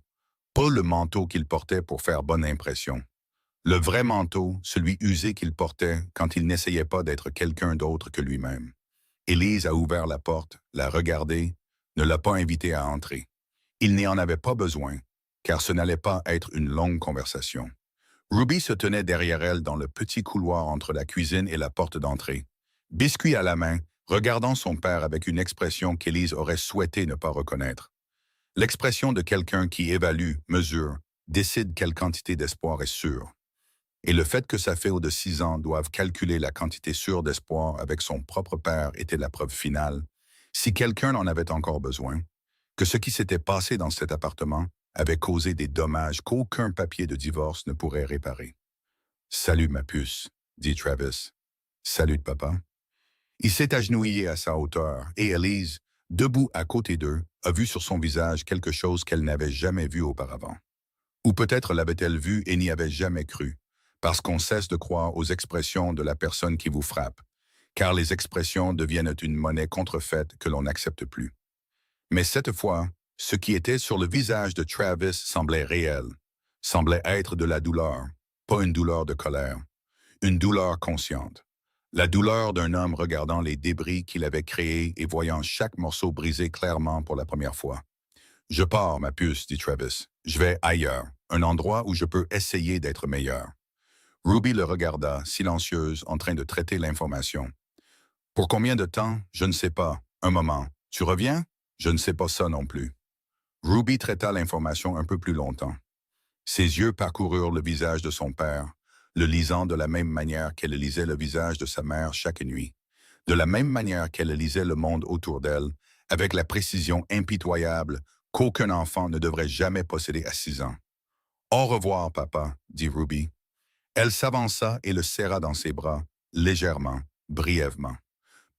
Pas le manteau qu'il portait pour faire bonne impression. Le vrai manteau, celui usé qu'il portait quand il n'essayait pas d'être quelqu'un d'autre que lui-même. Élise a ouvert la porte, l'a regardé, ne l'a pas invité à entrer. Il n'y en avait pas besoin, car ce n'allait pas être une longue conversation. Ruby se tenait derrière elle dans le petit couloir entre la cuisine et la porte d'entrée, biscuit à la main, regardant son père avec une expression qu'Élise aurait souhaité ne pas reconnaître. L'expression de quelqu'un qui évalue, mesure, décide quelle quantité d'espoir est sûre. Et le fait que sa fille de 6 ans doive calculer la quantité sûre d'espoir avec son propre père était la preuve finale, si quelqu'un en avait encore besoin, que ce qui s'était passé dans cet appartement avait causé des dommages qu'aucun papier de divorce ne pourrait réparer. « Salut, ma puce », dit Travis. « Salut, papa. » Il s'est agenouillé à sa hauteur et Élise, debout à côté d'eux, a vu sur son visage quelque chose qu'elle n'avait jamais vu auparavant. Ou peut-être l'avait-elle vu et n'y avait jamais cru, parce qu'on cesse de croire aux expressions de la personne qui vous frappe, car les expressions deviennent une monnaie contrefaite que l'on n'accepte plus. Mais cette fois, ce qui était sur le visage de Travis semblait réel, semblait être de la douleur, pas une douleur de colère, une douleur consciente. La douleur d'un homme regardant les débris qu'il avait créés et voyant chaque morceau brisé clairement pour la première fois. « Je pars, ma puce, dit Travis. Je vais ailleurs, un endroit où je peux essayer d'être meilleur. » Ruby le regarda, silencieuse, en train de traiter l'information. « Pour combien de temps? Je ne sais pas. Un moment. Tu reviens? Je ne sais pas ça non plus. » Ruby traita l'information un peu plus longtemps. Ses yeux parcoururent le visage de son père, le lisant de la même manière qu'elle lisait le visage de sa mère chaque nuit, de la même manière qu'elle lisait le monde autour d'elle, avec la précision impitoyable qu'aucun enfant ne devrait jamais posséder à 6 ans. « Au revoir, papa, » dit Ruby. Elle s'avança et le serra dans ses bras, légèrement, brièvement.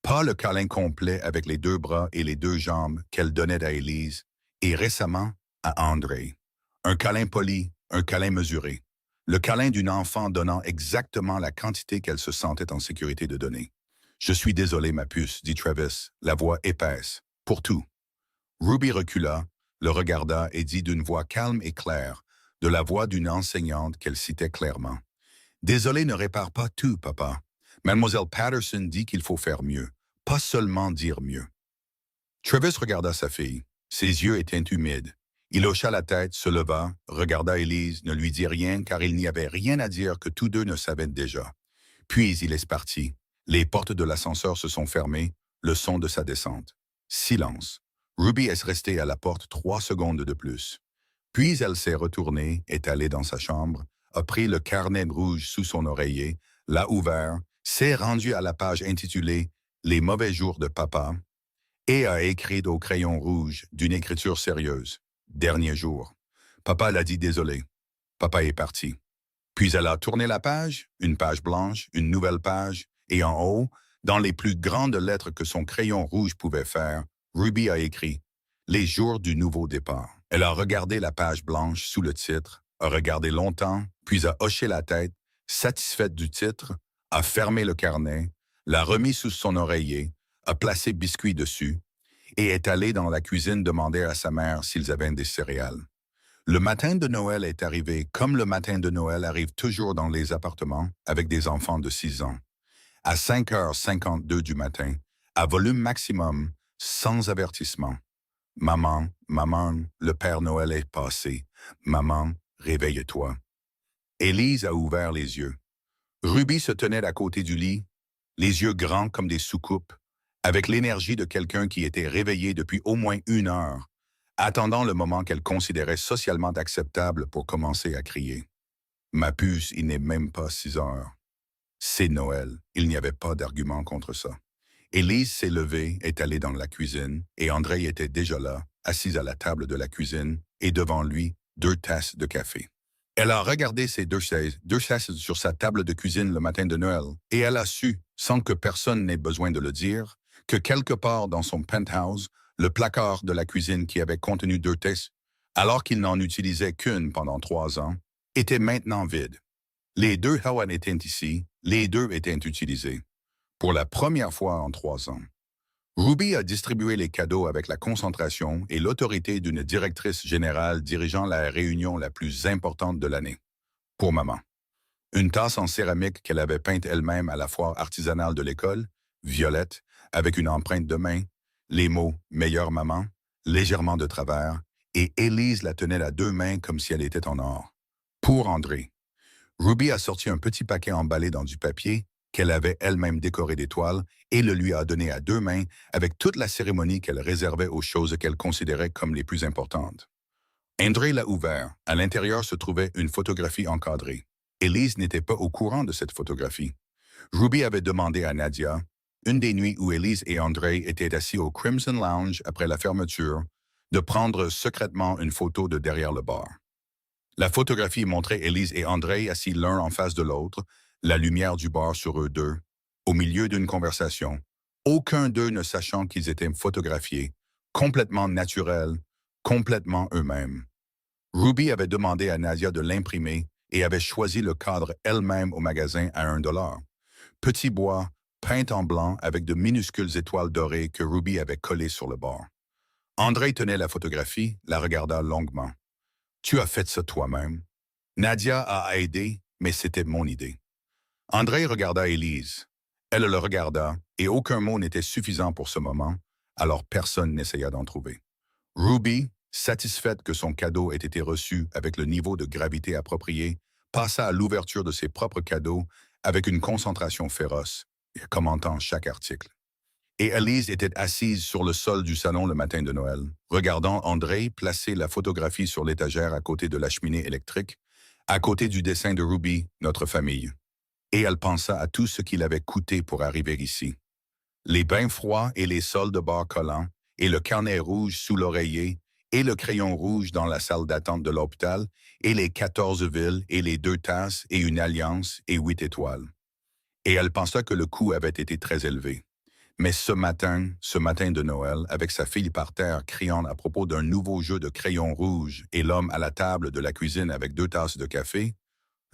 Pas le câlin complet avec les 2 bras et les 2 jambes qu'elle donnait à Élise, et récemment à André. Un câlin poli, un câlin mesuré. Le câlin d'une enfant donnant exactement la quantité qu'elle se sentait en sécurité de donner. « Je suis désolé, ma puce, dit Travis, la voix épaisse. Pour tout. » Ruby recula, le regarda et dit d'une voix calme et claire, de la voix d'une enseignante qu'elle citait clairement. « Désolé ne répare pas tout, papa. Mademoiselle Patterson dit qu'il faut faire mieux, pas seulement dire mieux. » Travis regarda sa fille. Ses yeux étaient humides. Il hocha la tête, se leva, regarda Élise, ne lui dit rien car il n'y avait rien à dire que tous deux ne savaient déjà. Puis il est parti. Les portes de l'ascenseur se sont fermées, le son de sa descente. Silence. Ruby est restée à la porte 3 secondes de plus. Puis elle s'est retournée, est allée dans sa chambre, a pris le carnet rouge sous son oreiller, l'a ouvert, s'est rendue à la page intitulée Les mauvais jours de papa et a écrit au crayon rouge d'une écriture sérieuse. Dernier jour. Papa l'a dit désolé. Papa est parti. Puis elle a tourné la page, une page blanche, une nouvelle page, et en haut, dans les plus grandes lettres que son crayon rouge pouvait faire, Ruby a écrit « Les jours du nouveau départ ». Elle a regardé la page blanche sous le titre, a regardé longtemps, puis a hoché la tête, satisfaite du titre, a fermé le carnet, l'a remis sous son oreiller, a placé biscuit dessus, et est allée dans la cuisine demander à sa mère s'ils avaient des céréales. Le matin de Noël est arrivé comme le matin de Noël arrive toujours dans les appartements avec des enfants de 6 ans. À 5h52 du matin, à volume maximum, sans avertissement. Maman, maman, le Père Noël est passé. Maman, réveille-toi. Élise a ouvert les yeux. Ruby se tenait à côté du lit, les yeux grands comme des soucoupes, avec l'énergie de quelqu'un qui était réveillé depuis au moins 1 heure, attendant le moment qu'elle considérait socialement acceptable pour commencer à crier. Ma puce, il n'est même pas 6 heures. C'est Noël, il n'y avait pas d'argument contre ça. Élise s'est levée, est allée dans la cuisine, et André était déjà là, assis à la table de la cuisine, et devant lui, 2 tasses de café. Elle a regardé ces deux chaises sur sa table de cuisine le matin de Noël, et elle a su, sans que personne n'ait besoin de le dire, que quelque part dans son penthouse, le placard de la cuisine qui avait contenu 2 tasses, alors qu'il n'en utilisait qu'une pendant 3 ans, était maintenant vide. Les 2 Howard étaient ici, les 2 étaient utilisés. Pour la première fois en 3 ans. Ruby a distribué les cadeaux avec la concentration et l'autorité d'une directrice générale dirigeant la réunion la plus importante de l'année. Pour maman. Une tasse en céramique qu'elle avait peinte elle-même à la foire artisanale de l'école, violette, avec une empreinte de main, les mots « meilleure maman », légèrement de travers, et Élise la tenait à 2 mains comme si elle était en or. Pour André. Ruby a sorti un petit paquet emballé dans du papier qu'elle avait elle-même décoré d'étoiles et le lui a donné à 2 mains avec toute la cérémonie qu'elle réservait aux choses qu'elle considérait comme les plus importantes. André l'a ouvert. À l'intérieur se trouvait une photographie encadrée. Élise n'était pas au courant de cette photographie. Ruby avait demandé à Nadia, une des nuits où Élise et André étaient assis au Crimson Lounge après la fermeture, de prendre secrètement une photo de derrière le bar. La photographie montrait Élise et André assis l'un en face de l'autre, la lumière du bar sur eux deux, au milieu d'une conversation, aucun d'eux ne sachant qu'ils étaient photographiés, complètement naturels, complètement eux-mêmes. Ruby avait demandé à Nadia de l'imprimer et avait choisi le cadre elle-même au magasin à $1. Petit bois, peint en blanc avec de minuscules étoiles dorées que Ruby avait collées sur le bord. André tenait la photographie, la regarda longuement. « Tu as fait ça toi-même. » Nadia a aidé, mais c'était mon idée. André regarda Élise. Elle le regarda, et aucun mot n'était suffisant pour ce moment, alors personne n'essaya d'en trouver. Ruby, satisfaite que son cadeau ait été reçu avec le niveau de gravité approprié, passa à l'ouverture de ses propres cadeaux avec une concentration féroce, commentant chaque article. Et Élise était assise sur le sol du salon le matin de Noël, regardant André placer la photographie sur l'étagère à côté de la cheminée électrique, à côté du dessin de Ruby, notre famille. Et elle pensa à tout ce qu'il avait coûté pour arriver ici. Les bains froids et les sols de bar collants, et le carnet rouge sous l'oreiller, et le crayon rouge dans la salle d'attente de l'hôpital, et les 14 villes, et les 2 tasses, et une alliance, et 8 étoiles. Et elle pensa que le coût avait été très élevé. Mais ce matin de Noël, avec sa fille par terre criant à propos d'un nouveau jeu de crayon rouge et l'homme à la table de la cuisine avec 2 tasses de café,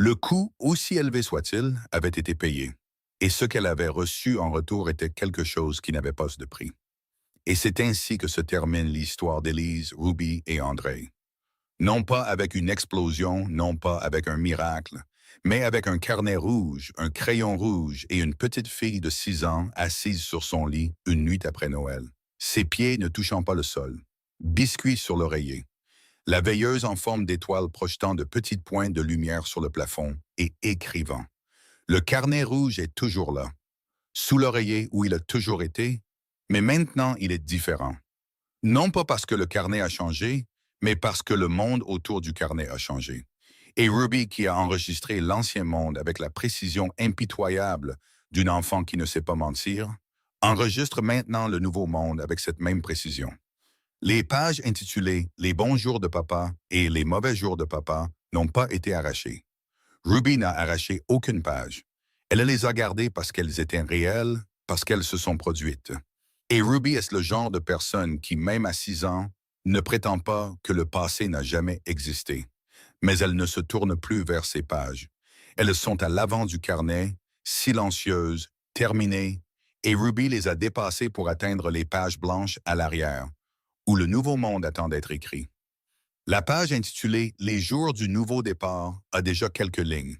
le coût, aussi élevé soit-il, avait été payé. Et ce qu'elle avait reçu en retour était quelque chose qui n'avait pas de prix. Et c'est ainsi que se termine l'histoire d'Élise, Ruby et André. Non pas avec une explosion, non pas avec un miracle, mais avec un carnet rouge, un crayon rouge et une petite fille de 6 ans assise sur son lit une nuit après Noël, ses pieds ne touchant pas le sol. Biscuit sur l'oreiller. La veilleuse en forme d'étoile projetant de petites pointes de lumière sur le plafond et écrivant. Le carnet rouge est toujours là, sous l'oreiller où il a toujours été, mais maintenant il est différent. Non pas parce que le carnet a changé, mais parce que le monde autour du carnet a changé. Et Ruby, qui a enregistré l'ancien monde avec la précision impitoyable d'une enfant qui ne sait pas mentir, enregistre maintenant le nouveau monde avec cette même précision. Les pages intitulées « Les bons jours de papa » et « Les mauvais jours de papa » n'ont pas été arrachées. Ruby n'a arraché aucune page. Elle les a gardées parce qu'elles étaient réelles, parce qu'elles se sont produites. Et Ruby est le genre de personne qui, même à 6 ans, ne prétend pas que le passé n'a jamais existé. Mais elle ne se tourne plus vers ces pages. Elles sont à l'avant du carnet, silencieuses, terminées, et Ruby les a dépassées pour atteindre les pages blanches à l'arrière, où le nouveau monde attend d'être écrit. La page intitulée « Les jours du nouveau départ » a déjà quelques lignes.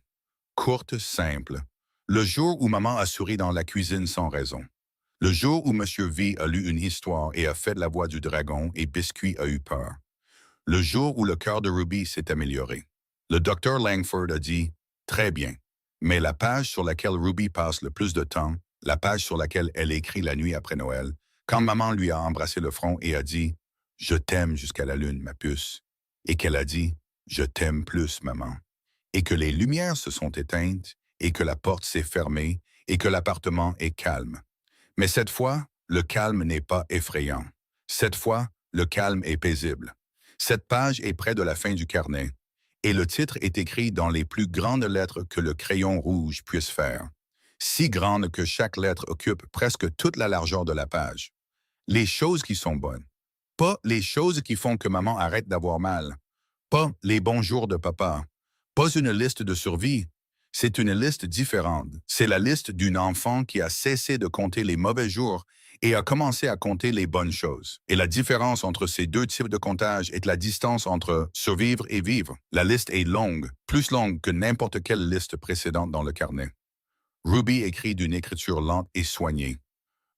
Courtes, simples. Le jour où maman a souri dans la cuisine sans raison. Le jour où Monsieur V a lu une histoire et a fait la voix du dragon et Biscuit a eu peur. Le jour où le cœur de Ruby s'est amélioré. Le docteur Langford a dit « Très bien », mais la page sur laquelle Ruby passe le plus de temps, la page sur laquelle elle écrit la nuit après Noël, quand maman lui a embrassé le front et a dit « Je t'aime jusqu'à la lune, ma puce », et qu'elle a dit « Je t'aime plus, maman », et que les lumières se sont éteintes, et que la porte s'est fermée, et que l'appartement est calme. Mais cette fois, le calme n'est pas effrayant. Cette fois, le calme est paisible. Cette page est près de la fin du carnet, et le titre est écrit dans les plus grandes lettres que le crayon rouge puisse faire, si grandes que chaque lettre occupe presque toute la largeur de la page. Les choses qui sont bonnes. Pas les choses qui font que maman arrête d'avoir mal. Pas les bons jours de papa. Pas une liste de survie. C'est une liste différente. C'est la liste d'une enfant qui a cessé de compter les mauvais jours et a commencé à compter les bonnes choses. Et la différence entre ces deux types de comptage est la distance entre survivre et vivre. La liste est longue, plus longue que n'importe quelle liste précédente dans le carnet. Ruby écrit d'une écriture lente et soignée.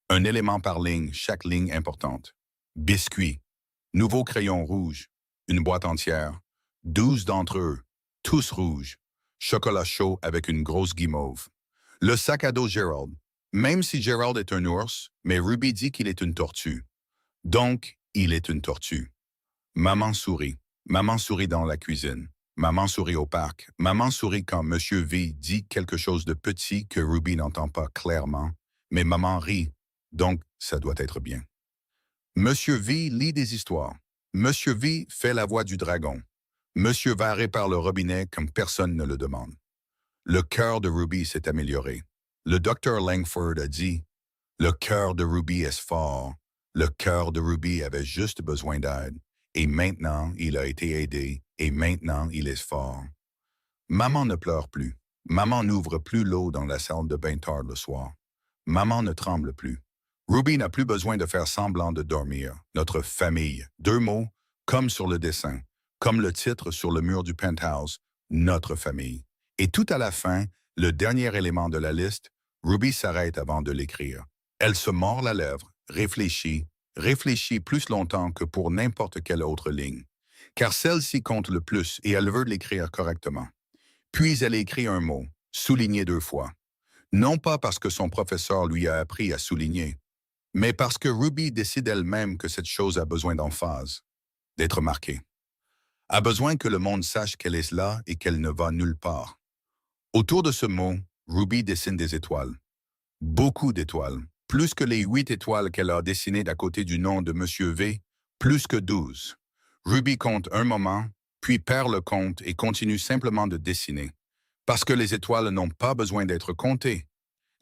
Un élément par ligne, chaque ligne importante. Biscuit. Nouveau crayon rouge. Une boîte entière. 12 d'entre eux. Tous rouges. Chocolat chaud avec une grosse guimauve. Le sac à dos Gerald. Même si Gerald est un ours, mais Ruby dit qu'il est une tortue. Donc, il est une tortue. Maman sourit. Maman sourit dans la cuisine. Maman sourit au parc. Maman sourit quand Monsieur V dit quelque chose de petit que Ruby n'entend pas clairement. Mais maman rit. Donc, ça doit être bien. Monsieur V lit des histoires. Monsieur V fait la voix du dragon. Monsieur va répare le robinet comme personne ne le demande. Le cœur de Ruby s'est amélioré. Le docteur Langford a dit « Le cœur de Ruby est fort. Le cœur de Ruby avait juste besoin d'aide. Et maintenant, il a été aidé. Et maintenant, il est fort. » Maman ne pleure plus. Maman n'ouvre plus l'eau dans la salle de bain tard le soir. Maman ne tremble plus. Ruby n'a plus besoin de faire semblant de dormir. Notre famille. 2 mots, comme sur le dessin. Comme le titre sur le mur du penthouse, notre famille. Et tout à la fin, le dernier élément de la liste, Ruby s'arrête avant de l'écrire. Elle se mord la lèvre, réfléchit plus longtemps que pour n'importe quelle autre ligne. Car celle-ci compte le plus et elle veut l'écrire correctement. Puis elle écrit un mot, souligné 2 fois. Non pas parce que son professeur lui a appris à souligner, mais parce que Ruby décide elle-même que cette chose a besoin d'emphase, d'être marquée. A besoin que le monde sache qu'elle est là et qu'elle ne va nulle part. Autour de ce mot, Ruby dessine des étoiles. Beaucoup d'étoiles. Plus que les 8 étoiles qu'elle a dessinées d'à côté du nom de Monsieur V, plus que 12. Ruby compte un moment, puis perd le compte et continue simplement de dessiner. Parce que les étoiles n'ont pas besoin d'être comptées.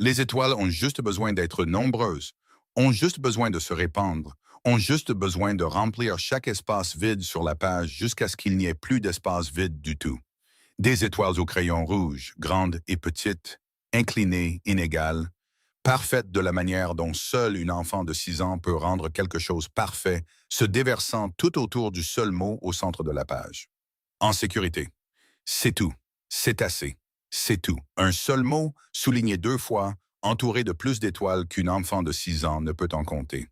Les étoiles ont juste besoin d'être nombreuses, ont juste besoin de se répandre, ont juste besoin de remplir chaque espace vide sur la page jusqu'à ce qu'il n'y ait plus d'espace vide du tout. Des étoiles au crayon rouge, grandes et petites, inclinées, inégales, parfaites de la manière dont seule une enfant de 6 ans peut rendre quelque chose parfait, se déversant tout autour du seul mot au centre de la page. En sécurité. C'est tout. C'est assez. C'est tout. Un seul mot, souligné 2 fois, entouré de plus d'étoiles qu'une enfant de 6 ans ne peut en compter.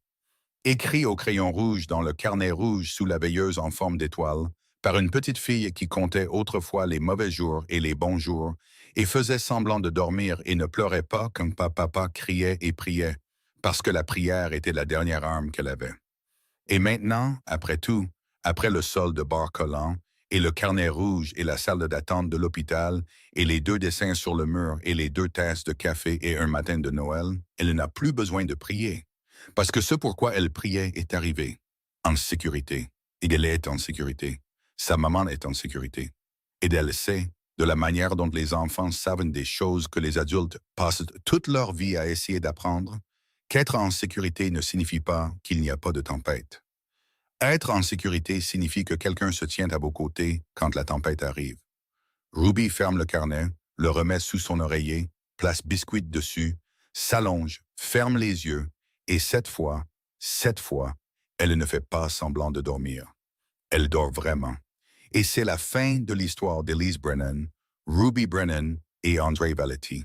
écrit au crayon rouge dans le carnet rouge sous la veilleuse en forme d'étoile, par une petite fille qui comptait autrefois les mauvais jours et les bons jours, et faisait semblant de dormir et ne pleurait pas quand papa criait et priait, parce que la prière était la dernière arme qu'elle avait. Et maintenant, après tout, après le sol de bar collant, et le carnet rouge et la salle d'attente de l'hôpital, et les 2 dessins sur le mur et les 2 tasses de café et un matin de Noël, elle n'a plus besoin de prier. Parce que ce pourquoi elle priait est arrivé. En sécurité. Et elle est en sécurité. Sa maman est en sécurité. Et elle sait, de la manière dont les enfants savent des choses que les adultes passent toute leur vie à essayer d'apprendre, qu'être en sécurité ne signifie pas qu'il n'y a pas de tempête. Être en sécurité signifie que quelqu'un se tient à vos côtés quand la tempête arrive. Ruby ferme le carnet, le remet sous son oreiller, place biscuit dessus, s'allonge, ferme les yeux, et cette fois, elle ne fait pas semblant de dormir. Elle dort vraiment. Et c'est la fin de l'histoire d'Elise Brennan, Ruby Brennan et André Valetti.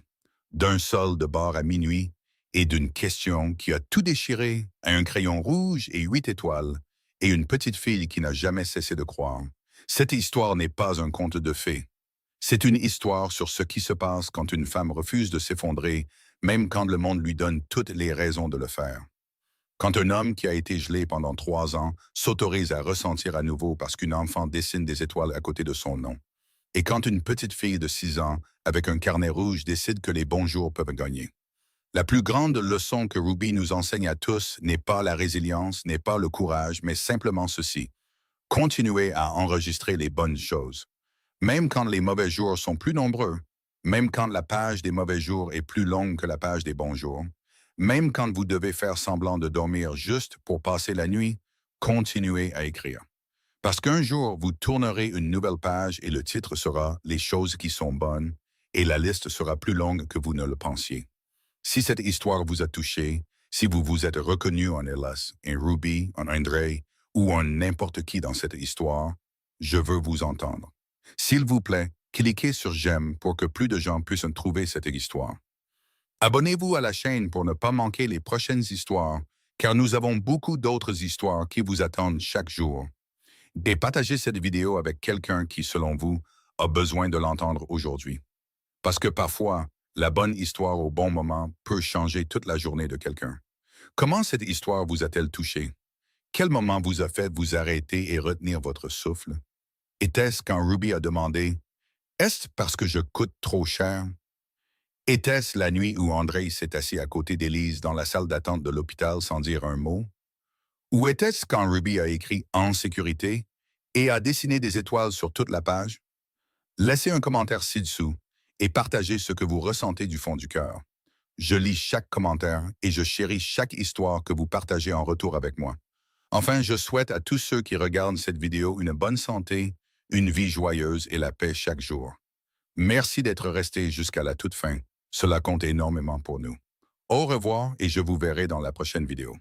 D'un sol de bar à minuit et d'une question qui a tout déchiré à un crayon rouge et 8 étoiles et une petite fille qui n'a jamais cessé de croire. Cette histoire n'est pas un conte de fées. C'est une histoire sur ce qui se passe quand une femme refuse de s'effondrer, même quand le monde lui donne toutes les raisons de le faire. Quand un homme qui a été gelé pendant 3 ans s'autorise à ressentir à nouveau parce qu'une enfant dessine des étoiles à côté de son nom. Et quand une petite fille de 6 ans, avec un carnet rouge, décide que les bons jours peuvent gagner. La plus grande leçon que Ruby nous enseigne à tous n'est pas la résilience, n'est pas le courage, mais simplement ceci. Continuez à enregistrer les bonnes choses. Même quand les mauvais jours sont plus nombreux, même quand la page des mauvais jours est plus longue que la page des bons jours, même quand vous devez faire semblant de dormir juste pour passer la nuit, continuez à écrire. Parce qu'un jour, vous tournerez une nouvelle page et le titre sera « Les choses qui sont bonnes » et la liste sera plus longue que vous ne le pensiez. Si cette histoire vous a touché, si vous vous êtes reconnu en Elias, en Ruby, en André ou en n'importe qui dans cette histoire, je veux vous entendre. S'il vous plaît, cliquez sur « J'aime » pour que plus de gens puissent trouver cette histoire. Abonnez-vous à la chaîne pour ne pas manquer les prochaines histoires, car nous avons beaucoup d'autres histoires qui vous attendent chaque jour. Et partagez cette vidéo avec quelqu'un qui, selon vous, a besoin de l'entendre aujourd'hui. Parce que parfois, la bonne histoire au bon moment peut changer toute la journée de quelqu'un. Comment cette histoire vous a-t-elle touché? Quel moment vous a fait vous arrêter et retenir votre souffle? Était-ce quand Ruby a demandé « Est-ce parce que je coûte trop cher? » Était-ce la nuit où André s'est assis à côté d'Élise dans la salle d'attente de l'hôpital sans dire un mot? Ou était-ce quand Ruby a écrit « En sécurité » et a dessiné des étoiles sur toute la page? Laissez un commentaire ci-dessous et partagez ce que vous ressentez du fond du cœur. Je lis chaque commentaire et je chéris chaque histoire que vous partagez en retour avec moi. Enfin, je souhaite à tous ceux qui regardent cette vidéo une bonne santé, une vie joyeuse et la paix chaque jour. Merci d'être resté jusqu'à la toute fin. Cela compte énormément pour nous. Au revoir et je vous verrai dans la prochaine vidéo.